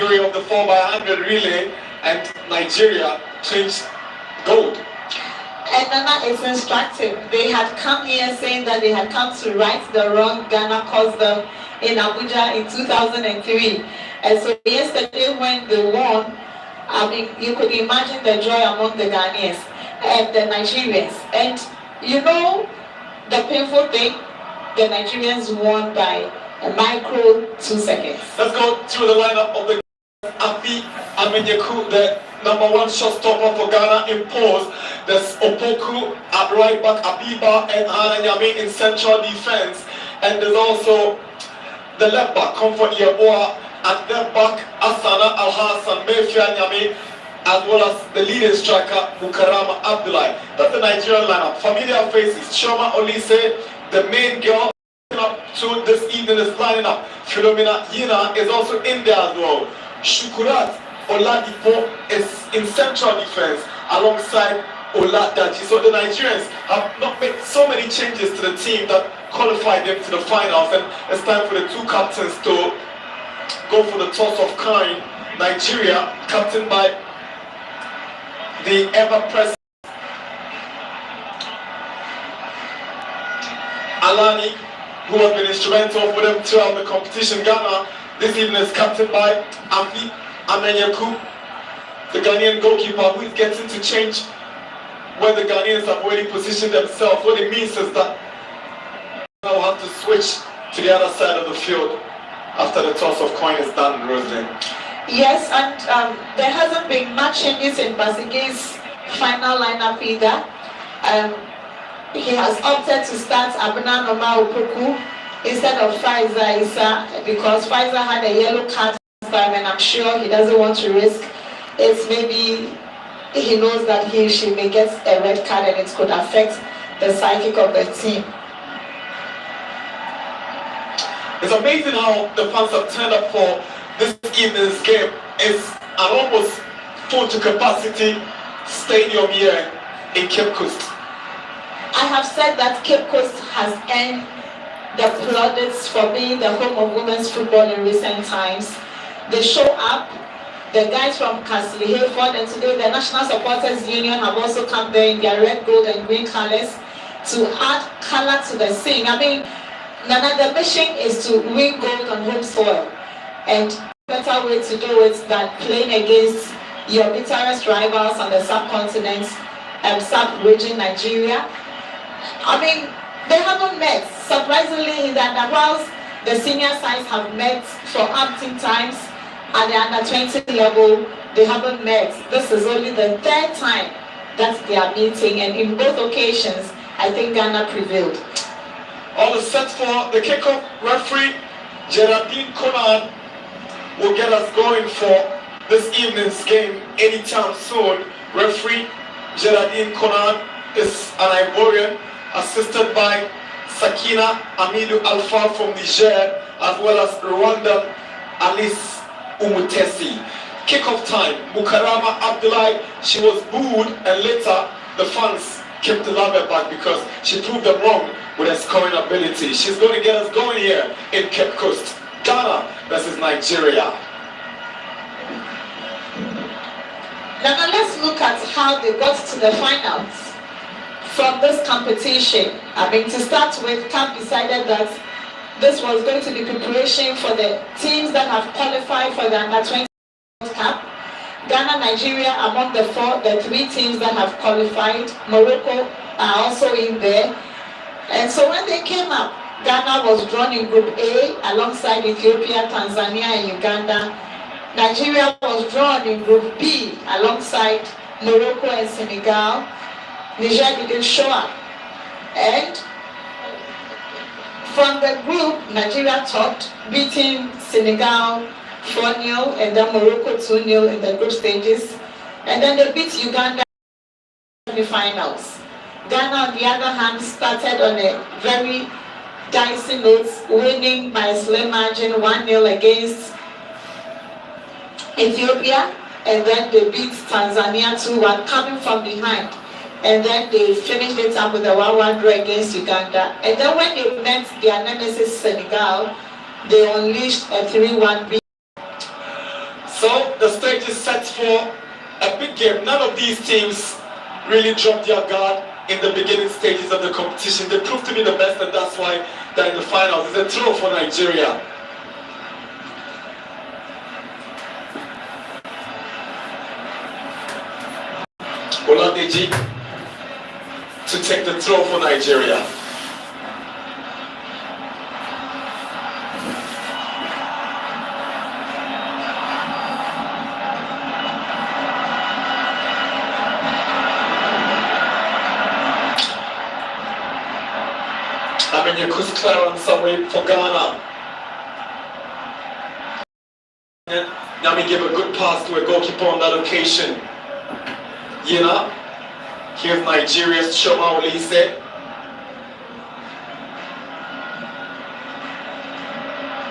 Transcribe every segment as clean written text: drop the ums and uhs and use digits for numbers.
category of the 4x100 relay, and Nigeria changed gold. And Nana is instructive. They had come here saying that they had come to right the wrong Ghana caused them in Abuja in 2003. And so yesterday when they won, I mean, you could imagine the joy among the Ghanaians and the Nigerians. And you know, the painful thing, the Nigerians won by a micro 2 seconds. Let's go through the lineup of the Afi Amenyeku, the #1 shot-stopper for Ghana in pause. There's Opoku at right back, Abiba and Hana Nyame in central defense. And there's also the left back, Comfort Yeboah, at left back, Asana Al-Hassan, Mefia Nyame, as well as the leading striker, Mukarama Abdullahi. That's the Nigerian lineup. Familiar faces, Shoma Olise, the main girl up to this evening is lining up. Philomena Yina is also in there as well. Shukurat Oladipo is in central defense alongside Oladaji. So the Nigerians have not made so many changes to the team that qualified them to the finals, and it's time for the two captains to go for the toss of coin. Nigeria, captained by the ever-present Alani, who has been instrumental for them throughout the competition. Ghana this evening is captained by Afi Amenyeku, the Ghanaian goalkeeper, who is getting to change where the Ghanaians have already positioned themselves. What it means is that now we'll have to switch to the other side of the field after the toss of coin is done, Roslyn. Yes, and there hasn't been much changes in Basige's final lineup either. He has opted to start Abena Noma Opoku instead of Faiza Issa because Faiza had a yellow card this time, and I'm sure he doesn't want to risk it. Maybe he knows that he or she may get a red card and it could affect the psychic of the team. It's amazing how the fans have turned up for this evening's game. It's an almost full to capacity stadium here in Cape Coast. I have said that Cape Coast has earned the plaudits for being the home of women's football in recent times. They show up, the guys from Castle Hayford, and today the National Supporters Union have also come there in their red, gold and green colors to add color to the scene. I mean, Nana, the mission is to win gold on home soil, and better way to do it than playing against your bitterest rivals on the subcontinent, sub-region Nigeria. I mean, they haven't met. Surprisingly, in that whilst the senior sides have met for umpteen times at the under-20 level, they haven't met. This is only the third time that they are meeting, and in both occasions, I think Ghana prevailed. All is set for the kickoff. Referee Geraldine Conan will get us going for this evening's game anytime soon. Referee Geraldine Conan is an Ivorian, assisted by Sakina Amidou Alpha from Niger, as well as Rwanda Alice Umutesi. Kickoff time, Mukarama Abdullahi, she was booed, and later the fans kept the love back because she proved them wrong with her scoring ability. She's going to get us going here in Cape Coast. Ghana versus Nigeria. Now let's look at how they got to the finals from this competition. I mean, to start with, CAF decided that this was going to be preparation for the teams that have qualified for the Under-20 World Cup. Ghana, Nigeria among the three teams that have qualified. Morocco are also in there. And so when they came up, Ghana was drawn in Group A alongside Ethiopia, Tanzania, and Uganda. Nigeria was drawn in Group B alongside Morocco and Senegal. Niger didn't show up. And from the group, Nigeria topped, beating Senegal 4-0 and then Morocco 2-0 in the group stages. And then they beat Uganda in the finals. Ghana, on the other hand, started on a very dicey note, winning by a slim margin 1-0 against Ethiopia, and then they beat Tanzania 2-1, coming from behind. And then they finished it up with a 1-1 draw against Uganda. And then when they met their nemesis Senegal, they unleashed a 3-1 beat. So the stage is set for a big game. None of these teams really dropped their guard in the beginning stages of the competition. They proved to be the best, and that's why they're in the finals. It's a thrill for Nigeria. Oladeji to take the throw for Nigeria. Amenyaku's clearance away for Ghana. Nyami gave a good pass to a goalkeeper on that occasion. Yina, here's Nigeria's Choma Olise.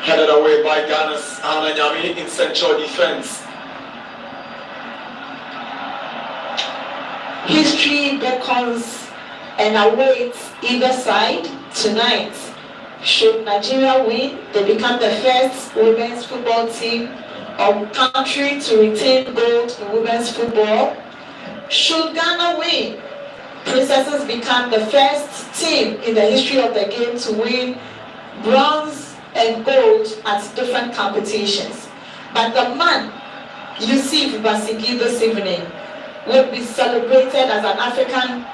Headed away by Ghana's Hannah Nyami in central defense. History beckons and awaits either side tonight. Should Nigeria win, they become the first women's football team or country to retain gold in women's football. Should Ghana win, Princesses become the first team in the history of the game to win bronze and gold at different competitions. But the man, Yusuf Basigi, this evening will be celebrated as an African.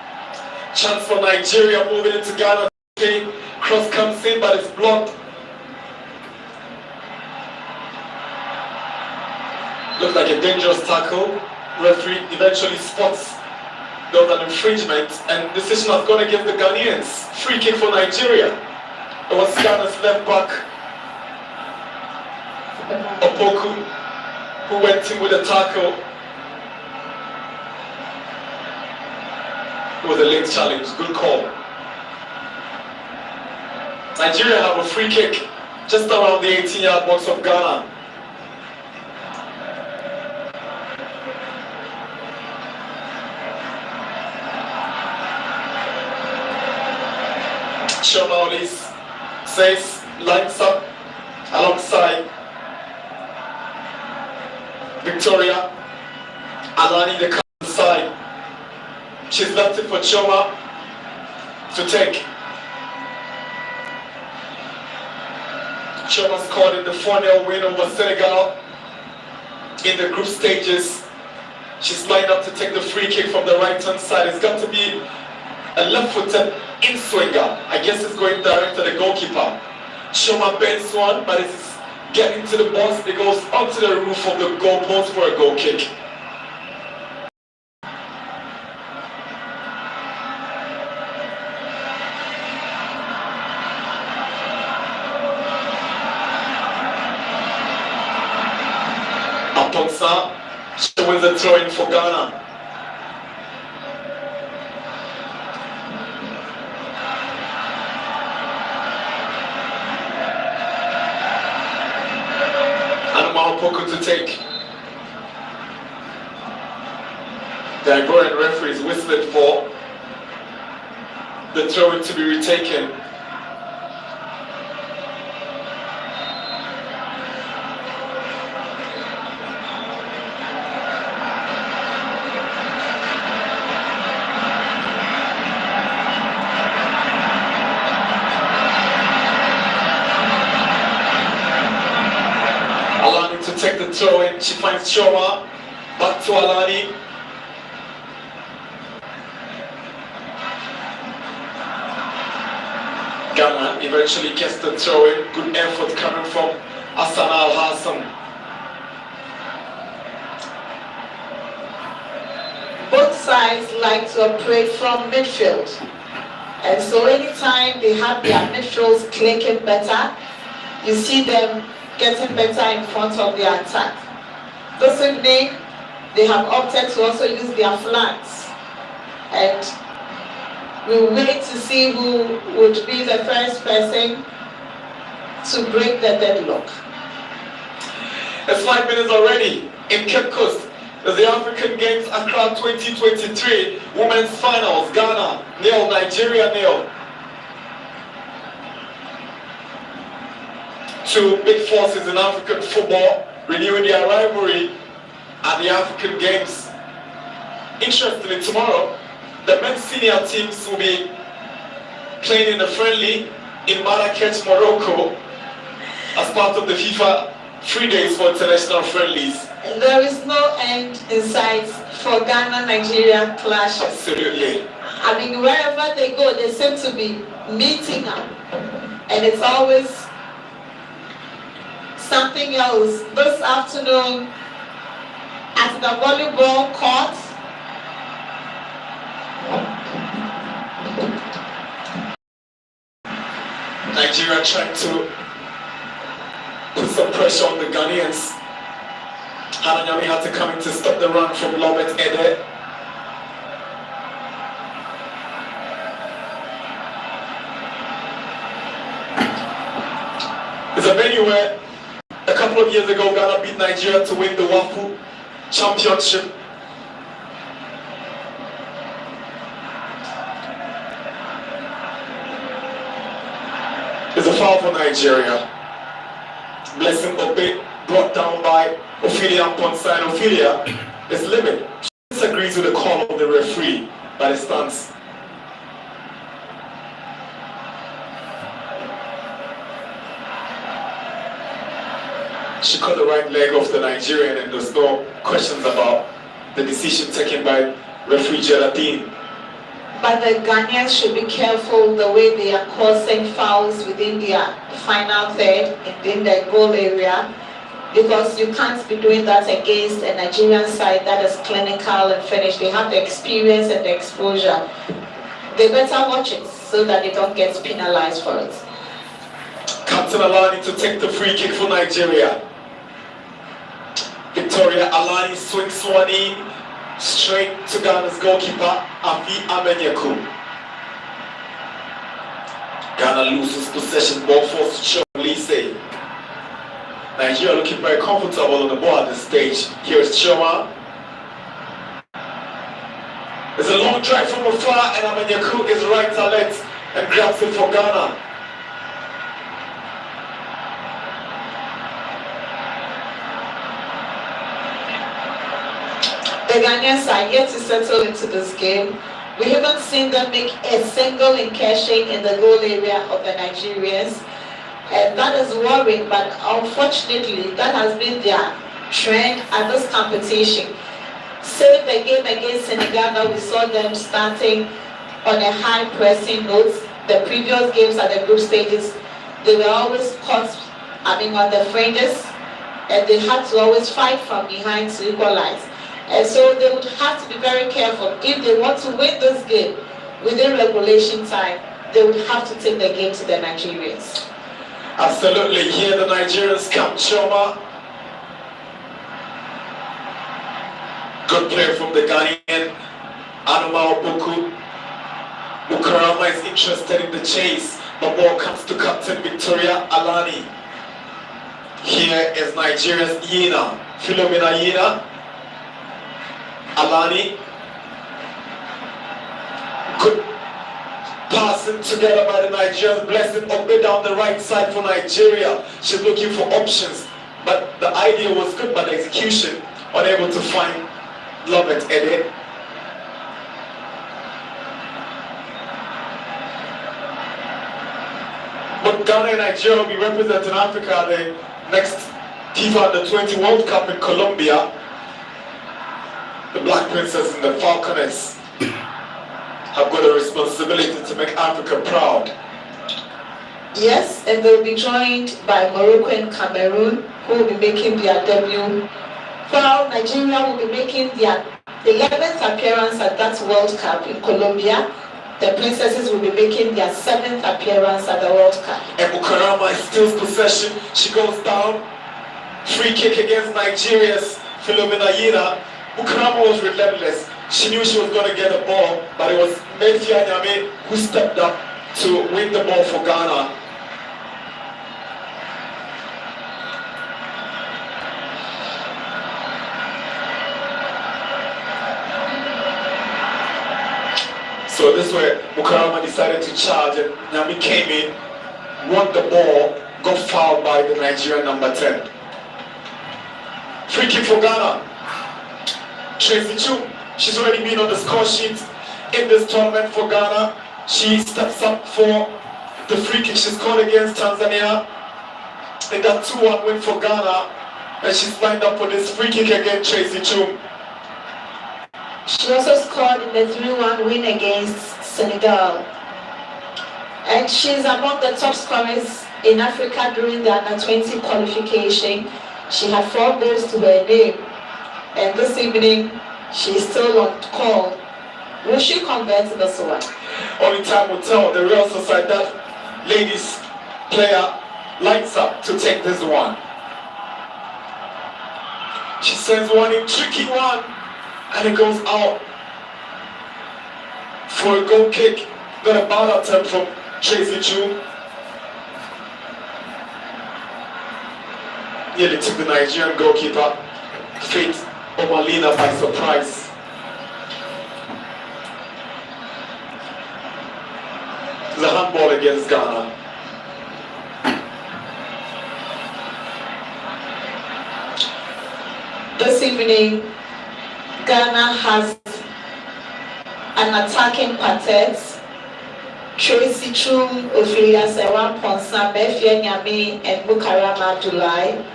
Chance for Nigeria moving into Ghana. Cross comes in, but it's blocked. Looks like a dangerous tackle. Referee eventually spots there was an infringement, and decision has gone against the Ghanaians. Free kick for Nigeria. It was Ghana's left back, Opoku, who went in with a tackle. It was a late challenge. Good call. Nigeria have a free kick just around the 18-yard box of Ghana. Choma Olise says, lines up alongside Victoria Alani, the side. She's left it for Choma to take. Choma scored in the 4-0 win over Senegal in the group stages. She's lined up to take the free kick from the right-hand side. It's got to be a left-footed in-swinger. I guess it's going direct to the goalkeeper. Choma bends one, but it's getting to the box. It goes onto the roof of the goalpost for a goal kick. Aponsa, she wins the throw-in for Ghana. Opoku to take. The Ivorian referee is whistling for the throw-in to be retaken. Take the throw in, she finds Choma, back to Alani. Ghana eventually gets the throw in, good effort coming from Hassan Al-Hassan. Both sides like to operate from midfield. And so anytime they have their midfields clicking better, you see them getting better in front of their attack. This evening, they have opted to also use their flanks. And we'll wait to see who would be the first person to break the deadlock. It's 5 minutes already in Cape Coast. The African Games Accra 2023 Women's Finals. Ghana 0, Nigeria 0. Two big forces in African football. renewing their rivalry at the African Games. Interestingly, tomorrow, the men's senior teams will be playing in a friendly in Marrakech, Morocco, as part of the FIFA 3 days for international friendlies. There is no end in sight for Ghana-Nigeria clash. Absolutely. I mean, wherever they go, they seem to be meeting up. And it's always something else. This afternoon, at the volleyball court, Nigeria trying to put some pressure on the Ghanaians. Hananyami had to come in to stop the run from Lobet Ede. It's a venue where a couple of years ago Ghana beat Nigeria to win the WAFU Championship. It's a foul for Nigeria. Blessing Obe brought down by Ophelia Ponside. Ophelia is livid. She disagrees with the call of the referee, but it stands. She cut the right leg off the Nigerian, and there's no questions about the decision taken by referee Geraldine. but the Ghanaians should be careful the way they are causing fouls within their final third, within their goal area, because you can't be doing that against a Nigerian side that is clinical and finished. They have the experience and the exposure. They better watch it so that they don't get penalized for it. Captain Alani to take the free kick for Nigeria. Victoria Alani swings one in straight to Ghana's goalkeeper, Afi Amenyeku. Ghana loses possession, ball forced to Choma. Nigeria looking very comfortable on the ball at this stage. Here is Choma. There's a long drive from afar, and Amenyeku is right talent and grabs it for Ghana. The Ghanaians are yet to settle into this game. We haven't seen them make a single incursion in the goal area of the Nigerians. And that is worrying, but unfortunately, that has been their trend at this competition. Save the game against Senegal, we saw them starting on a high pressing note. The previous games at the group stages, they were always caught, on the fringes, and they had to always fight from behind to equalize. And so they would have to be very careful. If they want to win this game within regulation time, they would have to take the game to the Nigerians. Absolutely. Here the Nigerians come. Choma. Good play from the Ghanaian. Anuma Obuku. Mukarama is interested in the chase. The ball comes to Captain Victoria Alani. Here is Nigeria's Yina. Philomena Yina. Alani, good passing together by the Nigerians. Blessing Obe down the right side for Nigeria. She's looking for options, but the idea was good, but the execution unable to find Lobet Ede. But Ghana and Nigeria will be representing Africa at the next FIFA Under-20 World Cup in Colombia. The Black Princess and the Falconets have got a responsibility to make Africa proud. Yes, and they'll be joined by Morocco and Cameroon, who will be making their debut. While Nigeria will be making their 11th appearance at that World Cup in Colombia. The Princesses will be making their 7th appearance at the World Cup. And Mukarama steals possession. She goes down. Free kick against Nigeria's Philomena Yina. Mukarama was relentless. She knew she was going to get the ball, but it was Mefia Nyame who stepped up to win the ball for Ghana. So this way, Mukarama decided to charge, and Nyame came in, won the ball, got fouled by the Nigerian number 10. Free kick for Ghana. Tracy Chu, she's already been on the score sheet in this tournament for Ghana. She steps up for the free kick she scored against Tanzania in that 2-1 win for Ghana. And she's lined up for this free kick against Tracy Chu. She also scored in the 3-1 win against Senegal. And she's among the top scorers in Africa during the Under-20 qualification. She had 4 goals to her name. And this evening, she's still on call. Will she convert this one? Only time will tell. The Real Sociedad ladies player lights up to take this one. She sends one in, tricky one, and it goes out for a goal kick. Got a bad attempt from Tracy Chu. Nearly took the Nigerian goalkeeper, Faith Omalina, by surprise. It's a handball against Ghana. This evening, Ghana has an attacking quartet. Tracy Chu, Ophelia Sewan Ponsa, Befia Nyame, and Mukarama Abdullahi.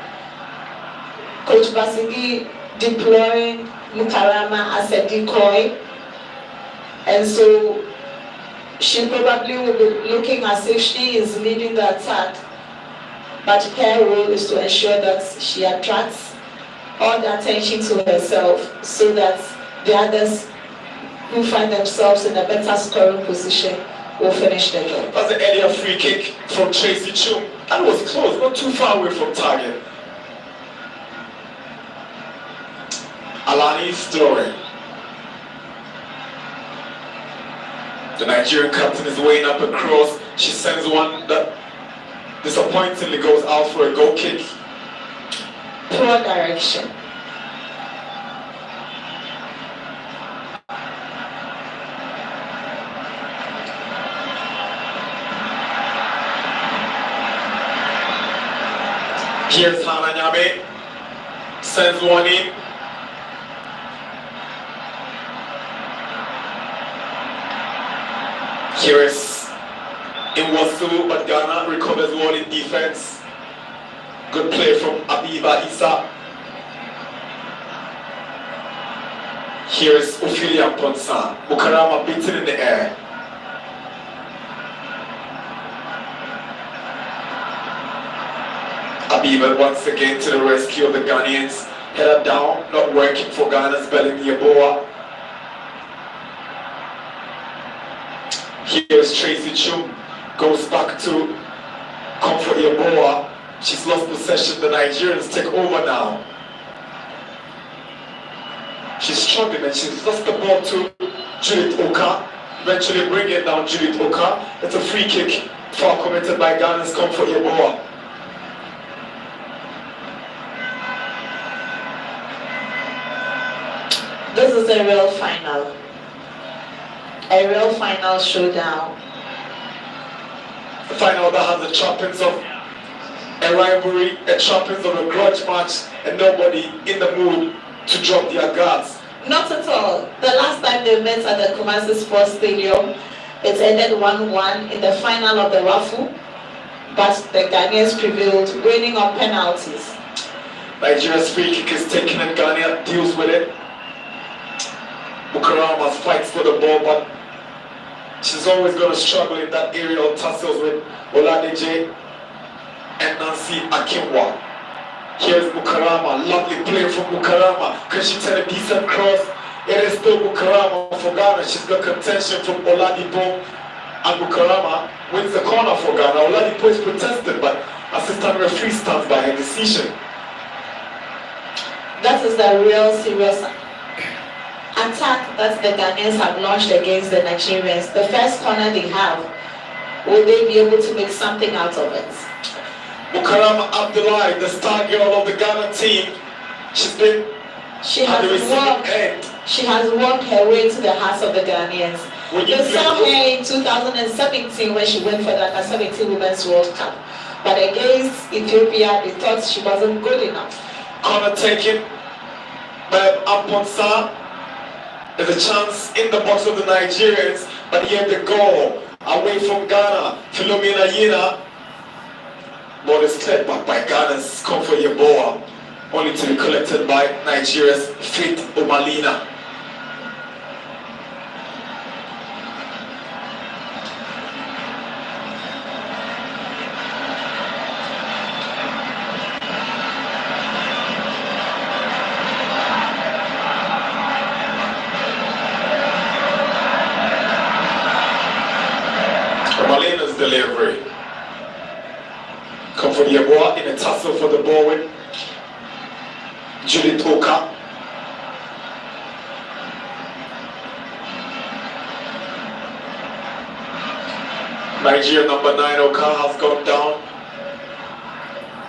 Coach Basigi deploying Mukarama as a decoy. And so she probably will be looking as if she is leading the attack. But her role is to ensure that she attracts all the attention to herself so that the others who find themselves in a better scoring position will finish the job. That's the earlier free kick from Tracy Chu. That was close, not too far away from target. Alani is throwing. The Nigerian captain is weighing up a cross. She sends one that disappointingly goes out for a goal kick. Poor direction. Here's Hannah Nyame, sends one in. Here is Inwasu, but Ghana recovers well in defense. Good play from Abiba Issa. Here is Ophelia Ponsa. Mukarama beaten in the air. Abiba once again to the rescue of the Ghanaians. Header down, not working for Ghana's Bellamy Yeboah. Here's Tracy Chu, goes back to Comfort Yeboah. She's lost possession, the Nigerians take over now. She's struggling and she's lost the ball to Judith Oka. Eventually bringing down Judith Oka. It's a free kick, foul committed by Ghana's Comfort Yeboah. This is a real final. A real final showdown. A final that has the trappings of a rivalry, a trappings of a grudge match, and nobody in the mood to drop their guards. Not at all. The last time they met at the Kumasi Sports Stadium, it ended 1-1 in the final of the Rafu, but the Ghanaians prevailed, winning on penalties. Nigeria's free kick is taken and Ghana deals with it. Mukarama fights for the ball, but she's always going to struggle in that aerial tussles with Oladeje and Nancy Akinwa. Here's Mukarama, lovely play from Mukarama. Can she tell a decent cross? It is still Mukarama for Ghana. She's got contention from Oladipo, and Mukarama wins the corner for Ghana. Oladipo is protested, but assistant referee stands by her decision. That is the real serious attack that the Ghanaians have launched against the Nigerians. The first corner they have, will they be able to make something out of it? Mukarama Abdullahi, the star girl of the Ghana team, she has worked her way to the hearts of the Ghanaians. We saw her in 2017 when she went for the Under-17 Women's World Cup. But against Ethiopia, they thought she wasn't good enough. Corner taken. Amponsa. There's a chance in the box of the Nigerians, but yet the goal away from Ghana. Philomena Yina. Ball is cleared back by Ghana's Comfort Yeboah, only to be collected by Nigeria's Faith Omalina. Omalina's delivery. Comfort Yeboah in a tussle for the ball with Judith Oka. Nigeria number 9 Oka has gone down.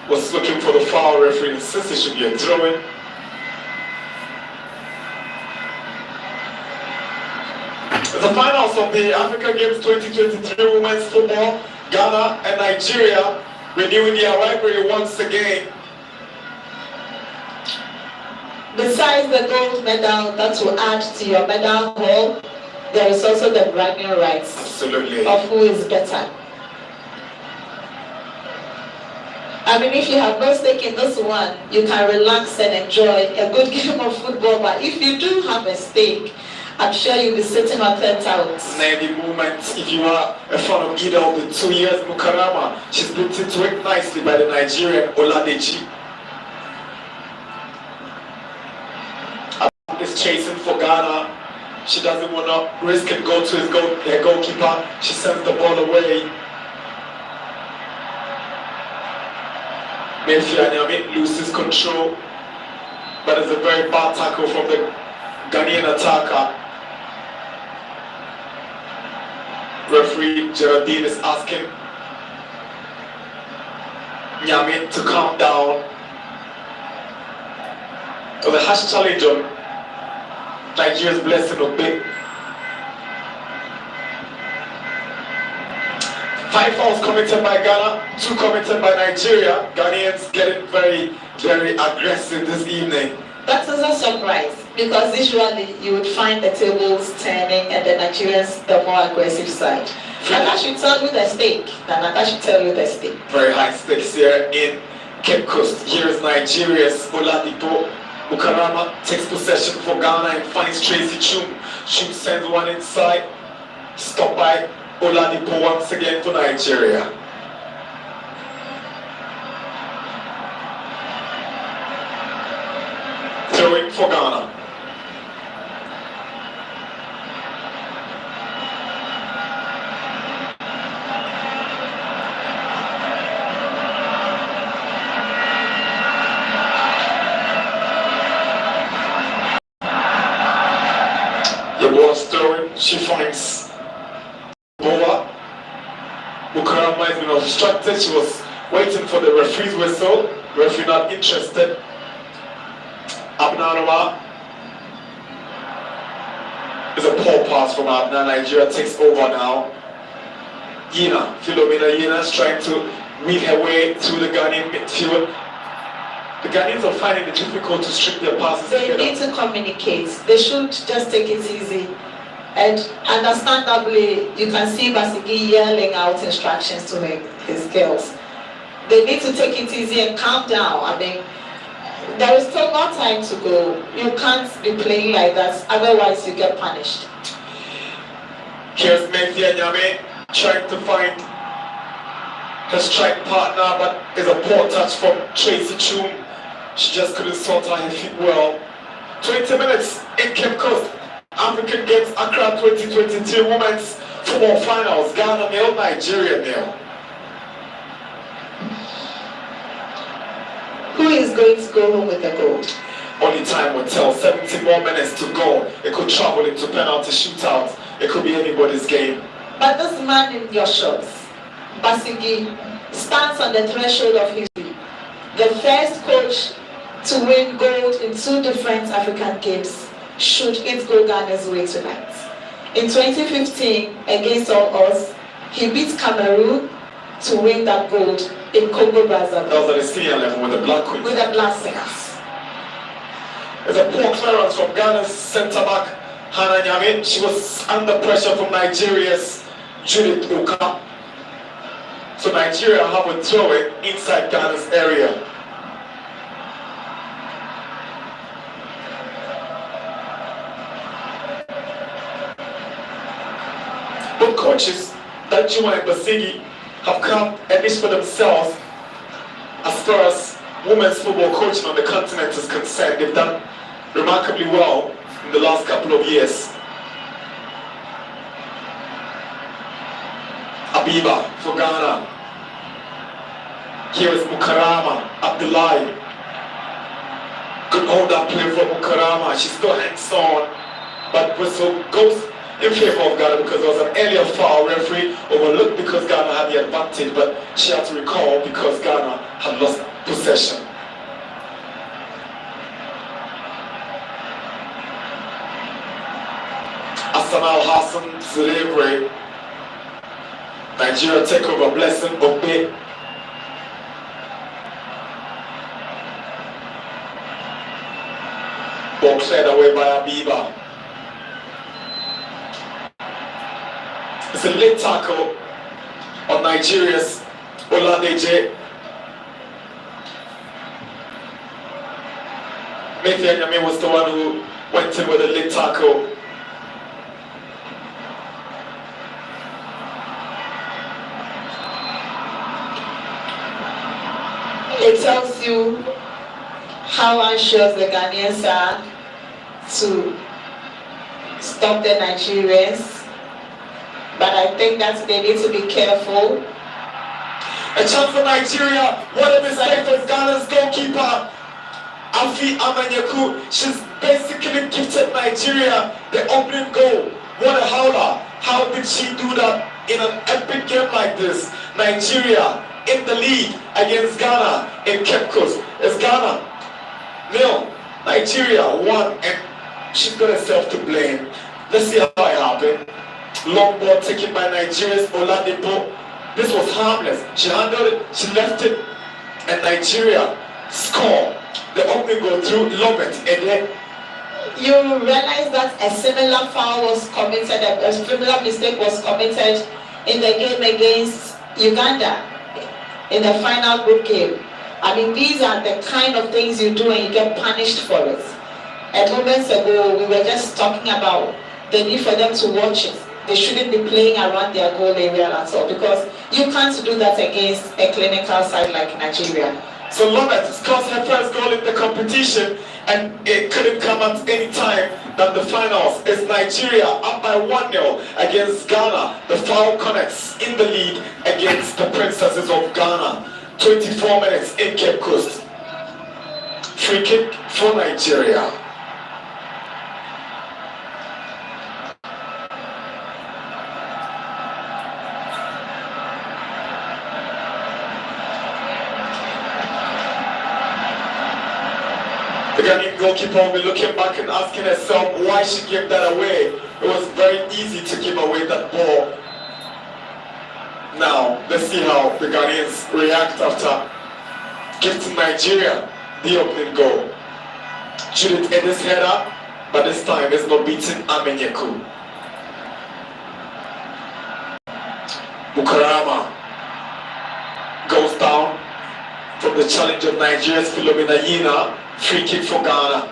Was looking for the foul. Referee insists it should be a throw-in. The finals of the Africa Games 2023 Women's Football, Ghana and Nigeria renewing their rivalry once again. Besides the gold medal that will add to your medal haul, there is also the bragging rights. Absolutely. Of who is better. I mean, if you have no stake in this one, you can relax and enjoy a good game of football. But if you do have a stake, I'm sure you'll be sitting on 10,000. Maybe moment, if you are a fan of either of the 2 years, Mukarama, she's put into it nicely by the Nigerian Oladeji. Is chasing for Ghana. She doesn't want to risk and go to her goalkeeper. She sends the ball away. Mefia Nyame loses control, but it's a very bad tackle from the Ghanaian attacker. Referee Geraldine is asking Nyame to calm down. So the hash challenge on Nigeria's blessing of big. 5 fouls committed by Ghana, 2 committed by Nigeria. Ghanaians getting very, very aggressive this evening. That is a surprise, because usually you would find the tables turning and the Nigerians the more aggressive side. Nana should tell you the stake. Nana should tell you the stake. Very high stakes here in Cape Coast. Here is Nigeria's Oladipo Mukarama takes possession for Ghana and finds Tracy Chum. Chum sends one inside. Stopped by Oladipo once again for Nigeria. Throwing for Ghana. She finds Boa. Mukarama has been obstructed. She was waiting for the referee's whistle. Referee not interested. Abnanwa is a poor pass from Abna. Nigeria takes over now. Yina, Philomena Yina is trying to weave her way through the Ghanaian midfield. The Ghanaians are finding it difficult to strip their passes. They need to communicate. They should just take it easy. And understandably, you can see Basigi yelling out instructions to his girls. They need to take it easy and calm down. I mean, there is still more time to go. You can't be playing like that, otherwise you get punished. Here's Mefia Nyame trying to find her strike partner, but it's a poor touch from Tracy Chum. She just couldn't sort out her feet well. 20 minutes in Cape Coast. African Games Accra 2023 Women's Football Finals. Ghana 0, Nigeria 0. Who is going to go home with the gold? Only time will tell. 70 more minutes to go. It could travel into penalty shootouts. It could be anybody's game. But this man in your shorts, Basigi, stands on the threshold of history. The first coach to win gold in 2 different African Games. Should it go Ghana's way tonight? In 2015, against all odds, he beat Cameroon to win that gold in Congo Brazzaville. That was at the senior level with the Black Queens. With the Black Stars. It's a poor clearance from Ghana's centre-back, Hannah Nyame. She was under pressure from Nigeria's Judith Oka. So Nigeria have a throw it inside Ghana's area. Both coaches, Danjuma and Basigi, have come at least for themselves as far as women's football coaching on the continent is concerned. They've done remarkably well in the last couple of years. Abiba for Ghana. Here is Mukarama Abdullahi. Good hold-up play for Mukarama. She still hangs on, but whistle goes in favor of Ghana because there was an earlier foul. Referee overlooked because Ghana had the advantage, but she had to recall because Ghana had lost possession. Asanal Hassan Zelebre. Nigeria take over. Blessing Obe. Ball cleared away by Abiba. It's a late tackle on Nigeria's Oladeje. Methia Nyame was the one who went in with a late tackle. It tells you how anxious the Ghanaians are to stop the Nigerians. But I think that they need to be careful. A chance for Nigeria. What a mistake for Ghana's goalkeeper, Afi Amanyaku. She's basically gifted Nigeria the opening goal. What a howler. How did she do that in an epic game like this? Nigeria in the lead against Ghana in Cape Coast. It's Ghana 0, Nigeria 1, and she's got herself to blame. Let's see how it happened. Long ball taken by Nigeria's Oladipo. This was harmless. She handled it, she left it, and Nigeria score. The opening goal through Lobet, and then you realize that a similar foul was committed, a similar mistake was committed in the game against Uganda in the final group game. I mean, these are the kind of things you do and you get punished for it. A moments ago, we were just talking about the need for them to watch it. They shouldn't be playing around their goal area at all because you can't do that against a clinical side like Nigeria. So Lobet scores her first goal in the competition, and it couldn't come at any time than the finals. It's Nigeria up by 1-0 against Ghana. The foul connects in the lead against the Princesses of Ghana. 24 minutes in Cape Coast. Free kick for Nigeria. The Ghanaian goalkeeper will be looking back and asking herself why she gave that away. It was very easy to give away that ball. Now, let's see how the Ghanaians react after gifting Nigeria the opening goal. Judith Edis header, but this time it's not beating Amenyeku. Mukarama goes down from the challenge of Nigeria's Philomena Yina. Free kick for Ghana.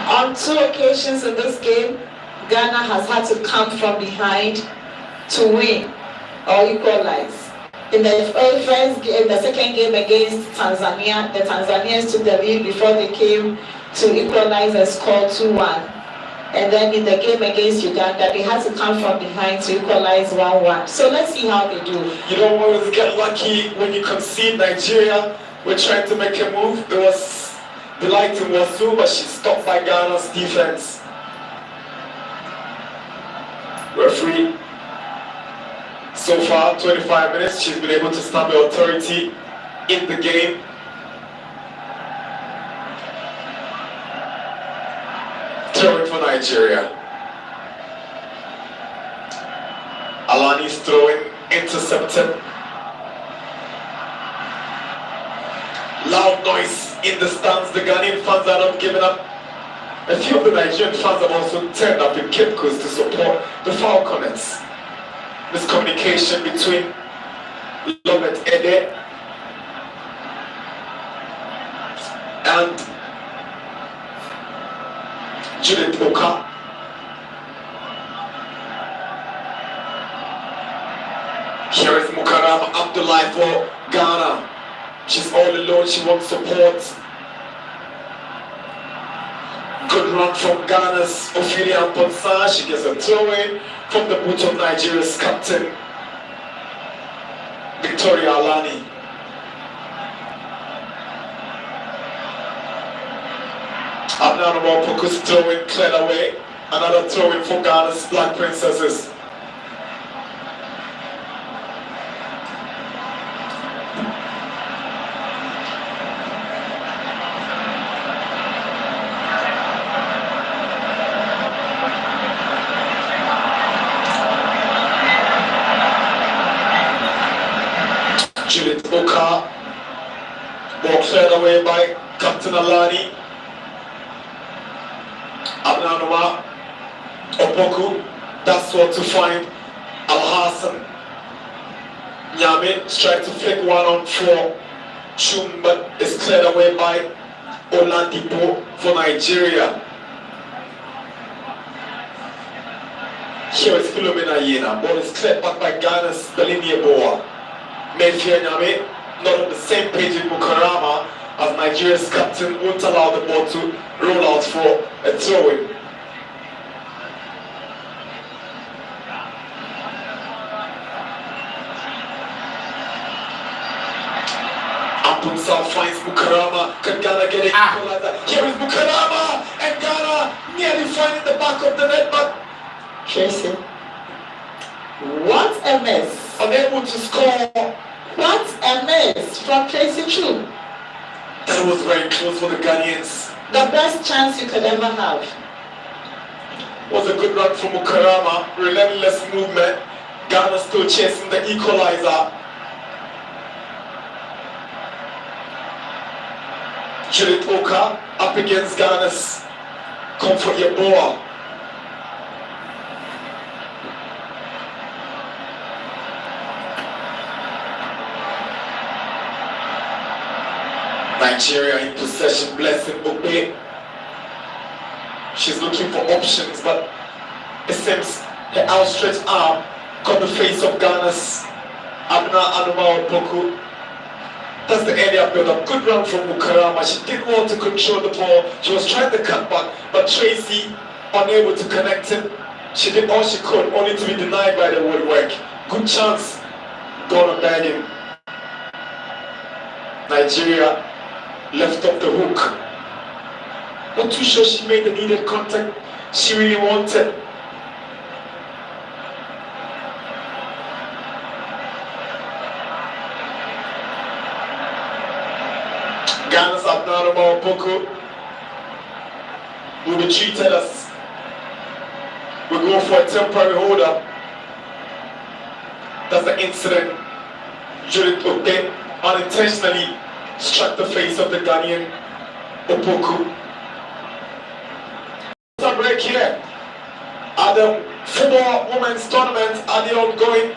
On 2 occasions in this game, Ghana has had to come from behind to win or equalize. In the second game against Tanzania, the Tanzanians took the lead before they came to equalize and score 2-1. And then in the game against Uganda, they had to come from behind to equalize 1-1. So let's see how they do. You don't always get lucky when you concede. Nigeria were trying to make a move. There was the light in Wasu, but she's stopped by Ghana's defense. Referee, so far 25 minutes, she's been able to stamp the authority in the game. Throw it for Nigeria. Alani's throwing, intercepted. Loud noise in the stands. The Ghanaian fans are not giving up. A few of the Nigerian fans have also turned up in Cape Coast to support the Falconets. Miscommunication between Lobet Ede and Judith Oka. Here is Mukarama Abdullahi for Ghana. She's all alone, she wants support. Good run from Ghana's Ophelia Ponsa. She gets a throw in from the boot of Nigeria's captain, Victoria Alani. Abnanamo Poku's throw in cleared away. Another throw in for Ghana's Black Princesses. Judith Oka, ball cleared away by Captain Alani. Abnanoma Opoku, that's what to find Al Hassan. Nyame is trying to flick one on for Chum, but it's cleared away by Oladipo for Nigeria. Here is Philomena Yena. Ball is cleared back by Ghana's Belinia Boa. Mayfair Nyame, not on the same page with Mukarama, as Nigeria's captain won't allow the ball to roll out for a throw-in. Apunsa finds Mukarama. Can Ghana get it? Here is Mukarama, and Ghana nearly finding the back of the net, but Tracy, what a miss. Unable to score. What a miss from Tracy Chu. That was very close for the Ghanaians. The best chance you could ever have. Was a good run from Mukarama. Relentless movement. Ghana still chasing the equalizer. Judith Oka up against Ghana's Comfort Yeboah. Nigeria in possession, Blessing Obe. She's looking for options, but it seems her outstretched arm caught the face of Ghana's Abna Anuma Opoku. That's the area build-up. Good run from Mukarama. She did want to control the ball. She was trying to cut back, but Tracy unable to connect it. She did all she could, only to be denied by the woodwork. Good chance. Gonna bag him. Nigeria left up the hook. Not too sure she made the needed contact she really wanted. Ghana's Abnanoma Opoku will be treated as we go for a temporary hold-up. That's the incident. Judith Obe unintentionally struck the face of the Ghanaian Opoku. Some break here at the football women's tournament at the ongoing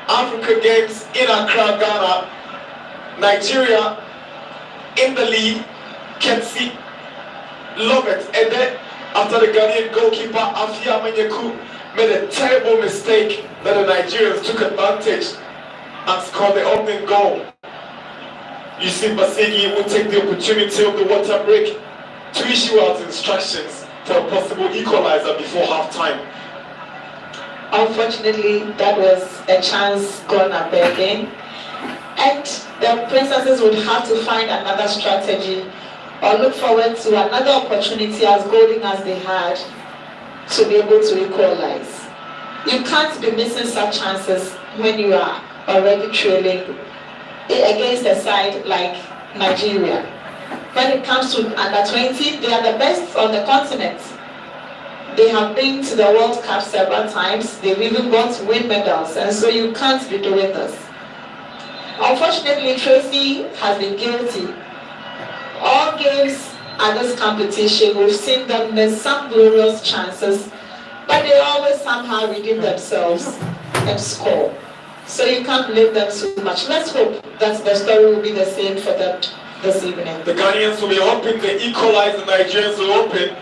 Africa Games in Accra, Ghana. Nigeria in the lead. Kensi Lobet Ede, after the Ghanaian goalkeeper Afia Manyaku made a terrible mistake, that the Nigerians took advantage and scored the opening goal. You see, Basegi will take the opportunity of the water break to issue out instructions for a possible equalizer before half-time. Unfortunately, that was a chance gone a begging, and the Princesses would have to find another strategy or look forward to another opportunity, as golden as they had, to be able to equalize. You can't be missing such chances when you are already trailing against a side like Nigeria. When it comes to under 20, they are the best on the continent. They have been to the World Cup several times. They've even gone to win medals, and so you can't be doing this. Unfortunately, Tracy has been guilty. All games at this competition, we've seen them miss some glorious chances, but they always somehow redeem themselves and score. So you can't blame them so much. Let's hope that the story will be the same for them this evening. The Ghanaians will be hoping they equalize, the Nigerians will hoping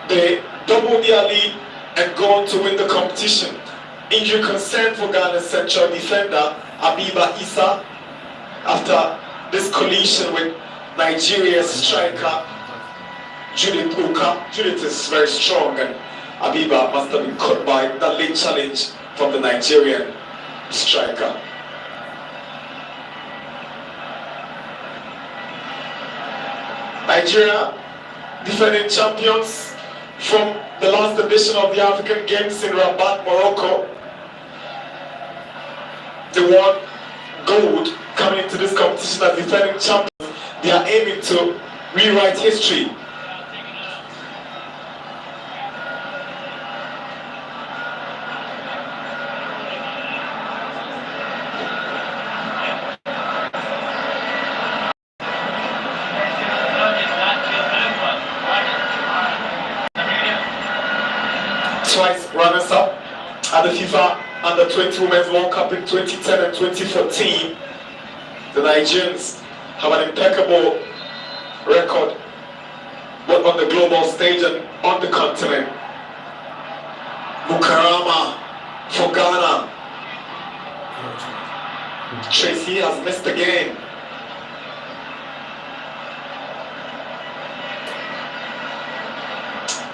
they double their lead and go on to win the competition. Injury concern for Ghana's central defender, Abiba Issa, after this collision with Nigeria's striker, Judith Uka. Judith is very strong, and Abiba must have been caught by that late challenge from the Nigerian striker. Nigeria, defending champions from the last edition of the African Games in Rabat, Morocco. They won gold coming into this competition as defending champions. They are aiming to rewrite history. Twice runners-up at the FIFA Under-20 Women's World Cup in 2010 and 2014. The Nigerians have an impeccable record both on the global stage and on the continent. Mukarama for Ghana. Tracy has missed again.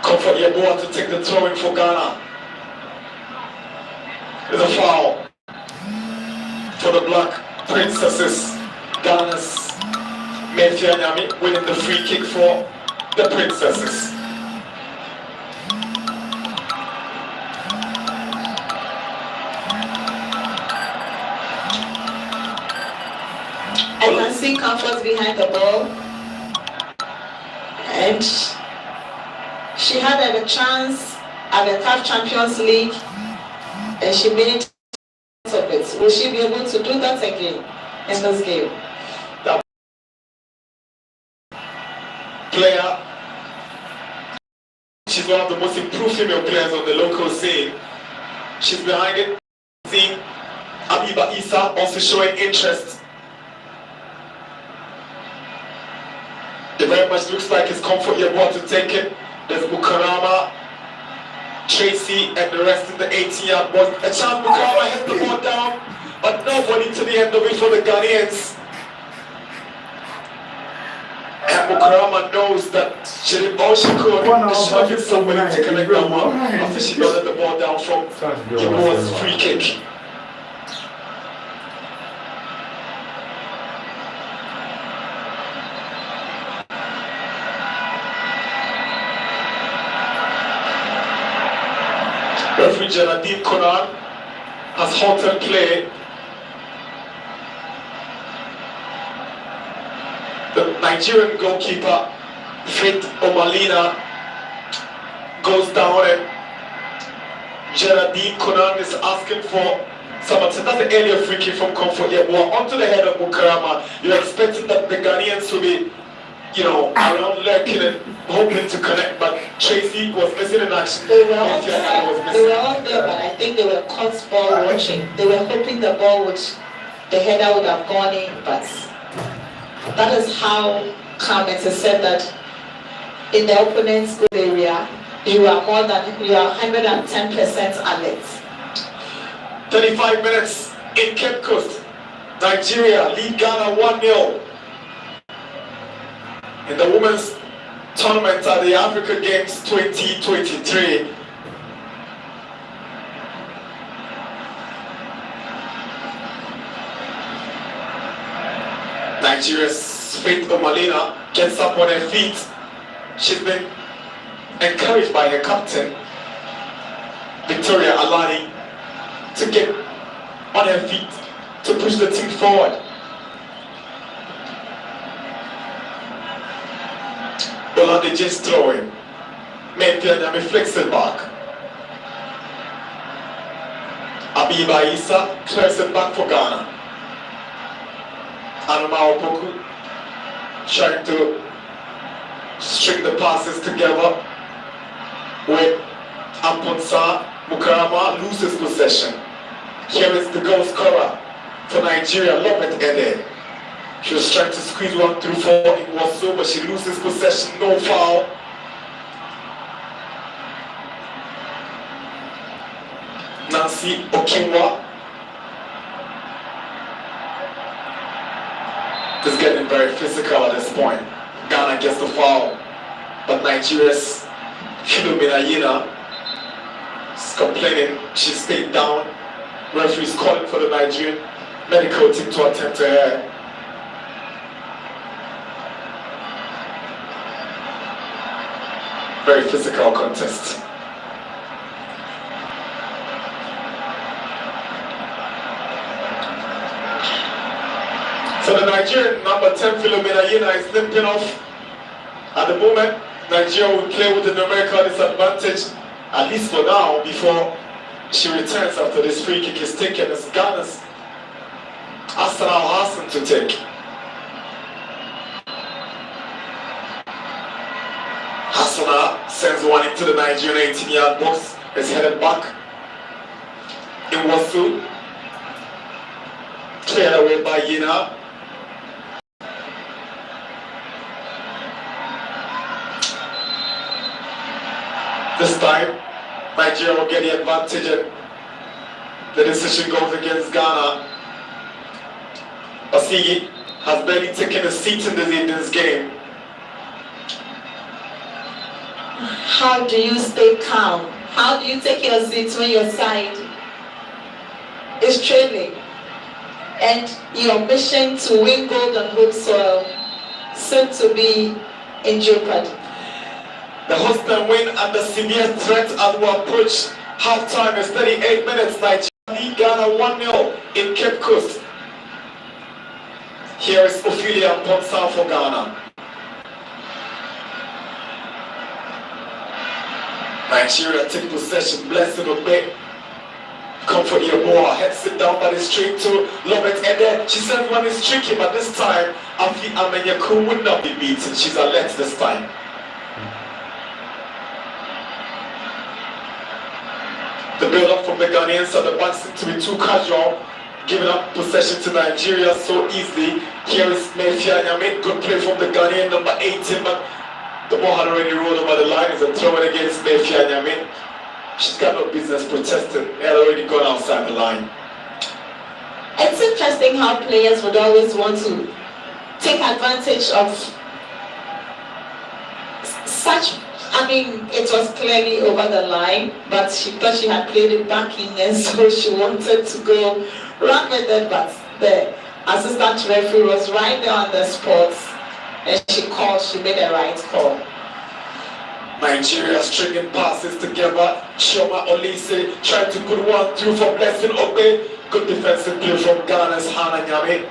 Comfort Yeboah to take the throw-in for Ghana. There's a foul for the Black Princesses. Ghana's Mefia Nyami winning the free kick for the Princesses. I can see Comfort behind the ball, and she had a chance at the CAF Champions League, and she made of it. Will she be able to do that again in this game? That player, she's one of the most improved female players on the local scene. She's behind it. Seeing Abiba Issa also showing interest. It very much looks like it's Comfort Yeboah to take it. There's Mukarama, Tracy, and the rest in the 18-yard box. A chance Mukarama hit the ball down, but nobody to the end of it for the Ghanaians. And Mukarama knows that she did all she could. She wanted somebody to connect that one after she got the ball down from Yeboah's free kick. Referee Geraldine Conan has halted play. The Nigerian goalkeeper, Faith Omalina, goes down, and Geraldine Conan is asking for someone. So that's the earlier free kick from Comfort Yeboah onto the head of Mukarama. You're expecting that the Ghanaians will be, around lurking and hoping to connect, but Tracy was missing in action. They were all there, but I think they were caught ball watching. They were hoping the ball would, the header would have gone in, but that is how Clement has said that in the opponent's goal area, you are 110% alert. 35 minutes in Cape Coast. Nigeria lead Ghana 1-0. In the women's tournament at the Africa Games 2023. Nigeria's Faith Omalina gets up on her feet. She's been encouraged by her captain, Victoria Alani, to get on her feet to push the team forward. Olade just throwing. Menfianyame flicks it back. Abiba Issa clears it back for Ghana. Anoma Opoku trying to string the passes together with Amponsa. Mukarama loses possession. Here is the goal scorer for Nigeria, Lopet Ede. She was trying to squeeze one through four. It was so, but she loses possession. No foul. Nancy Okinwa is getting very physical at this point. Ghana gets the foul, but Nigeria's Philomena Yina is complaining. She stayed down. Referee's calling for the Nigerian medical team to attend to her. Very physical contest. So the Nigerian number 10 Philomena Yina is limping off. At the moment, Nigeria will play with the numerical disadvantage, at least for now, before she returns after this free kick is taken. It's Ghana's Asana Hassan to take. Hassana sends one into the Nigerian 18-yard box. It's headed back. Inwasu cleared away by Yina. This time, Nigeria will get the advantage and the decision goes against Ghana. Osigi has barely taken a seat in this evening's game. How do you stay calm? How do you take your seat when your side is trailing? And your mission to win gold on home soil seems to be in jeopardy. The host can win under severe threat as we approach halftime. It's 38 minutes. Nigeria lead Ghana 1-0 in Cape Coast. Here is Ophelia Ponsa for Ghana. Nigeria take possession. Blessed Obey. Comfort Yeboah. Heads it down by the street to Lopet Ede. She said one is tricky, but this time Afi Amenyaku would not be beaten. She's alert this time. The build-up from the Ghanaians and the backs seem to be too casual, giving up possession to Nigeria so easily. Here is Menfianyame, good play from the Ghanaian number 18, but the ball had already rolled over the line. It's a throw in against Menfianyame. She's got no business protesting. They had already gone outside the line. It's interesting how players would always want to take advantage of such. I mean, it was clearly over the line, but she thought she had played it back in, and so she wanted to go run with it, but the assistant referee was right there on the spot, and she made the right call. Nigeria stringing passes together. Chioma Olise tried to put one through for Blessing Obey. Good defensive play from Ghana's Hannah Nyame.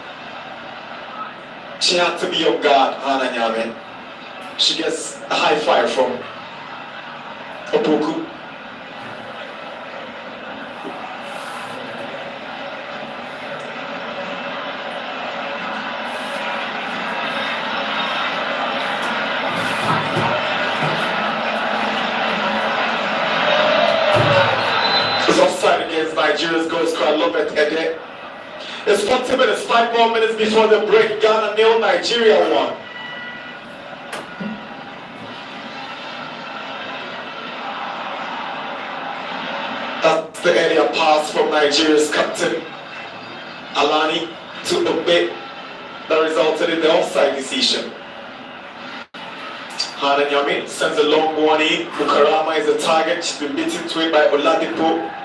She had to be on guard, Hannah Nyame. She gets a high five from Opoku. It's offside against Nigeria's goal scorer Lopet Ede. It's 40 minutes, 5 more minutes before the break. Ghana 0, Nigeria 1. That's the earlier pass from Nigeria's captain Alani to Obey that resulted in the offside decision. Hannah Nyame sends a long one in. Mukarama is the target. She's been beaten to it by Oladipo.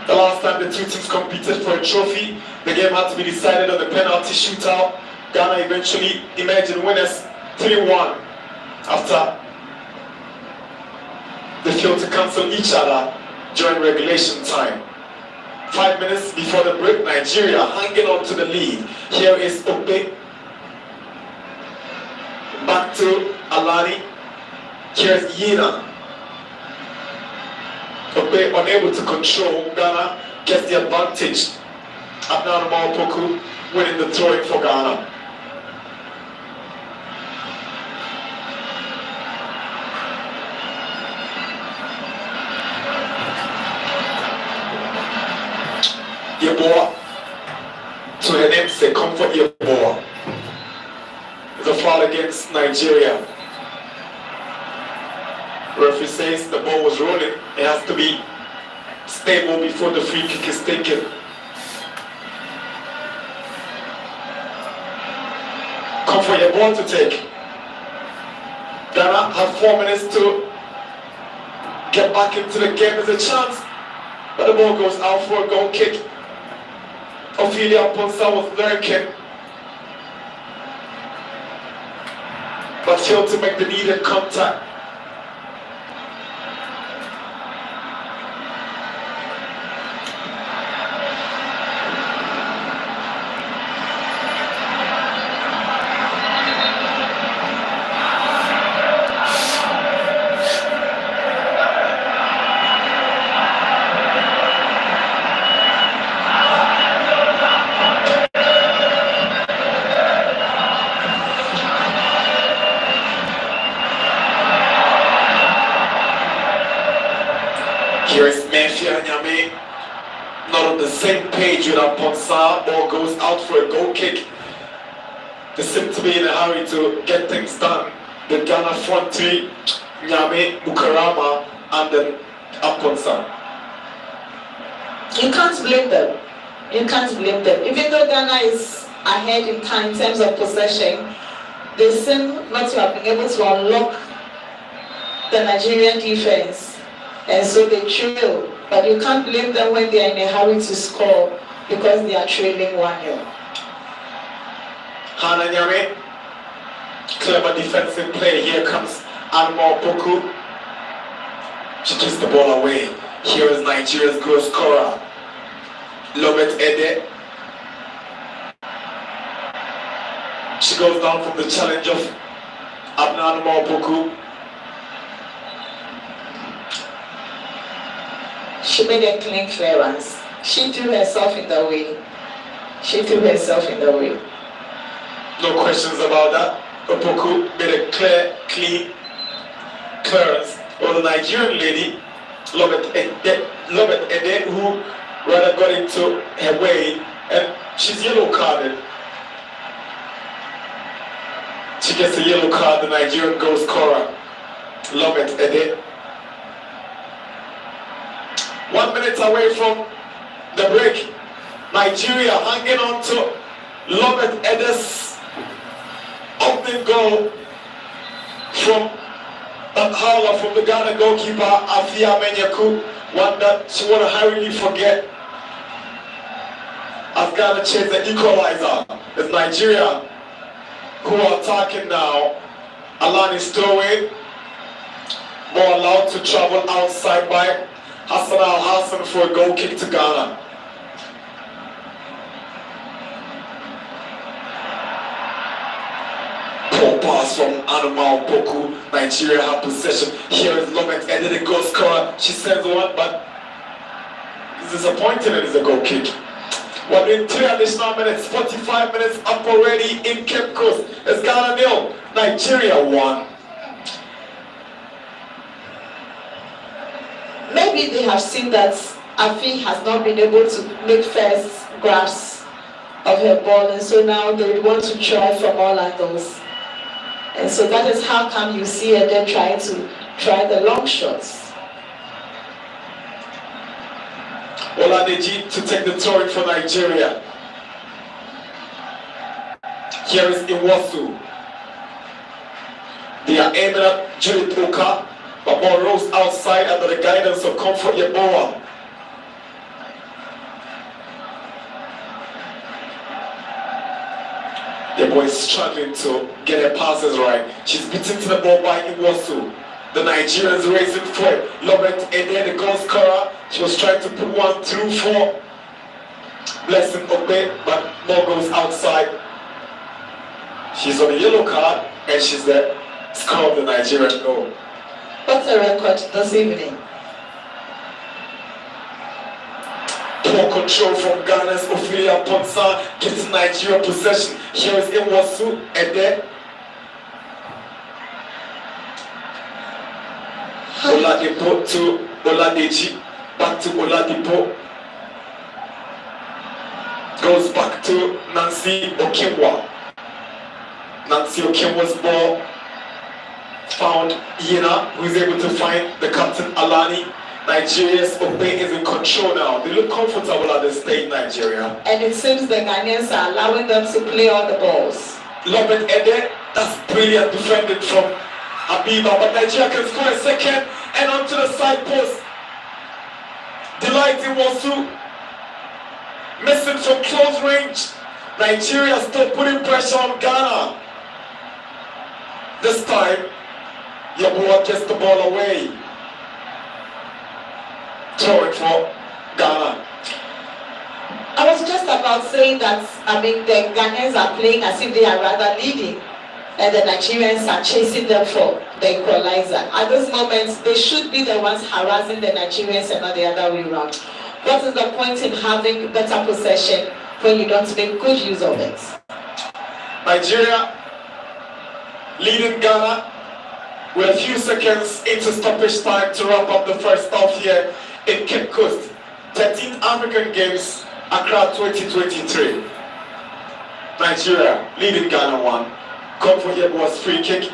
The last time the two teams competed for a trophy, the game had to be decided on the penalty shootout. Ghana eventually emerged winners 3-1 after they failed to cancel each other during regulation time. 5 minutes before the break, Nigeria hanging on to the lead. Here is Ope. Back to Alani. Here's Yina. Obe unable to control. Ghana gets the advantage. Abnana Maopoku winning the throwing for Ghana. Yeboah to her name say comfort Yeboah. It's a foul against Nigeria. Referee says the ball was rolling. It has to be stable before the free kick is taken. Comfort Yeboah to take. Ghana have 4 minutes to get back into the game. There's a chance, but the ball goes out for a goal kick. Ophelia Ponsa was lurking, but failed to make the needed contact. Here is Mefia Nyame, not on the same page with Aponsa. Ball goes out for a goal kick. They seem to be in a hurry to get things done. The Ghana front three, Nyame, Mukarama, and then Aponsa. You can't blame them. You can't blame them. Even though Ghana is ahead in time in terms of possession, they seem not to have been able to unlock the Nigerian defense. And so they trail. But you can't blame them when they are in a hurry to score because they are trailing 1-0. Hannah Nyame, clever defensive play. Here comes Anmar Poku. She takes the ball away. Here is Nigeria's goal scorer, Lobet Ede. She goes down from the challenge of Abnan Maopoku. She made a clean clearance. She threw herself in the way. She threw herself in the way. No questions about that. Opoku made a clean clearance. Well, the Nigerian lady, Lobet Ede, who rather got into her way, and she's yellow carded. She gets a yellow card, the Nigerian goal scorer, Lobet Ede. 1 minute away from the break. Nigeria hanging on to Lobet Ede's opening goal from that howler from the Ghana goalkeeper, Afia Menyaku. One that she want to hurriedly forget. As Ghana chase the equalizer. It's Nigeria who are attacking now. Alani Stowe. Ball allowed to travel outside by Hassan Al-Hassan for a goal kick to Ghana. Poor pass from Anumau Poku. Nigeria have possession. Here is Lobet Ede, the goal scorer. She sends one, but it's disappointing and it's a goal kick. Well, in 3 additional minutes, 45 minutes up already in Cape Coast. It's Ghana 0, Nigeria 1. Maybe they have seen that Afi has not been able to make first grasp of her ball, and so now they want to try from all angles. And so that is how come you see her there trying to try the long shots. Oladeji to take the throwing for Nigeria. Here is Iwasu. They are aiming at Judith Oka, but ball rolls outside under the guidance of Comfort Yeboah. Yeboah is struggling to get her passes right. She's beaten to the ball by Iwasu. The Nigerians racing for it. Lobet Ede, the goal scorer. She was trying to put one through for Blessing Obe, but ball goes outside. She's on a yellow card. and she's the star of the Nigerian goal. What's the record this evening? Poor control from Ghana's Ophelia Ponsa, gets Nigeria possession. Here is Iwasu, and then Oladipo to Oladeji, back to Oladipo. Goes back to Nancy Okimwa. Nancy Okimwa's ball found Yena, who is able to find the captain Alani. Nigeria's Obey is in control now. They look comfortable at this stage, Nigeria. And it seems the Ghanaians are allowing them to play all the balls. Lobet Ede, that's brilliant defended from Abiba, but Nigeria can score a second and onto the side post. Delight Iwasu, missing from close range. Nigeria still putting pressure on Ghana. This time, Yabua gets the ball away. Throw it for Ghana. I was just about saying that, the Ghanaians are playing as if they are rather leading, and the Nigerians are chasing them for the equalizer. At this moment, they should be the ones harassing the Nigerians and not the other way around. What is the point in having better possession when you don't make good use of it? Nigeria leading Ghana with a few seconds into stoppage time to wrap up the first half here in Cape Coast. 13th African Games, Accra 2023. Nigeria leading Ghana 1. Come for Yeboah's free kick.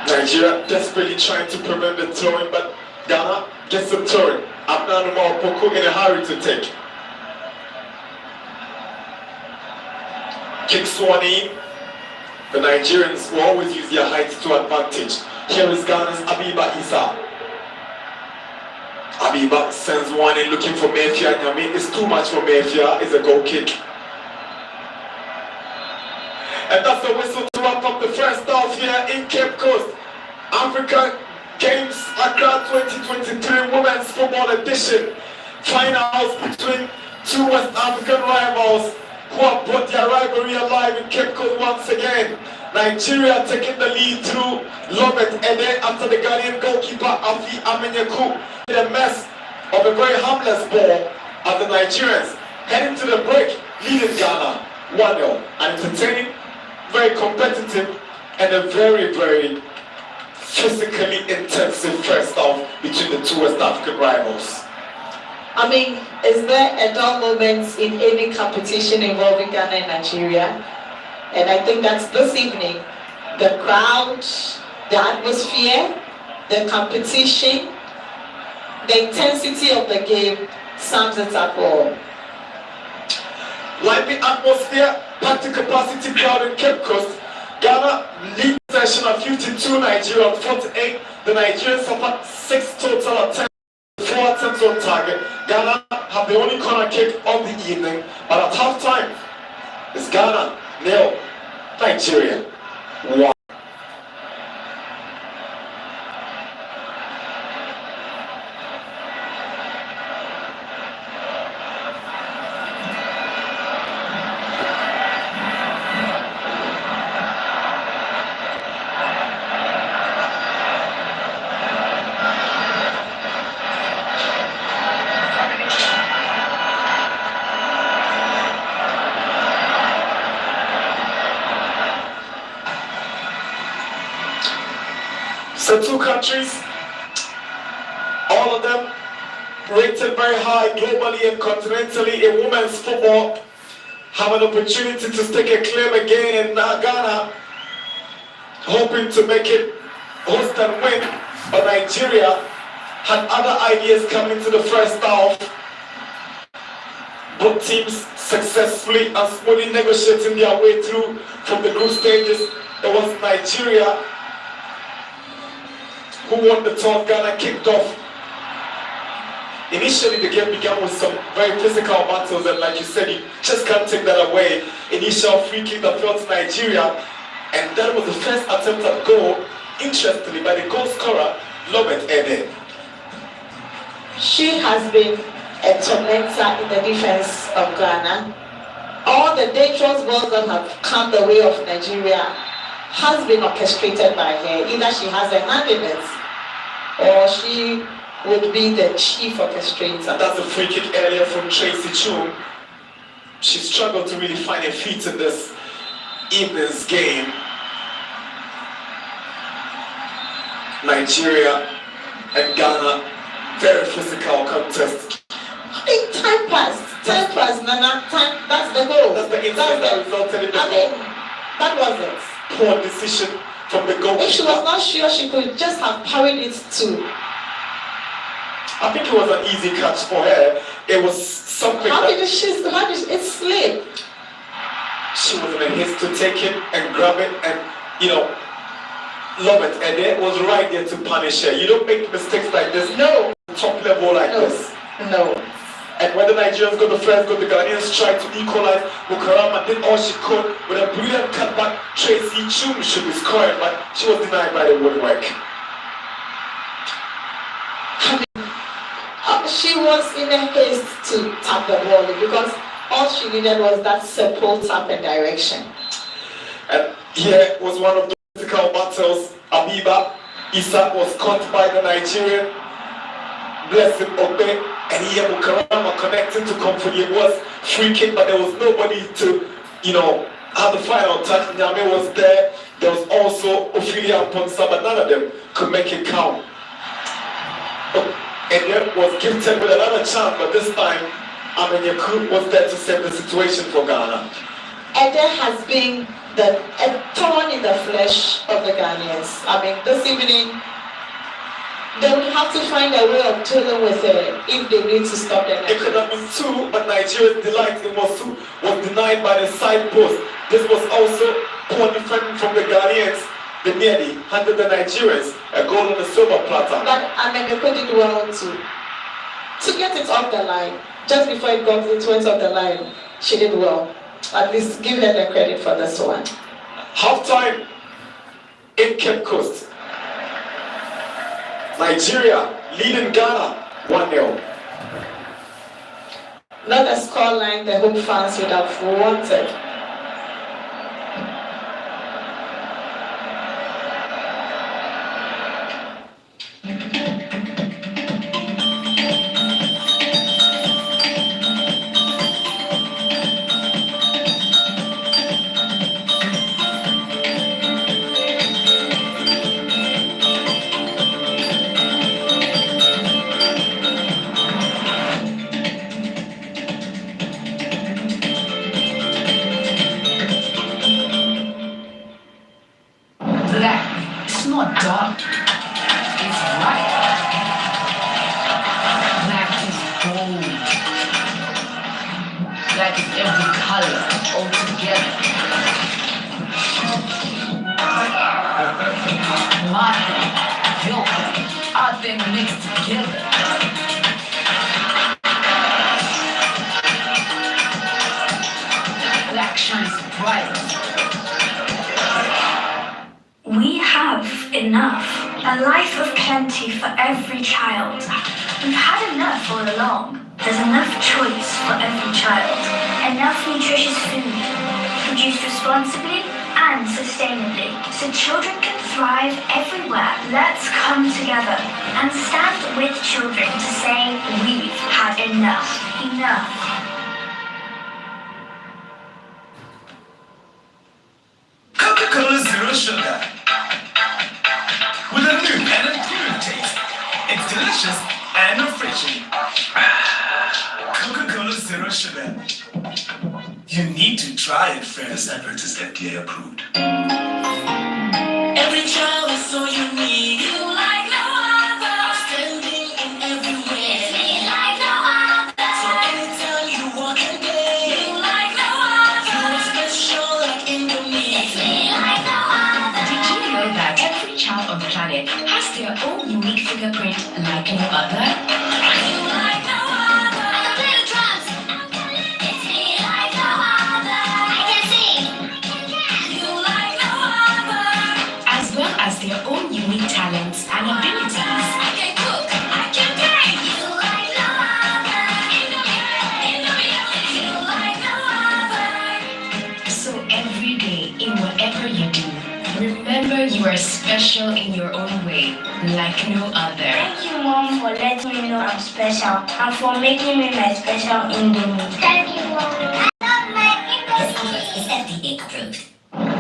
Nigeria desperately trying to prevent the throwing, but Ghana gets the throwing. Abnanuma Opoku in a hurry to take. Kicks one in. The Nigerians will always use their height to advantage. Here is Ghana's Abiba Isa. Abiba sends one in looking for Mefia Nyame. It's too much for Mefia. It's a goal kick. And that's the whistle to wrap up the first half here in Cape Coast. Africa Games Accra 2023 Women's Football Edition. Finals between two West African rivals who have brought their rivalry alive in Cape Coast once again. Nigeria taking the lead through Lobet Ede after the Ghanaian goalkeeper Afi Amenyeku did a mess of a very harmless ball as the Nigerians heading to the break, leading Ghana 1-0. An entertaining, very competitive, and a very, very physically intensive first half between the two West African rivals. Is there a dull moment in any competition involving Ghana and Nigeria? And I think that's this evening. The crowd, the atmosphere, the competition, the intensity of the game sums it up all. Lively atmosphere, packed capacity crowd in Cape Coast. Ghana lead possession of 52, Nigeria on 48. The Nigerians suffered 6 total attempts, 4 attempts on target. Ghana have the only corner kick of the evening, but at half time, it's Ghana 0, Nigeria 1. So two countries, all of them rated very high globally and continentally in women's football, have an opportunity to stake a claim again in Ghana, hoping to make it host and win. But Nigeria had other ideas coming to the first half. Both teams successfully and smoothly negotiating their way through from the group stages. It was Nigeria who won the toss. Ghana kicked off. Initially, the game began with some very physical battles, and like you said, you just can't take that away. Initial free kick that fell to Nigeria, and that was the first attempt at goal, interestingly, by the goal scorer, Lobet Ede. She has been a tormentor in the defense of Ghana. all the dangerous balls that have come the way of Nigeria has been orchestrated by her. Either she has a hand in it, or she would be the chief orchestrator. And that's a free kick earlier from Tracy Chum. She struggled to really find her feet in this evening's game. Nigeria and Ghana, very physical contest. Time passed, Nana, time, that's the goal. That's the incident that resulted in the goal. That was it. Poor decision from the goalkeeper. If she was not sure, she could just have parried it too. I think it was an easy catch for her. It was something how did it slip? She was in a haste to take it and grab it and, love it. And it was right there to punish her. You don't make mistakes like this. No. Top level like this. No. And when the Nigerians got the first goal, the Ghanaians tried to equalize. Mukarama did all she could with a brilliant cutback. Tracy Chum should be scoring, but she was denied by the woodwork. She was in a haste to tap the ball because all she needed was that simple tap and direction. And here was one of the physical battles. Abiba Issa was caught by the Nigerian. Blessing Obe, and here Mukarama connecting to Comfort. It was free kick, but there was nobody to, have the final touch. Nyame was there. There was also Ophelia Ponsa, but none of them could make it count. And then was gifted with another chance, but this time Amenyeku was there to save the situation for Ghana. Ede has been a thorn in the flesh of the Ghanaians. This evening, they would have to find a way of dealing with it if they need to stop the Nigerians. It could have been two, but Nigeria's delight in Mosu was denied by the side post. This was also poor defending from the Ghanaians. They nearly handed the Nigerians a goal on the silver platter. But Amenyeku did well to get it off the line. Just before it went off the line, she did well. At least give her the credit for this one. Halftime in Cape Coast. Nigeria leading Ghana 1-0. Not a scoreline the home fans would have wanted. We have enough, a life of plenty for every child. We've had enough all along. There's enough choice for every child. Enough nutritious food, produced responsibly and sustainably, so children can thrive everywhere. Let's come together and stand with children to say we've had enough. Enough. Coca-Cola Zero Sugar. With a new and improved taste. It's delicious and refreshing. Coca-Cola Zero Sugar. You need to try it first. Advert is FDA approved. Every child is so unique. You like no other. Outstanding in every way. Me like no other. So anytime you walk and play. You like no other. You are special like Indomie. Me like no other. Did you know that every child on the planet has their own unique fingerprint like no other? You like no other. I can play the drums. It's me like no other. I can sing. You like no other. As well as their own unique talents and abilities. I can cook. I can bake. You like no other. Indomie. You like no other. special in your own way, like no other. Thank you, Mom, for letting me know I'm special and for making me my special Indomie. Thank you, Mom. I love my This Indomie. offer is FDA approved.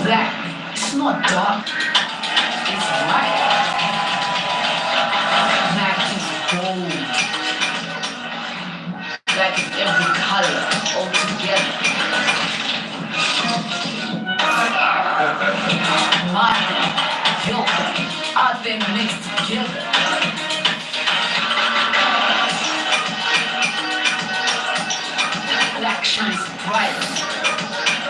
Black, it's not dark. It's white. Black is gold. Black is every color all together. Mine, your, are they mixed together? Black shines bright.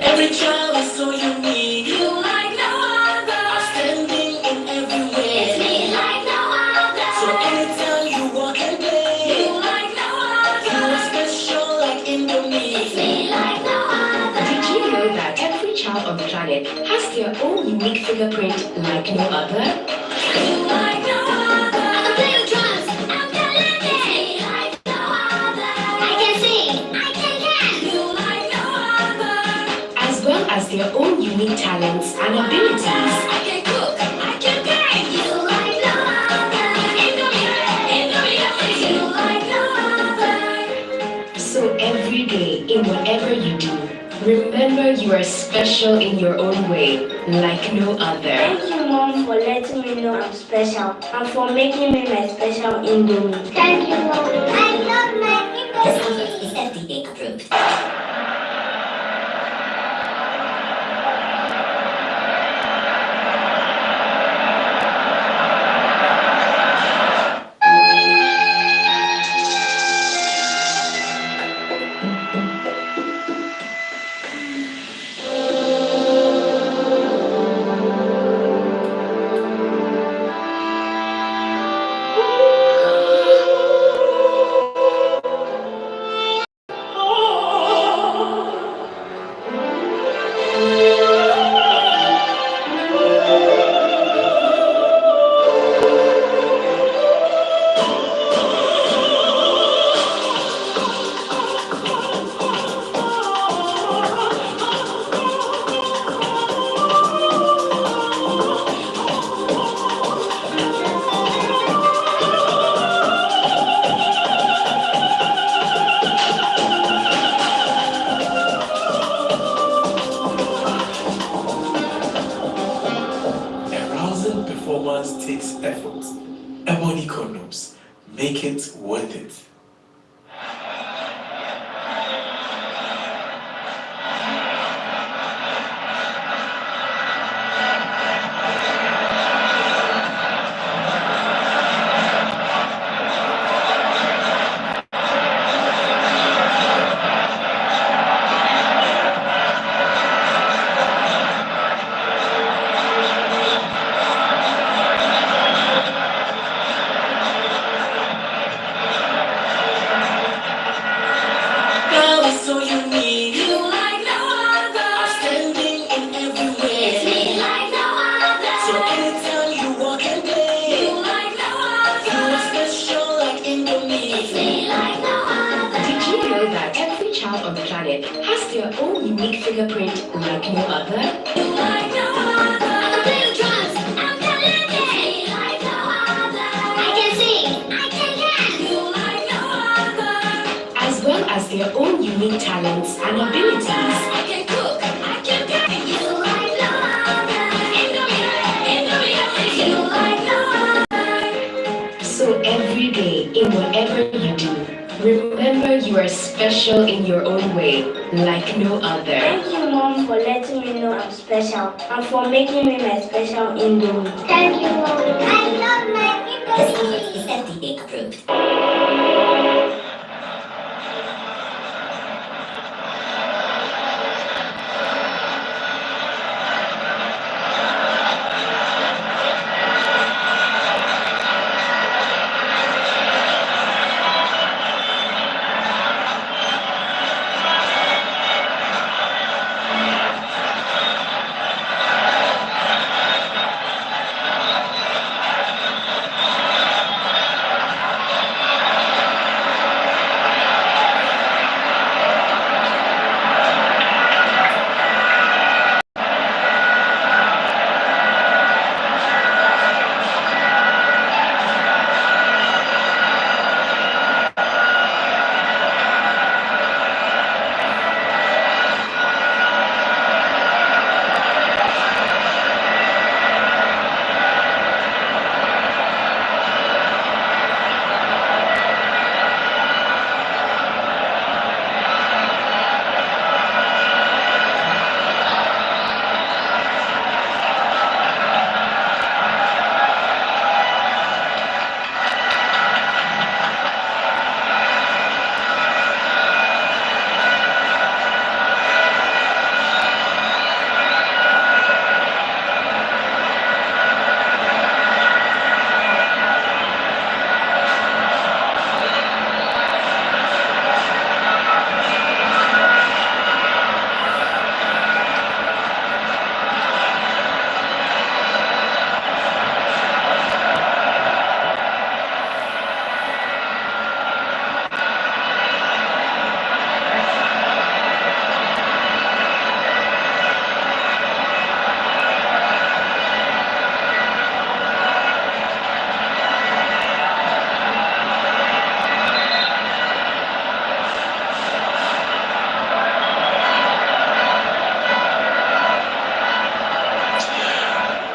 Every child is so unique. You like no other. Outstanding in every way. It's me like no other. So anytime you walk and play. You like no other. You are special like Indomie. It's me like no other. Did you know that every child on the planet has their own unique fingerprint like no other? You like no other. I can play the drums. I'm talented. It's me like no other. I can sing. I can dance. You like no other. As well as their own unique talents and abilities. I can cook. I can bake. You like no other. Indomie. You like no other. So every day, in whatever you do, remember you are special in your own way, like no other. Thank you, Mom, for letting me know I'm special and for making me my special Indomie. Thank you, Mom. I love my This Indomie. offer is FDA approved. Arousing performance takes effort. Ebony condoms make it worth it. Girl is so unique. You like no other. Outstanding in every way. It's me like no other. So anytime you walk and play. You like no other. You are special like Indomie. It's me like no other. Did you know that every child on the planet has their own unique fingerprint like no other? You like no other. I can play the drums. I'm talented. It's me like no other. I can sing. I can dance. You like no other. As well as their own unique talents and abilities. I can cook. I can bake. You like no other. Indomie. You like no other. So every day, in whatever you do, remember you are special in your own way, like no other. Thank you, Mom, for letting me know I'm special and for making me my special Indomie. Thank you, Mom. I love my This Indomie. offer is FDA approved.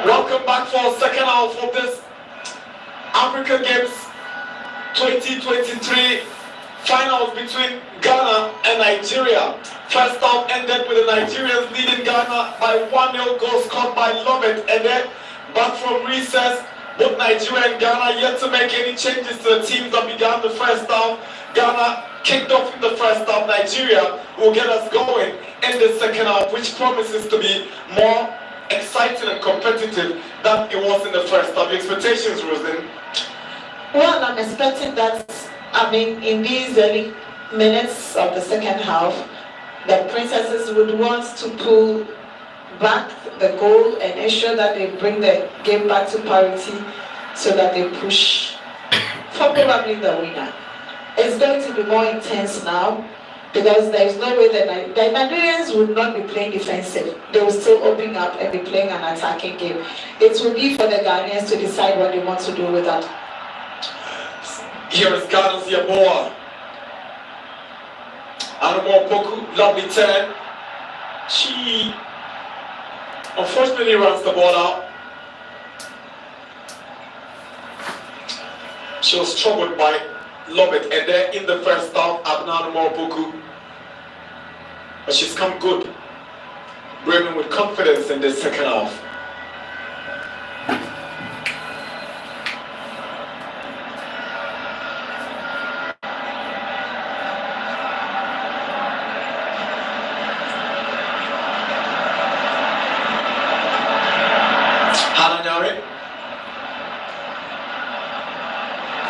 Welcome back for a second half of this African Games 2023 finals between Ghana and Nigeria. First half ended with the Nigerians leading Ghana by 1-0, goal scored by Lovett, and then back from recess, both Nigeria and Ghana yet to make any changes to the teams that began the first half. Ghana kicked off in the first half. Nigeria will get us going in the second half, which promises to be more exciting and competitive than it was in the first half. The expectations, Rosin? Well, I'm expecting that, in these early minutes of the second half, the Princesses would want to pull back the goal and ensure that they bring the game back to parity so that they push for probably the winner. It's going to be more intense now because there is no way that the Nigerians would not be playing defensive. They will still open up and be playing an attacking game. It will be for the Ghanaians to decide what they want to do with that. Here is Ghana's Yeboah. Anomo Poku, lovely turn. She unfortunately runs the ball out. She was troubled by Lovett, and then in the first half, Anomo Poku. But she's come good, brimming with confidence in the second half.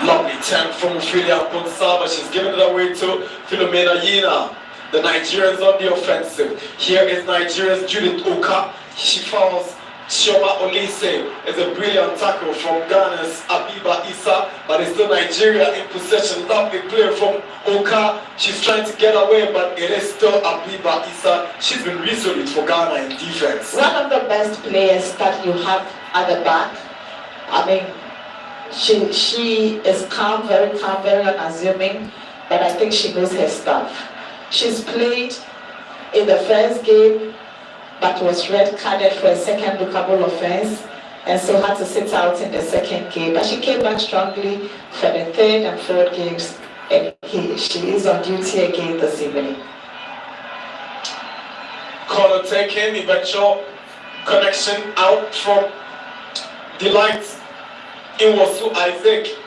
Lovely turn from Ophelia Ponsah, she's given it away to Philomena Yina. The Nigerians on the offensive. Here is Nigeria's Judith Oka. She fouls Chioma Olise. It's a brilliant tackle from Ghana's Abiba Issa, but it's still Nigeria in possession. Lovely play from Oka. She's trying to get away, but it is still Abiba Issa. She's been resolute for Ghana in defense. One of the best players that you have at the back. She is calm, very unassuming, but I think she knows her stuff. She's played in the first game, but was red carded for a second lookable offense, and so had to sit out in the second game. But she came back strongly for the third and fourth games, and she is on duty again this evening. Corner taken, eventual connection out from Delight Inwosu Isaac.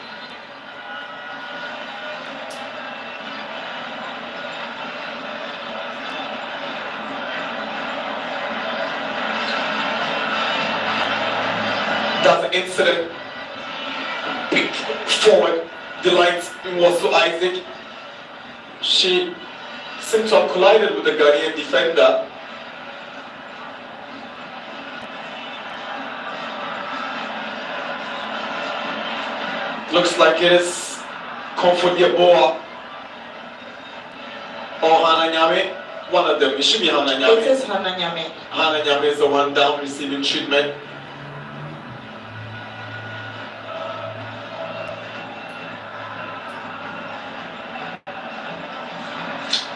That's the incident. Pick forward, Delight Inwosu Isaac. She seemed to have collided with the Ghanaian defender. Looks like it is Comfort Yeboah or Hannah Nyame. One of them. It should be Hannah Nyame. It is Hannah Nyame. Hannah Nyame is the one down receiving treatment.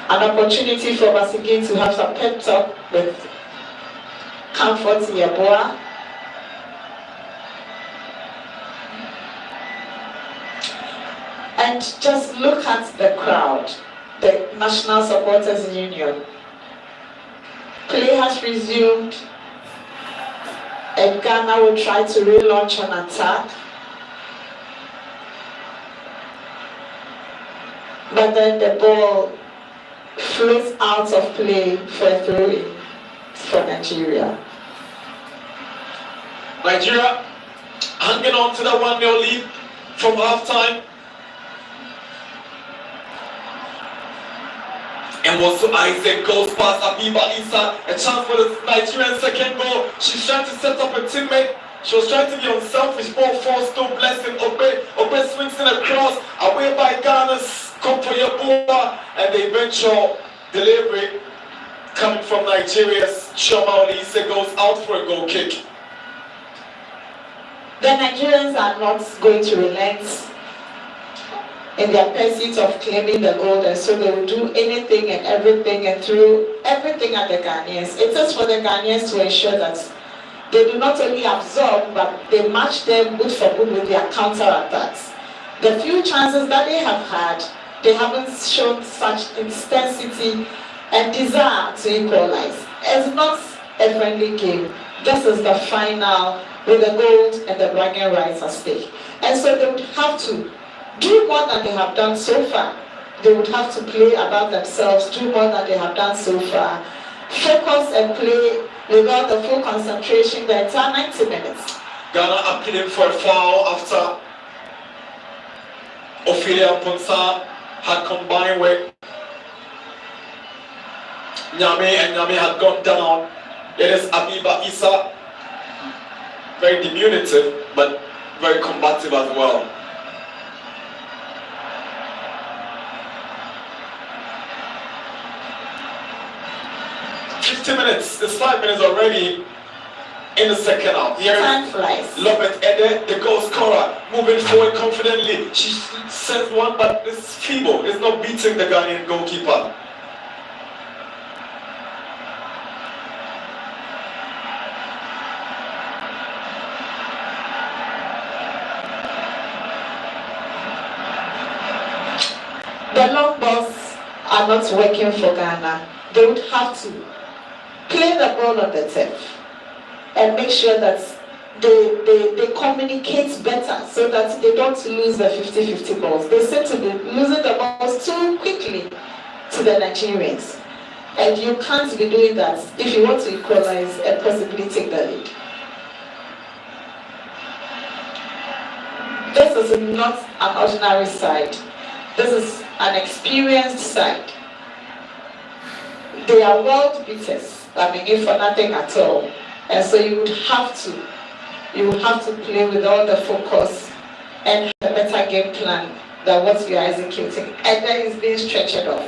An opportunity for us again to have some pep talk with Comfort Yeboah. And just look at the crowd, the National Supporters Union. Play has resumed, and Ghana will try to relaunch an attack. But then the ball floats out of play for a throw-in for Nigeria. Nigeria hanging on to the 1-0 lead from halftime. And Inwosu Isaac goes past Abiba Issa, a chance for the Nigerian second goal. She's trying to set up a teammate. She was trying to be unselfish, ball falls, still blessing. Obe swings in across, away by Ghana's Comfort Yeboah, and the eventual delivery coming from Nigeria's Chioma Olise goes out for a goal kick. The Nigerians are not going to relent in their pursuit of claiming the gold, and so they will do anything and everything and throw everything at the Ghanaians. It is for the Ghanaians to ensure that They do not only absorb, but they match them good for good with their counter-attacks. The few chances that they have had, they haven't shown such intensity and desire to equalize. It's not a friendly game. This is the final with the gold and the bragging rights at stake. And so they would have to do more than they have done so far. They would have to play about themselves, do more than they have done so far. Focus and play without the full concentration the entire 90 minutes. Ghana appealing for a foul after Ophelia Ponsa had combined with Nyame, and Nyame had gone down. It is Abiba Issa, very diminutive but very combative as well. It's 5 minutes already in the second half. Here Time flies. Lopet Ede, the goal scorer, moving forward confidently. She sends one, but it's feeble. It's not beating the Ghanaian goalkeeper. The long balls are not working for Ghana. They would have to play the ball on the turf and make sure that they communicate better so that they don't lose the 50-50 balls. They seem to be losing the balls too quickly to the Nigerians. And you can't be doing that if you want to equalize and possibly take the lead. This is not an ordinary side. This is an experienced side. They are world beaters. I mean, if for nothing at all. And so you would have to play with all the focus and a better game plan than what you are executing. And that is being stretched off.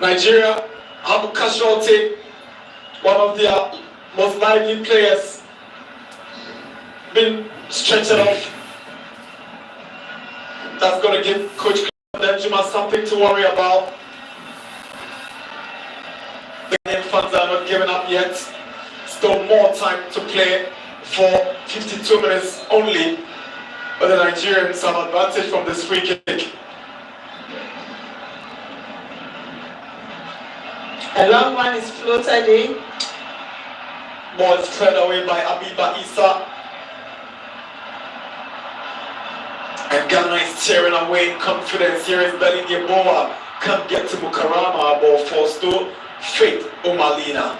Nigeria have a casualty, one of their most lively players, been stretched off. That's going to give Coach Danjuma something to worry about. The Ghanaian fans are not giving up yet. Still more time to play for 52 minutes only. But the Nigerians have advantage from this free kick. A long one is floated in. Ball is cleared away by Abiba Issa. And Ghana is tearing away in confidence. Here is Belling Yeboah. Can't get to Mukarama. Ball forced to Faith Omalina.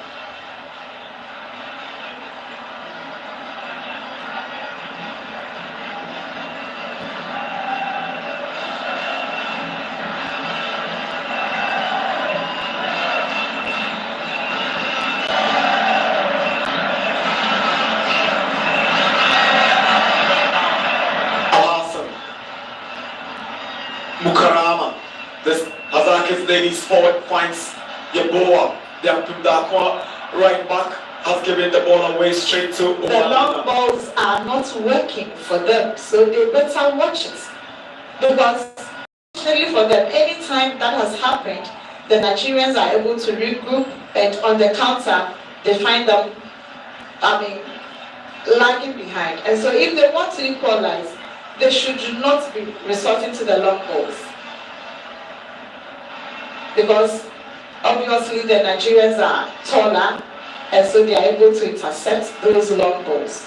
Mukarama. This Hazakis ladies forward finds Yeboah. Dakwa right back has given the ball away straight to Omalina. The long balls are not working for them, so they better watch it. Because especially for them, anytime that has happened, the Nigerians are able to regroup, and on the counter, they find them, lagging behind. And so if they want to equalize, they should not be resorting to the long balls. Because obviously the Nigerians are taller, and so they are able to intercept those long balls.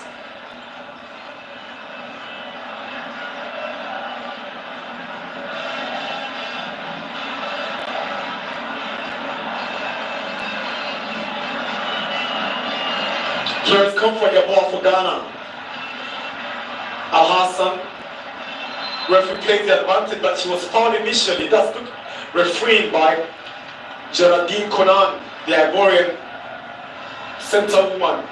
Here is comfort your ball for Ghana. Al Hassan, referee played the advantage, but she was fouled initially. That's good refereeing by Geraldine Conan, the Ivorian center woman.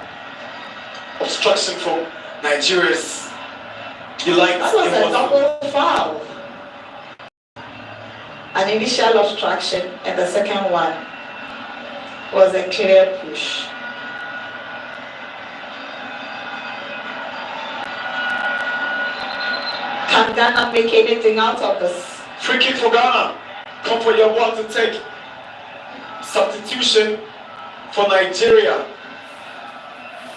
Obstruction from Nigeria's delight. That was a double foul. An initial obstruction, and the second one was a clear push. Can Ghana make anything out of this? Free kick for Ghana. Comfort your ball to take. Substitution for Nigeria.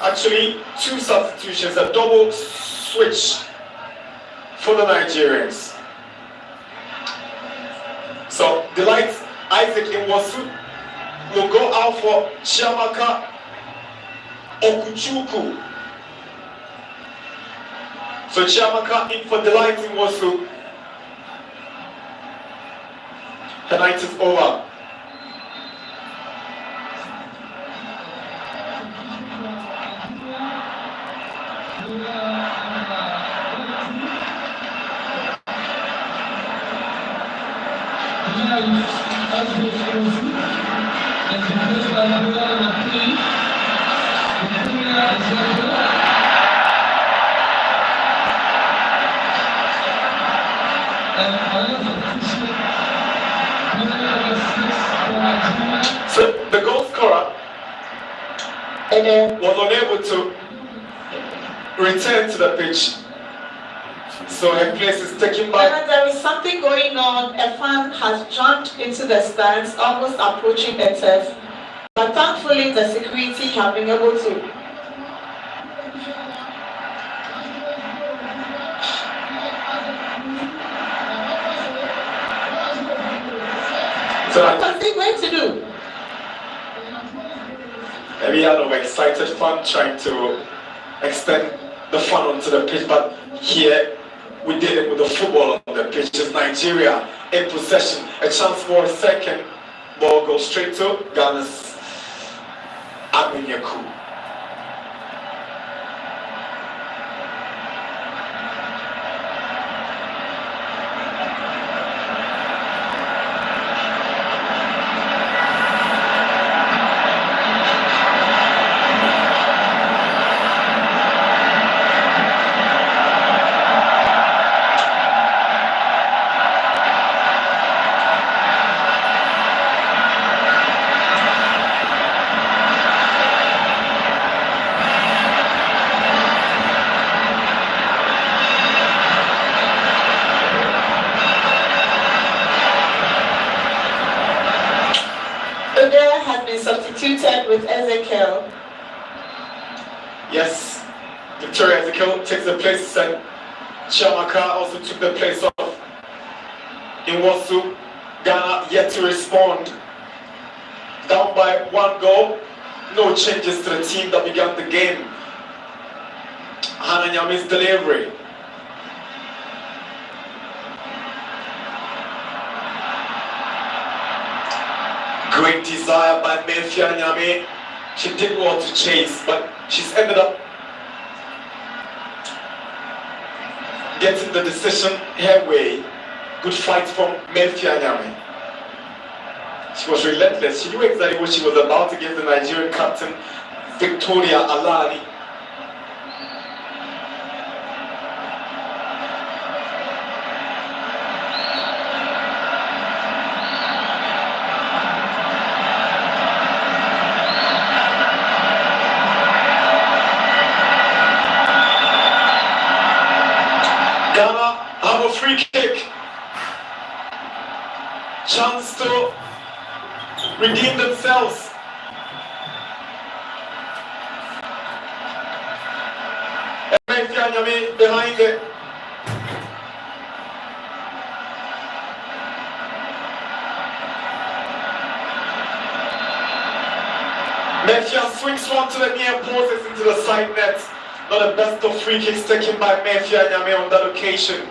Actually, 2 substitutions, a double switch for the Nigerians. So, Delight Isaac Nwosu will go out for Chiamaka Okuchukwu. So, Chiamaka in for Delight Nwosu. The night is over. So the goal scorer was unable to return to the pitch. So her place is taken by. And there is something going on. A fan has jumped into the stands, almost approaching the turf. But thankfully, the security have been able to. So What's he going to do? maybe had an excited fan trying to extend the fun onto the pitch, but here we did it with the football on the pitch. It's Nigeria in possession. A chance for a second. Ball goes straight to Ghana's Aminyaku. Odera has been substituted with Ezekiel. Yes, Victoria Ezekiel takes the place, and Chiamaka also took the place of Nwosu. Ghana yet to respond. Down by 1 goal. No changes to the team that began the game. Hannah Nyame's delivery. Great desire by Mefia Nyame. She did want to chase, but she's ended up getting the decision her way. Good fight from Mefia Nyame. She was relentless. She knew exactly what she was about to give the Nigerian captain, Victoria Alani. Ghana have a free kick. Chance to redeem themselves. Mefia Nyame behind it. Mefia swings one to the near post into the side net. Not the best of free kicks taken by Mefia Nyame on that occasion.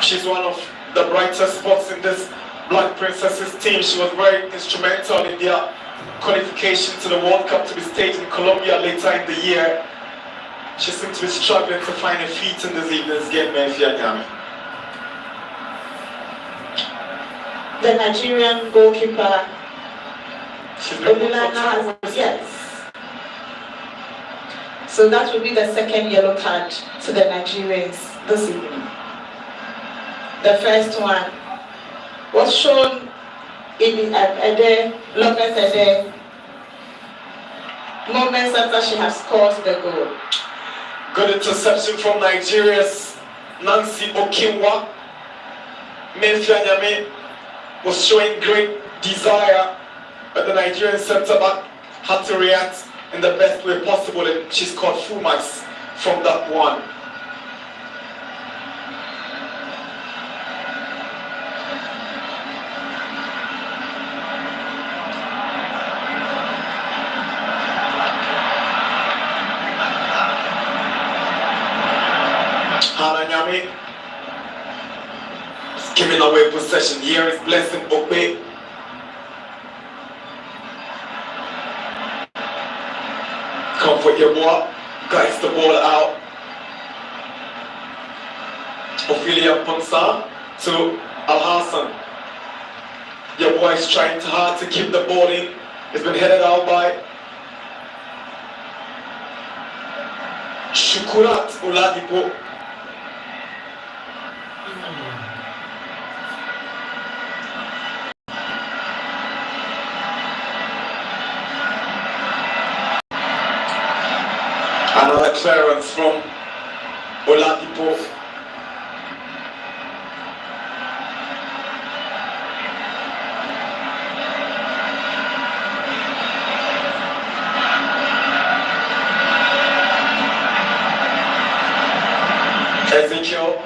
She's one of the brightest spots in this Black Princesses team. She was very instrumental in their qualification to the World Cup to be staged in Colombia later in the year. She seems to be struggling to find her feet in this evening's game, Mefia Nyame. The Nigerian goalkeeper, She's been Olulana, has, yes. So that will be the second yellow card to the Nigerians this evening. The first one was shown in Ede, Lopez Ede, moments after she has scored the goal. Good interception from Nigeria's Nancy Okinwa. Mefia Nyame was showing great desire, but the Nigerian centre back had to react in the best way possible, and she scored full marks from that one. Hannah Nyame is giving away possession. Here is Blessing Ope. Comfort your boy, guides the ball out. Ophelia Ponsa to Al Hassan. Your boy is trying hard to keep the ball in. It's been headed out by Shukurat Oladipo. Another clearance from Oladipo. Ezekiel.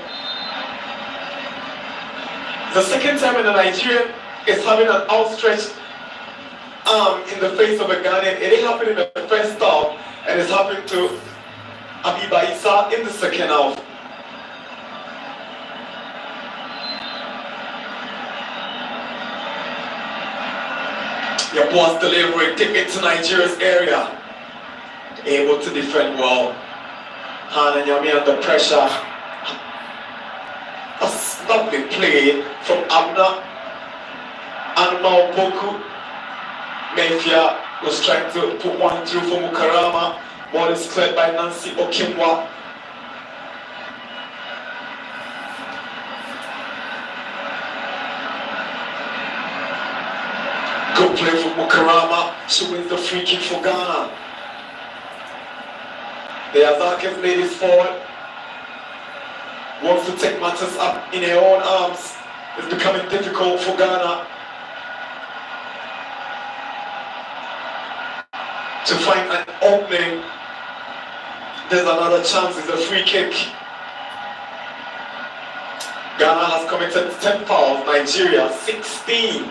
The second time in the Nigerian is having an outstretched arm in the face of a Ghanaian. It didn't happen in the first half, and it's happened to Abiba Issa in the second half. Your boss delivery, take it to Nigeria's area. Able to defend well. Hannah Nyame under pressure. A lovely play from Abna. Anma Opoku. Mefia was trying to put one through for Mukarama. Ball is cleared by Nancy Okinwa. Good play for Mukarama. She wins the free kick for Ghana. The Azakis ladies forward. Wants to take matters up in her own arms. It's becoming difficult for Ghana to find an opening. There's another chance, it's a free kick. Ghana has committed 10 fouls, Nigeria 16.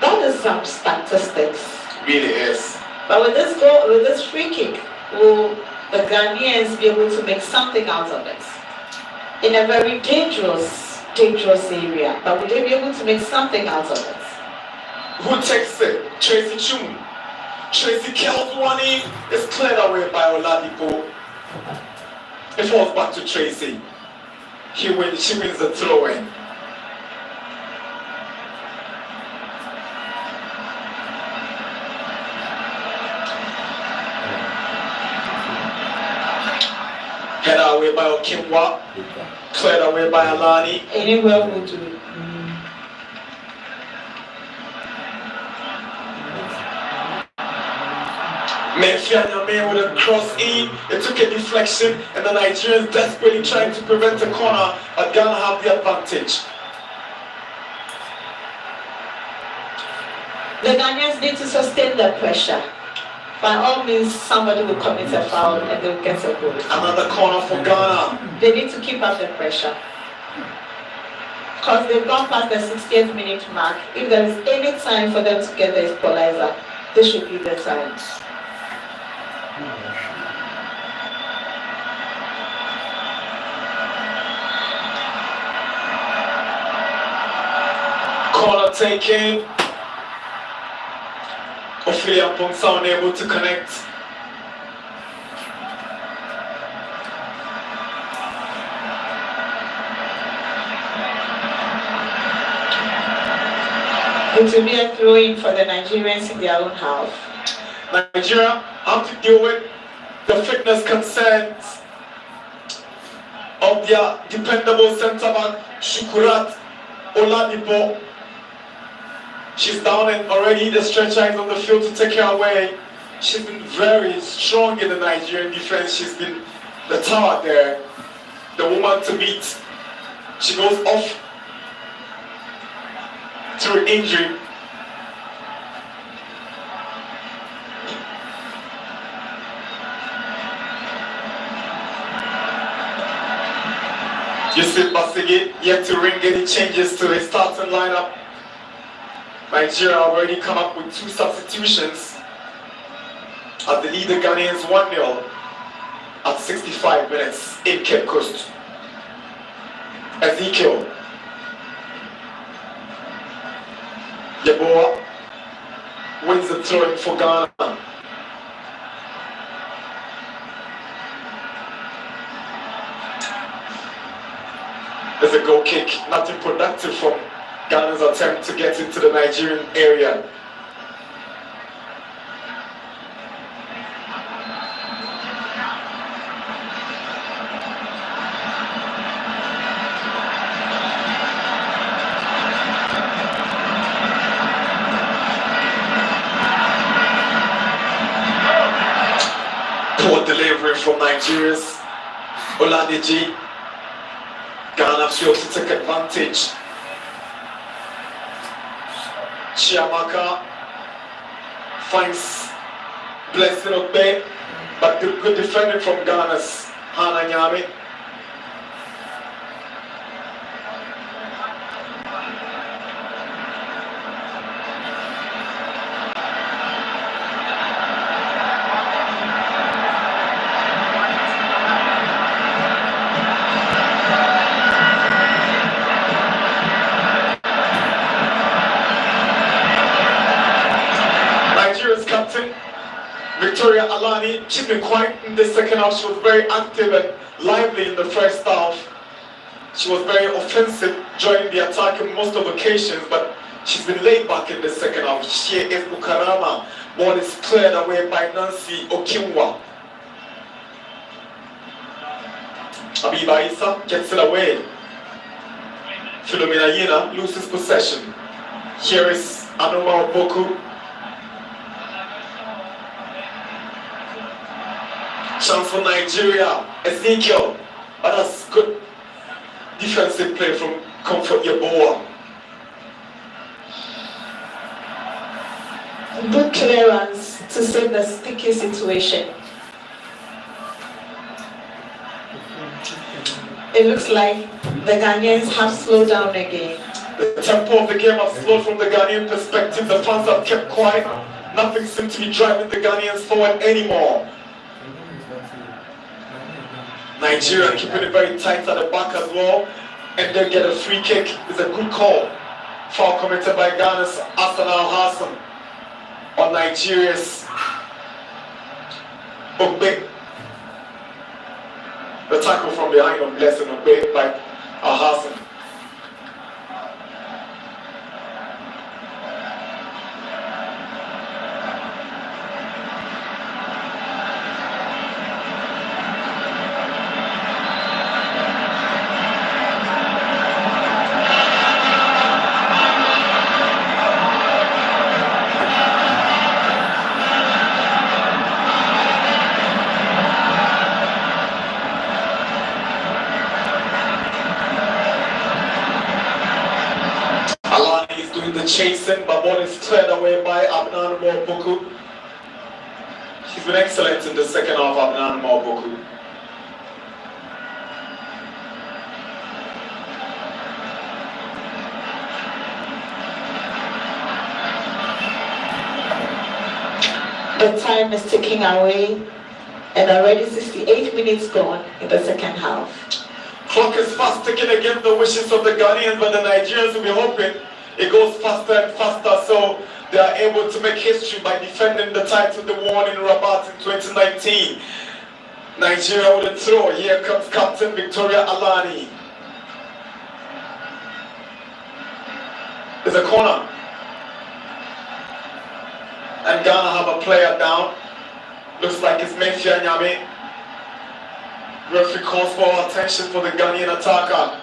That is some statistics. Really is. But with this goal, with this free kick, will the Ghanaians be able to make something out of it? In a very dangerous area. But will they be able to make something out of it? Who takes it? Tracy Chum. Tracy kills one in. It's cleared away by Oladipo. It falls back to Tracy. She wins the throw-in. Head away by Okimwa. Cleared away by Alani. Anywhere will do. Mefia Nyame with a cross in. It took a deflection, and the Nigerians desperately trying to prevent a corner, but Ghana have the advantage. The Ghanaians need to sustain the pressure. By all means, somebody will commit a foul and they'll get a goal. Another corner for Ghana. They need to keep up the pressure. Because they've gone past the 60th minute mark. If there is any time for them to get the equalizer, this should be the time. Corner taken. Ophelia Ponsa unable to connect. It will be a throw-in for the Nigerians in their own half. Nigeria have to deal with the fitness concerns of their dependable centre-back, Shukurat Oladipo. She's down and already the stretcher is on the field to take her away. She's been very strong in the Nigerian defense. She's been the tower there. the woman to beat. She goes off through injury. Yusuf Basigi yet to ring any changes to his starting lineup. Nigeria already come up with 2 substitutions as they lead the Ghanaians 1-0 at 65 minutes in Cape Coast. Ezekiel Yeboah wins the throw for Ghana. There's a goal kick, nothing productive from Ghana's attempt to get into the Nigerian area. Poor delivery from Nigeria's Oladeji. Ghana fails to take advantage. Chiamaka finds Blessing Ogbe, but good defending from Ghana's Hannah Nyame. Captain Victoria Alani, she's been quiet in the second half. She was very active and lively in the first half. She was very offensive during the attack on most of occasions, but she's been laid back in the second half. She is Bukarama. Ball is cleared away by Nancy Okinwa. Abiba Isa gets it away. Philomena Yina loses possession. Here is Anoma Oboku. Chance for Nigeria, Ezekiel, but that's good defensive play from Comfort Yeboah. Good clearance to save the sticky situation. It looks like the Ghanaians have slowed down again. The tempo of the game has slowed from the Ghanaian perspective. The fans have kept quiet. Nothing seems to be driving the Ghanaians forward anymore. Nigeria keeping it very tight at the back as well, and they get a free kick. It's a good call. Foul committed by Ghana's Hassan Al Hassan on Nigeria's Ogbe. The tackle from behind on Blessing Ogbe by Al Hassan. Chasing, but ball is cleared away by Abnan Moboku. She's been excellent in the second half, Abnan Moboku. The time is ticking away, and already 68 minutes gone in the second half. Clock is fast ticking against the wishes of the Ghanaians, but the Nigerians will be hoping it goes faster and faster, so they are able to make history by defending the title they won in Rabat in 2019. Nigeria with a throw. Here comes Captain Victoria Alani. There's a corner. And Ghana have a player down. Looks like it's Mefia Nyame. Referee calls for attention for the Ghanaian attacker.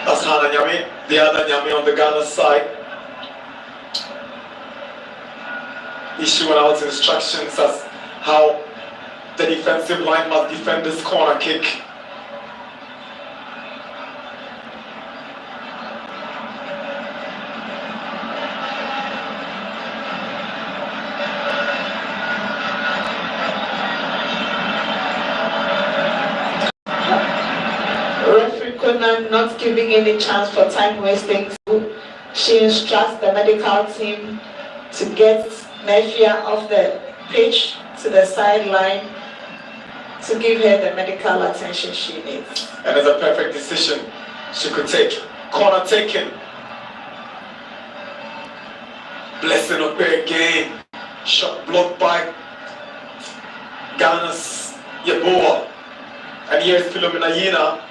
That's Hannah Nyame. The other Nyame on the Ghana side, issuing out instructions as how the defensive line must defend this corner kick. Referee Conan not giving any chance for time wasting. She instructs the medical team to get Mefia off the pitch to the sideline to give her the medical attention she needs. And it's a perfect decision she could take. Corner taken. Blessing of her again. Shot blocked by Ghana's Yeboah. And here's Philomena Yina.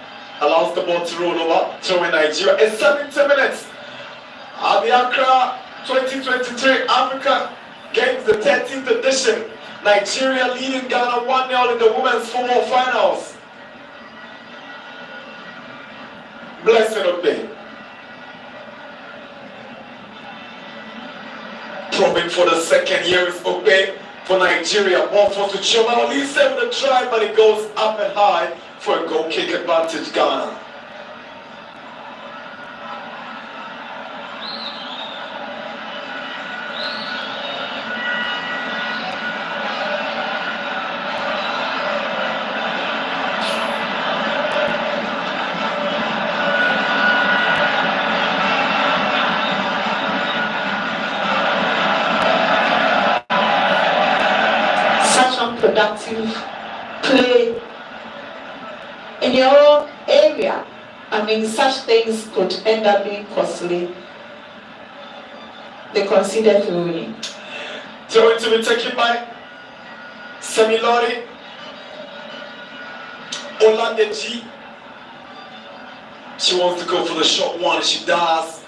Allows the ball to roll over. Throwing Nigeria. It's 70 minutes. At the Accra 2023 Africa Games, the 13th edition. Nigeria leading Ghana 1-0 in the women's football finals. Blessed Obe. Probing for the second year is Obe for Nigeria. Ball for Chioma Olise with a try, but it goes up and high for a goal kick advantage Ghana. Productive play in your area. I mean, such things could end up being costly. They consider winning. Throw it to be taken by Semilori Oladeji. She wants to go for the short one. She does.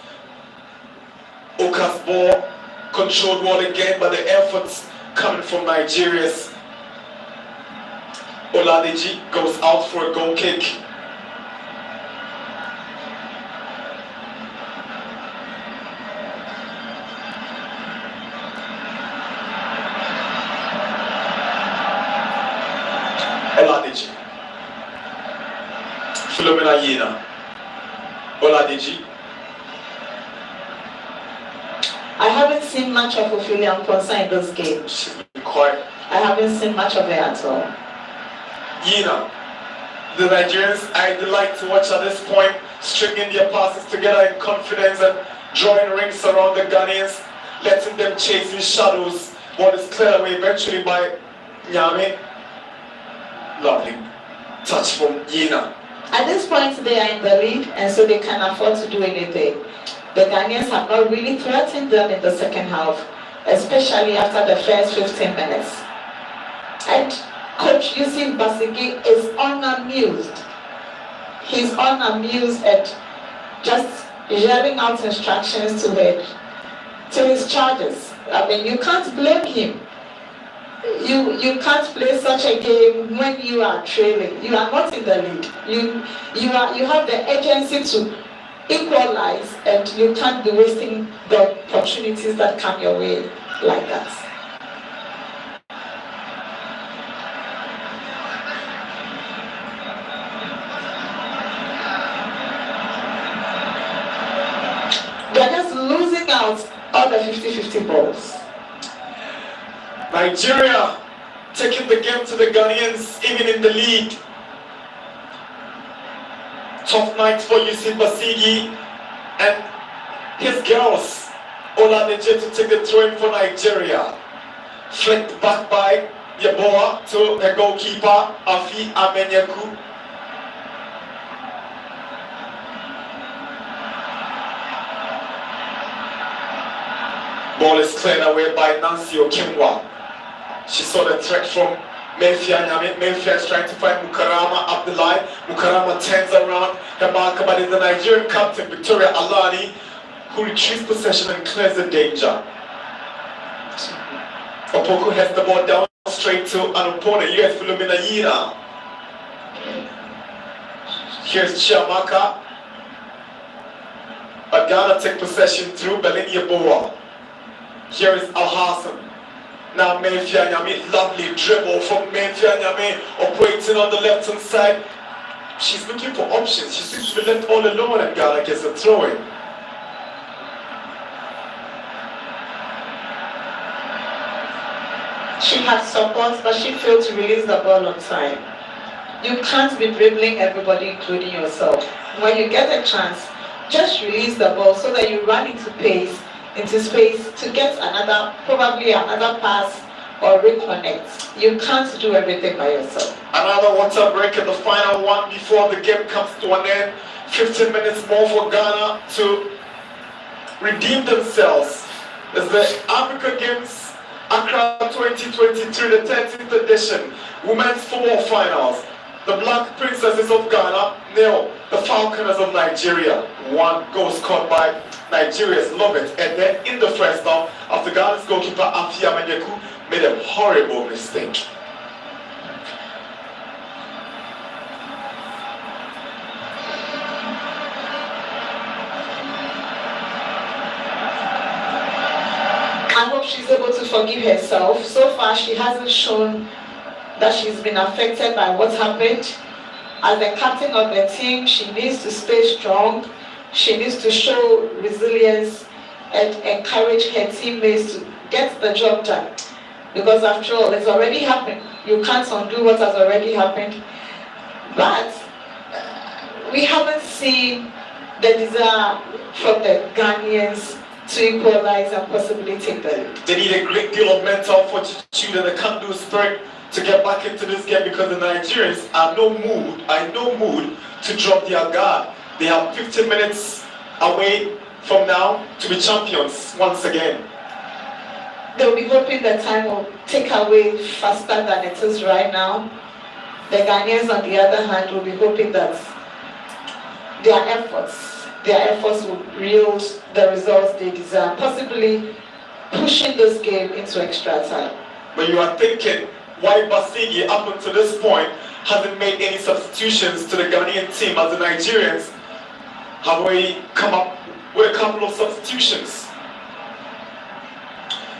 Oka's ball controlled well again, but the efforts coming from Nigeria's Oladeji goes out for a goal kick. Oladeji. Philomena Yina. Oladeji. I haven't seen much of Ophelia Mponsa in those games. She's been quiet. I haven't seen much of her at all. Yina. The Nigerians, I like to watch at this point, stringing their passes together in confidence and drawing rings around the Ghanaians, letting them chase in shadows. What is cleared away eventually by Nyame. Lovely touch from Yina. At this point, they are in the lead, and so they can afford to do anything. The Ghanaians have not really threatened them in the second half, especially after the first 15 minutes. And Coach Yusuf Basigi is unamused. He's unamused at just yelling out instructions to his charges. I mean, you can't blame him. You can't play such a game when you are trailing. You are not in the lead. You have the agency to equalize, and you can't be wasting the opportunities that come your way like that. They're just losing out all the 50-50 balls. Nigeria taking the game to the Ghanaians, even in the lead. Tough night for Yusuf Basigi and his girls. Oladeji to take the throw in for Nigeria. Flicked back by Yeboah to the goalkeeper, Afi Amenyaku. Ball is cleared away by Nancy Okimwa. She saw the threat from Mefia Nyame. Mefia is trying to find Mukarama up the line. Mukarama turns around. Her marker, but it's the Nigerian captain, Victoria Alani, who retrieves possession and clears the danger. Opoku heads the ball down straight to an opponent. Here's Philomena Yina. Here's Chiamaka. But Ghana take possession through Belinia Boa. Here is Al Hassan. Now Menfia Nyame, lovely dribble from Menfia Nyame, operating on the left hand side. She's looking for options. She seems to be left all alone and Ghana gets a throw in. She had support, but she failed to release the ball on time. You can't be dribbling everybody, including yourself. When you get a chance, just release the ball so that you run into space to get probably another pass or reconnect. You can't do everything by yourself. Another water break in the final one before the game comes to an end. 15 minutes more for Ghana to redeem themselves. It's the Africa Games Accra 2023, the 13th edition, Women's Football Finals. The Black Princesses of Ghana nil the Falconers of Nigeria. 1 goal scored by Nigerians, love it. And then in the first half, after Ghana's goalkeeper Afia Menyeku made a horrible mistake. I hope she's able to forgive herself. So far, she hasn't shown that she's been affected by what happened. As the captain of the team, she needs to stay strong. She needs to show resilience and encourage her teammates to get the job done. Because after all, it's already happened. You can't undo what has already happened. But we haven't seen the desire from the Ghanaians to equalize and possibly take the lead. They need a great deal of mental fortitude and a can-do spirit to get back into this game because the Nigerians are in no mood to drop their guard. They have 15 minutes away from now to be champions once again. They'll be hoping that time will take away faster than it is right now. The Ghanaians, on the other hand, will be hoping that their efforts will yield the results they desire, possibly pushing this game into extra time. But you are thinking, why Basigi up until this point hasn't made any substitutions to the Ghanaian team as the Nigerians have already come up with a couple of substitutions.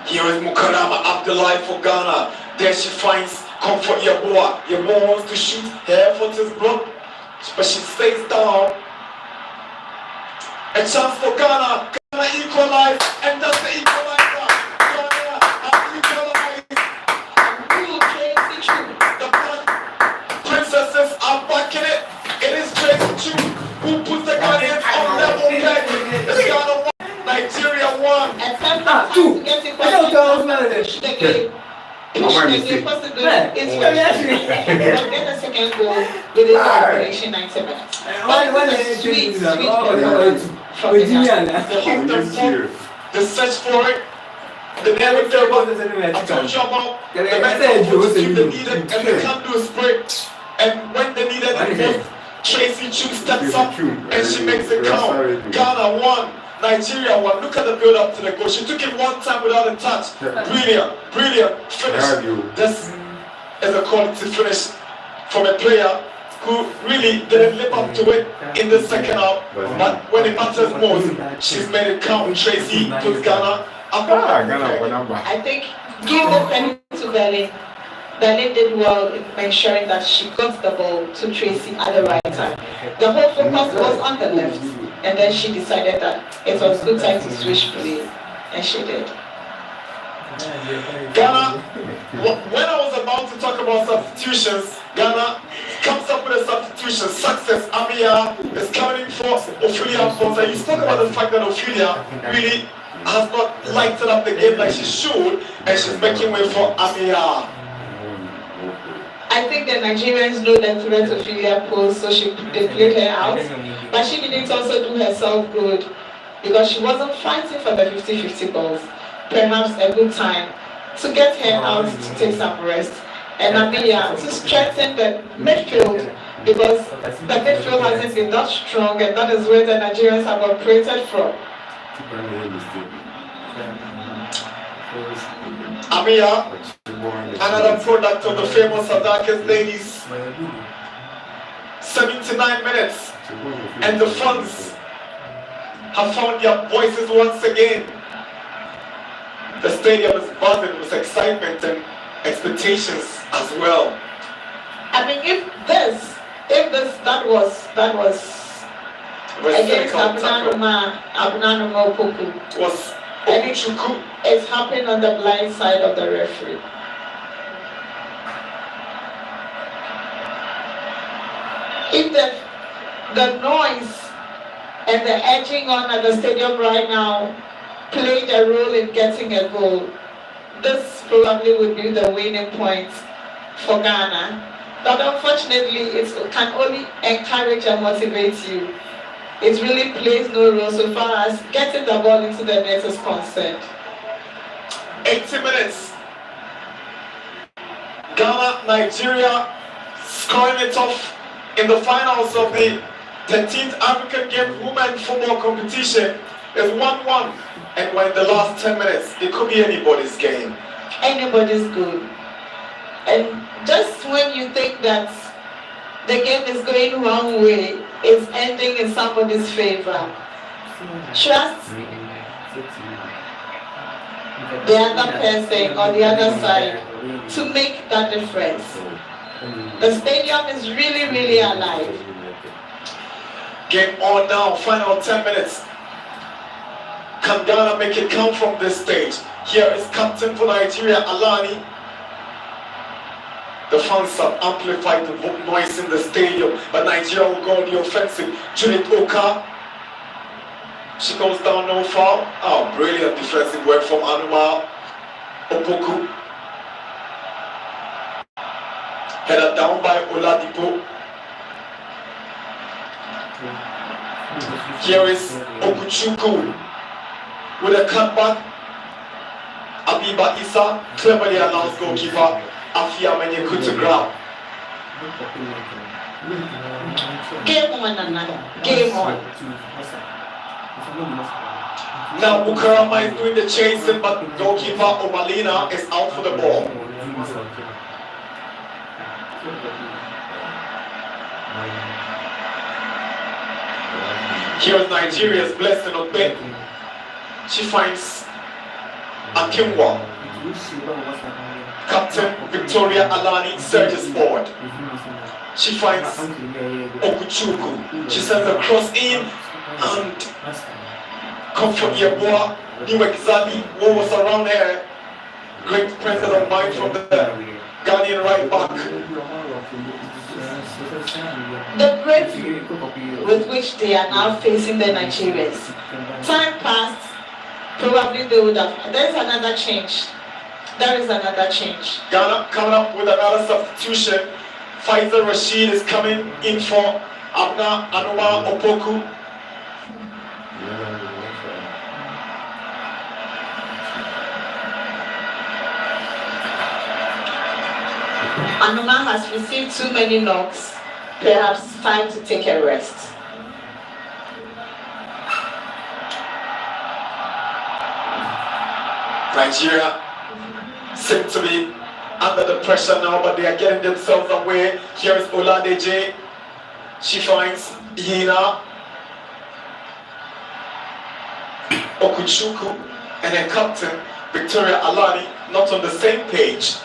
Here is Mukarama Abdullahi for Ghana. There she finds Comfort Yeboah. Yeboah wants to shoot, her effort is blocked, but she stays down. A chance for Ghana. Ghana equalize, and that's the equalizer. Ghana have equalized. The Black Princesses are backing it. It is Tracy Chu who puts the Ghanaians on level play. It's Ghana 1, Nigeria 1. And sometimes to get it push the game. Push the game possibly. It's very get a second goal within the operation 90 minutes. But it's sweet performance from the Ghanaians. The search for it. The never give up. I told you about the mental fortitude they needed and the can-do spirit. And when they needed it most, Tracy Chu steps up and she makes it count. Ghana 1, Nigeria 1. Look at the build-up to the goal. She took it one time without a touch. Brilliant finish. This is a quality finish from a player who really didn't live up to it in the second half. But when it matters most, she's made it count. Tracy puts Ghana up. I think give the credit to Berlin. Berlin did well in ensuring that she got the ball to Tracy at the right time. The whole focus was on the left, and then she decided that it was good time to switch play, and she did. Ghana, when I was about to talk about substitutions, Ghana comes up with a substitution. Success. Amia is coming for Ophelia Mponsa. You spoke about the fact that Ophelia really has not lighted up the game like she should, and she's making way for Amia. I think the Nigerians know the threat Ophelia posed, so they played her out. But she didn't also do herself good because she wasn't fighting for the 50-50 balls. Perhaps a good time to get her out to take some rest. And Amia to strengthen the midfield because the midfield hasn't been that strong, and that is where the Nigerians have operated from. Amia, another product of the famous Sadakis ladies. 79 minutes, and the funds have found their voices once again. The stadium is buzzing with excitement and expectations as well. I mean, that was Very against cynical tackle. Abnanuma Opoku. It was And Okuchuku. it's happening on the blind side of the referee. If the noise and the edging on at the stadium right now played a role in getting a goal, this probably would be the winning point for Ghana. But unfortunately, it can only encourage and motivate you. It really plays no role so far as getting the ball into the net is concerned. 80 minutes. Ghana, Nigeria scoring it off in the finals of the 13th African Games Women Football Competition is 1-1. And we're in the last 10 minutes. It could be anybody's game. Anybody's good. And just when you think that the game is going one way, it's ending in somebody's favor. Trust the other person on the other side to make that difference. The stadium is really, really alive. Game on now, final 10 minutes. Can Ghana make it count from this stage? Here is captain for Nigeria, Alani. The fans have amplified the noise in the stadium, but Nigeria will go on the offensive. Judith Oka. She goes down, no foul. Oh, brilliant defensive work from Anuma Opoku. Headed down by Oladipo. Here is Okuchuku with a cutback. Abiba Issa cleverly allows goalkeeper Afia Menyeku to grab. Game on, another. Game on. Now Bukarama is doing the chasing, but goalkeeper Omalina is out for the ball. Here is Nigeria's blessing Obe. She finds Akinwa. Captain Victoria Alani surges forward. She finds Okuchuku. She sends a cross in and Comfort Yeboah knew exactly what was around her. Great presence of mind from the Ghanaian right back. The bravery with which they are now facing the Nigerians. Time passed, probably they would have. There is another change. There is another change. Ghana coming up with another substitution. Faisal Rashid is coming in for Abna Anuma Opoku. Anuma has received too many knocks. Perhaps time to take a rest. Nigeria seem to be under the pressure now, but they are getting themselves away. Here is Oladeje. She finds Hina, Okuchuku, and then captain Victoria Alani not on the same page.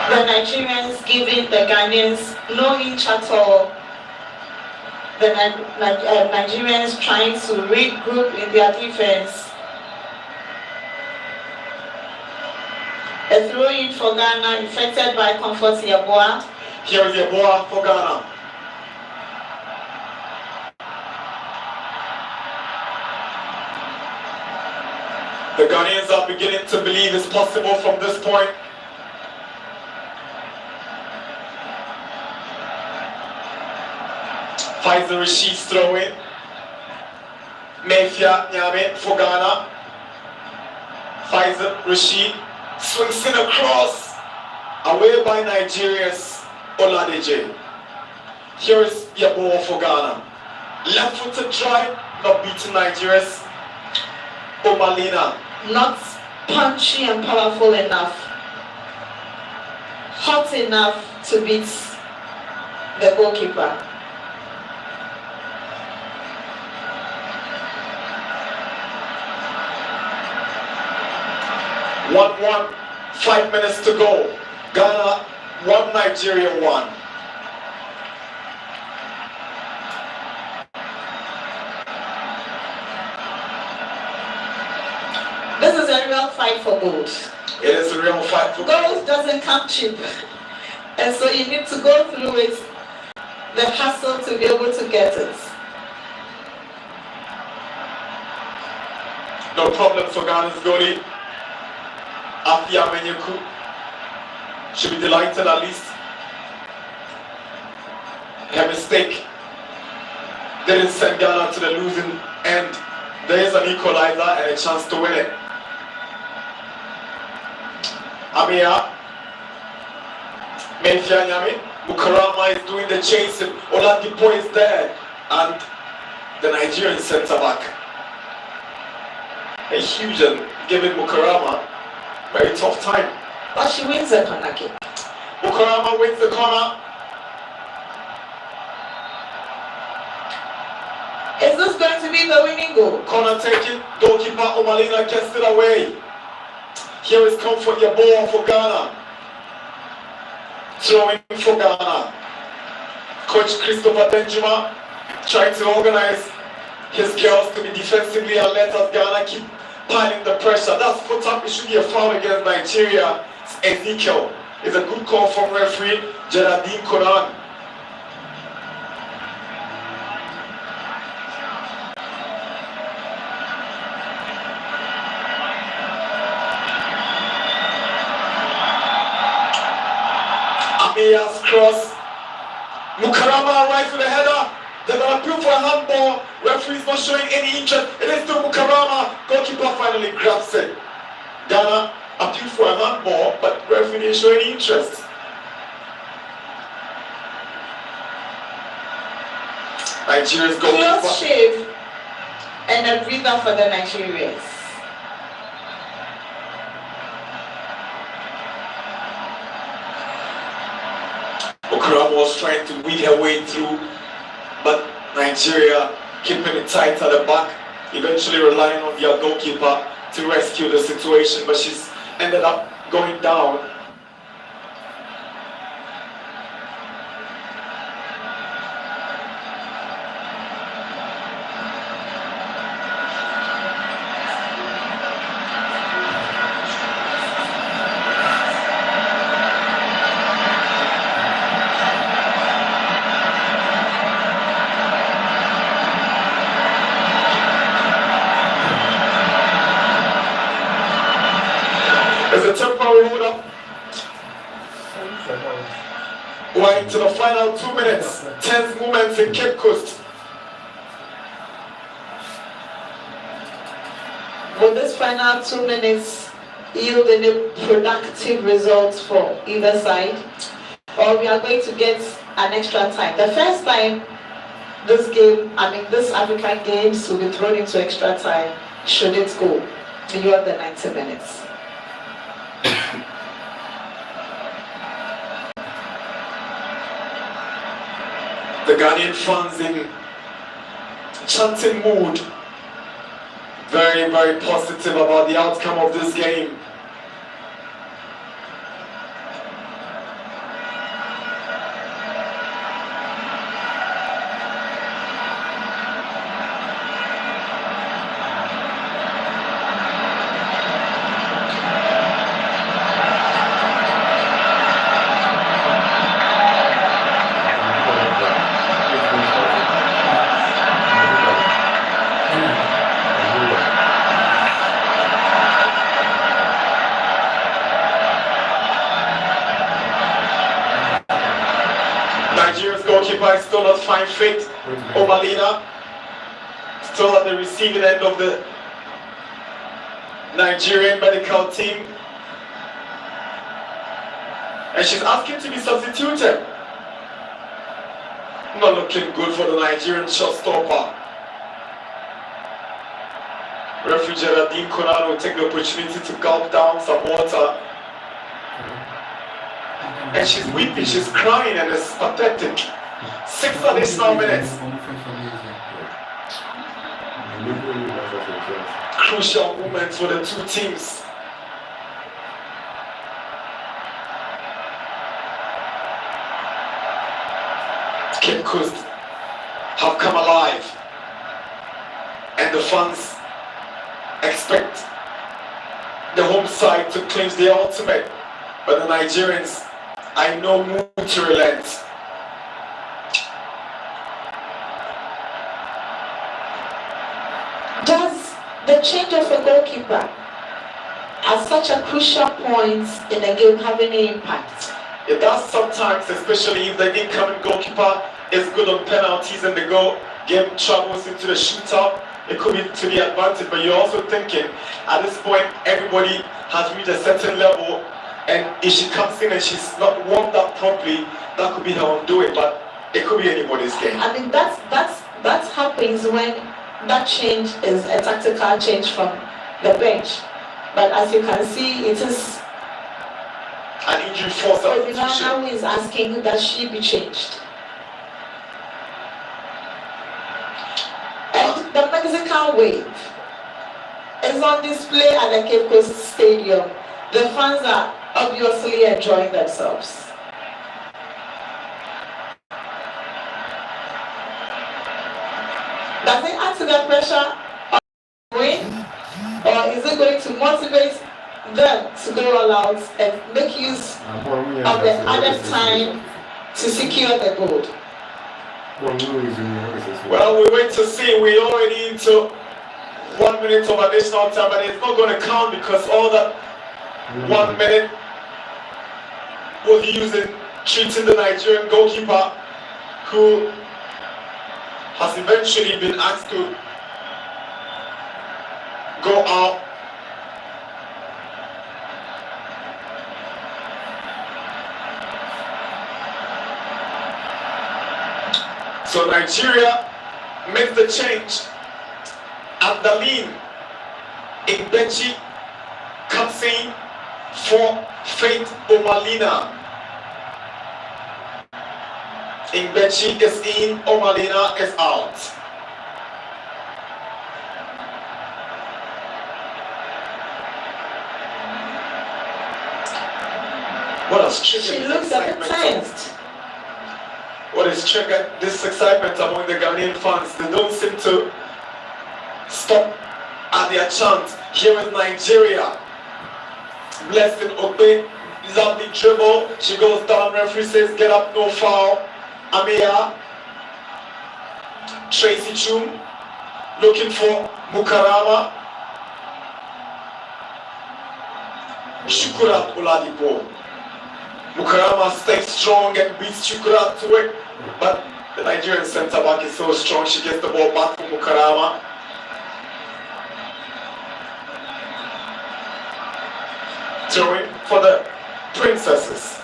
The Nigerians giving the Ghanaians no inch at all. The Nigerians trying to regroup in their defense. A throw-in for Ghana effected by Comfort Yeboah. Here is Yeboah for Ghana. The Ghanaians are beginning to believe it's possible from this point. Faisal Rashid's throwing. Mefia Nyame for Ghana. Faisal Rashid swings in across. Away by Nigeria's Oladeje. Here is Yabo for Ghana. Left footed drive, not beating Nigeria's Omalina. Not punchy and powerful enough, hot enough to beat the goalkeeper. One, 5 minutes to go. Ghana 1, Nigeria 1. This is a real fight for goals. It is a real fight for Goals doesn't come cheap, and so you need to go through it, the hassle to be able to get it. No problem for Ghana's goalie. Afia Menyeku should be delighted at least. Her mistake didn't send Ghana to the losing end. There is an equalizer and a chance to win it. Amia, Mefia Nyame, Mukarama is doing the chasing. Oladipo is there, and the Nigerian centre back. A huge and giving Mukarama very tough time. But she wins the corner kick. Mukarama wins the corner. Is this going to be the winning goal? Corner taken. Goalkeeper Omalina gets it away. Here is Comfort Yeboah for Ghana. Throwing for Ghana. Coach Christopher Benjuma trying to organize his girls to be defensively alert as Ghana keep piling the pressure. That's put up. It should be a foul against Nigeria. Ezekiel is a good call from referee Geraldine Koran. Amia's cross. Mukarama arrives with a header. They're going to appeal for a handball. Referee's not showing any interest. It is to Mukarama. Goalkeeper finally grabs it. Ghana appeal for a handball, but referee didn't show any interest. Nigeria's goalkeeper. Close shave and a breather for the Nigerians. Mukarama was trying to weed her way through, but Nigeria keeping it tight at the back, eventually relying on their goalkeeper to rescue the situation, but she's ended up going down. It's a temporary hold up. We're into the final 2 minutes. Tense moments in Cape Coast. Will this final 2 minutes yield any productive results for either side? Or we are going to get an extra time? The first time this African Games will be thrown into extra time, should it go beyond the 90 minutes? The Ghanaian fans in chanting mood. Very, very positive about the outcome of this game. goalkeeper is still not fine fit. Omalina still at the receiving end of the Nigerian medical team. And she's asking to be substituted. Not looking good for the Nigerian shot stopper. Referee Geraldine Conan will take the opportunity to gulp down some water. And she's weeping, she's crying, and it's pathetic. 6 additional minutes. Crucial moments for the two teams. Cape Coast have come alive, and the fans expect the home side to clinch the ultimate, but the Nigerians are in no mood to relent. Does the change of a goalkeeper at such a crucial point in the game have any impact? It does sometimes, especially if the incoming goalkeeper is good on penalties and the game travels into the shootout. It could be to the advantage, but you're also thinking at this point everybody has reached a certain level, and if she comes in and she's not warmed up properly, that could be her undoing. But it could be anybody's game. I mean, that happens when that change is a tactical change from the bench. But as you can see, it is An injury force substitution. Ovinana who is asking that she be changed. And the Mexican wave is on display at the Cape Coast Stadium. The fans are obviously enjoying themselves. Does it add to the pressure of the win, or is it going to motivate them to go all out and make use of the added time to secure the goal? Well, we wait to see. We're already into 1 minute of additional time, but it's not going to count because all that 1 minute was used in treating the Nigerian goalkeeper, who has eventually been asked to go out. So Nigeria makes the change. Abdalin Igbechi comes in for Faith Omalina. Igbechi is in, Omalina is out. What has triggered She this looks a bit excitement? tensed. What has triggered this excitement among the Ghanaian fans? They don't seem to stop at their chant. Here is Nigeria. Blessing Ogbe, lovely dribble. She goes down, referee says get up, no foul. Amia, Tracy Chum, looking for Mukarama. Shukurat Oladipo. Mukarama stays strong and beats Shukurat to it, but the Nigerian centre back is so strong, she gets the ball back from Mukarama. Throwing for the Princesses.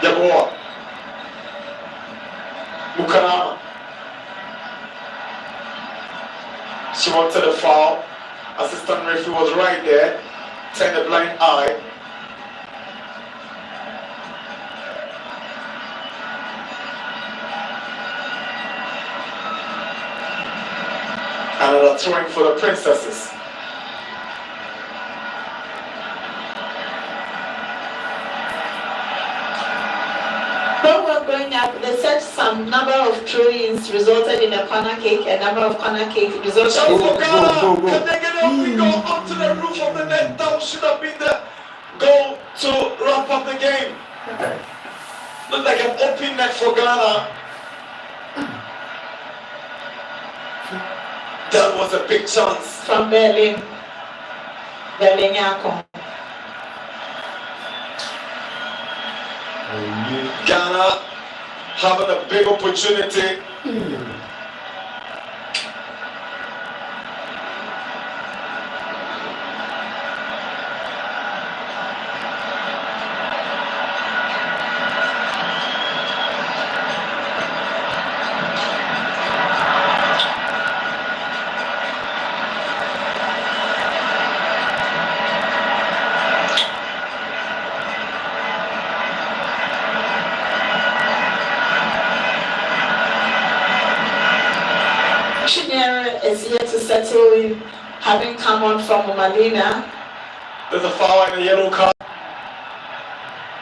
Yaboa. Mukarama. She wanted a foul. Assistant referee was right there, turned a blind eye. Another throwing for the Princesses. When we're going up, they said some number of throw-ins resulted in a corner kick, a number of corner kicks resulted Shout in for Ghana! Can they get up? We go up to the roof of the net. That should have been the goal to wrap up the game. Looked like an open net for Ghana. That was a big chance. from Berlin. Berlin Yakon. Ghana having a big opportunity. Chinyere is here to settle in, having come on from Malina. There's a foul and a yellow card